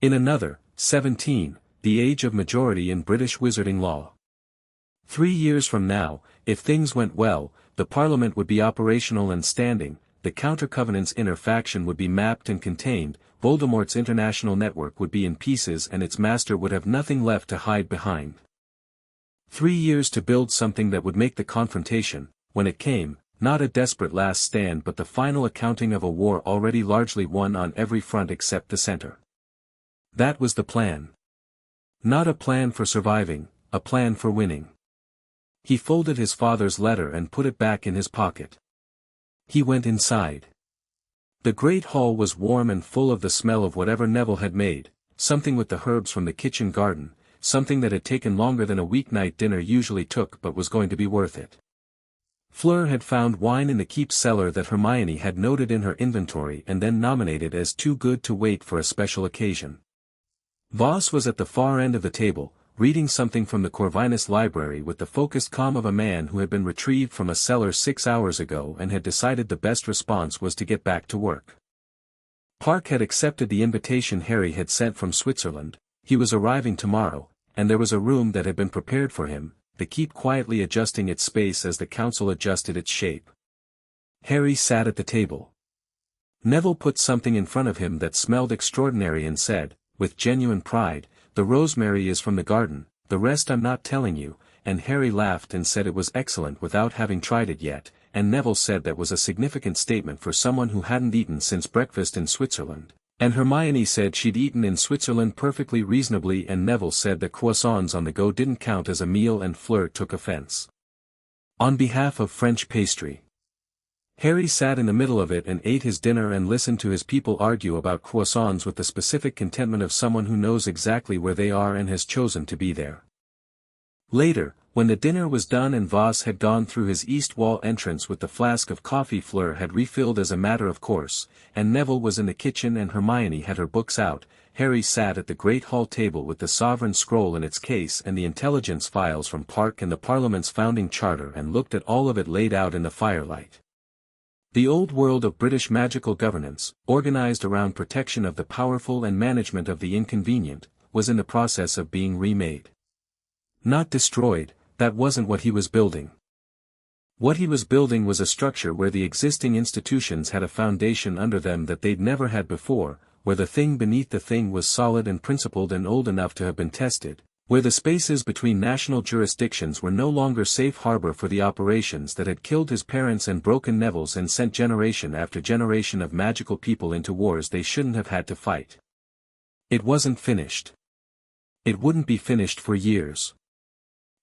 In another, 17, the age of majority in British wizarding law. 3 years from now, if things went well, the Parliament would be operational and standing, the Counter-Covenant's inner faction would be mapped and contained, Voldemort's international network would be in pieces and its master would have nothing left to hide behind. 3 years to build something that would make the confrontation, when it came, not a desperate last stand but the final accounting of a war already largely won on every front except the center. That was the plan. Not a plan for surviving, a plan for winning. He folded his father's letter and put it back in his pocket. He went inside. The great hall was warm and full of the smell of whatever Neville had made, something with the herbs from the kitchen garden, something that had taken longer than a weeknight dinner usually took but was going to be worth it. Fleur had found wine in the keep cellar that Hermione had noted in her inventory and then nominated as too good to wait for a special occasion. Voss was at the far end of the table, reading something from the Corvinus library with the focused calm of a man who had been retrieved from a cellar 6 hours ago and had decided the best response was to get back to work. Park had accepted the invitation Harry had sent from Switzerland. He was arriving tomorrow, and there was a room that had been prepared for him, the keep quietly adjusting its space as the council adjusted its shape. Harry sat at the table. Neville put something in front of him that smelled extraordinary and said, with genuine pride, "The rosemary is from the garden, the rest I'm not telling you," and Harry laughed and said it was excellent without having tried it yet, and Neville said that was a significant statement for someone who hadn't eaten since breakfast in Switzerland, and Hermione said she'd eaten in Switzerland perfectly reasonably and Neville said that croissants on the go didn't count as a meal and Fleur took offense. On behalf of French pastry. Harry sat in the middle of it and ate his dinner and listened to his people argue about croissants with the specific contentment of someone who knows exactly where they are and has chosen to be there. Later, when the dinner was done and Voss had gone through his east wall entrance with the flask of coffee Fleur had refilled as a matter of course, and Neville was in the kitchen and Hermione had her books out, Harry sat at the great hall table with the sovereign scroll in its case and the intelligence files from Park and the Parliament's founding charter and looked at all of it laid out in the firelight. The old world of British magical governance, organized around protection of the powerful and management of the inconvenient, was in the process of being remade. Not destroyed, that wasn't what he was building. What he was building was a structure where the existing institutions had a foundation under them that they'd never had before, where the thing beneath the thing was solid and principled and old enough to have been tested, where the spaces between national jurisdictions were no longer safe harbor for the operations that had killed his parents and broken Neville's and sent generation after generation of magical people into wars they shouldn't have had to fight. It wasn't finished. It wouldn't be finished for years.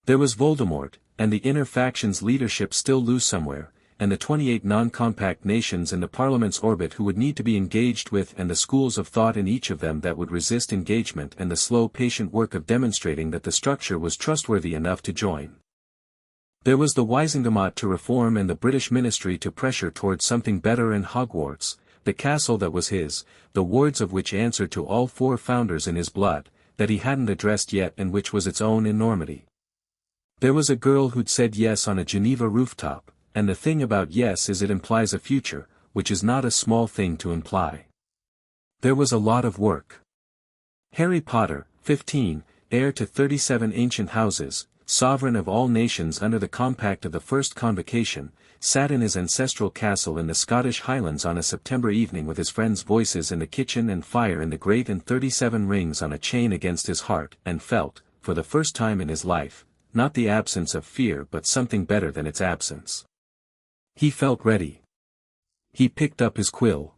There was Voldemort, and the inner faction's leadership still loose somewhere, and the 28 non-compact nations in the Parliament's orbit who would need to be engaged with, and the schools of thought in each of them that would resist engagement, and the slow patient work of demonstrating that the structure was trustworthy enough to join. There was the Wisingamot to reform and the British ministry to pressure towards something better, and Hogwarts, the castle that was his, the wards of which answered to all 4 founders in his blood, that he hadn't addressed yet and which was its own enormity. There was a girl who'd said yes on a Geneva rooftop, and the thing about yes is it implies a future, which is not a small thing to imply. There was a lot of work. Harry Potter, 15, heir to 37 ancient houses, sovereign of all nations under the compact of the First Convocation, sat in his ancestral castle in the Scottish Highlands on a September evening with his friends' voices in the kitchen and fire in the grate and 37 rings on a chain against his heart, and felt, for the first time in his life, not the absence of fear but something better than its absence. He felt ready. He picked up his quill.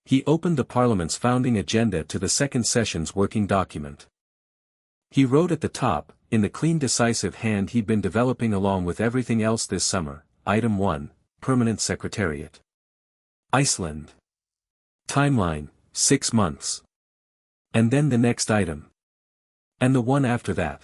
He opened the Parliament's founding agenda to the second session's working document. He wrote at the top, in the clean decisive hand he'd been developing along with everything else this summer, Item 1, Permanent Secretariat. Iceland. Timeline, 6 months. And then the next item. And the one after that.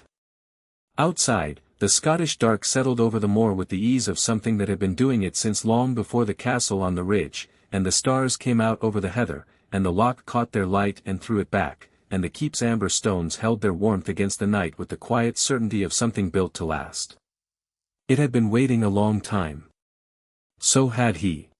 Outside, the Scottish dark settled over the moor with the ease of something that had been doing it since long before the castle on the ridge, and the stars came out over the heather, and the loch caught their light and threw it back, and the keep's amber stones held their warmth against the night with the quiet certainty of something built to last. It had been waiting a long time. So had he.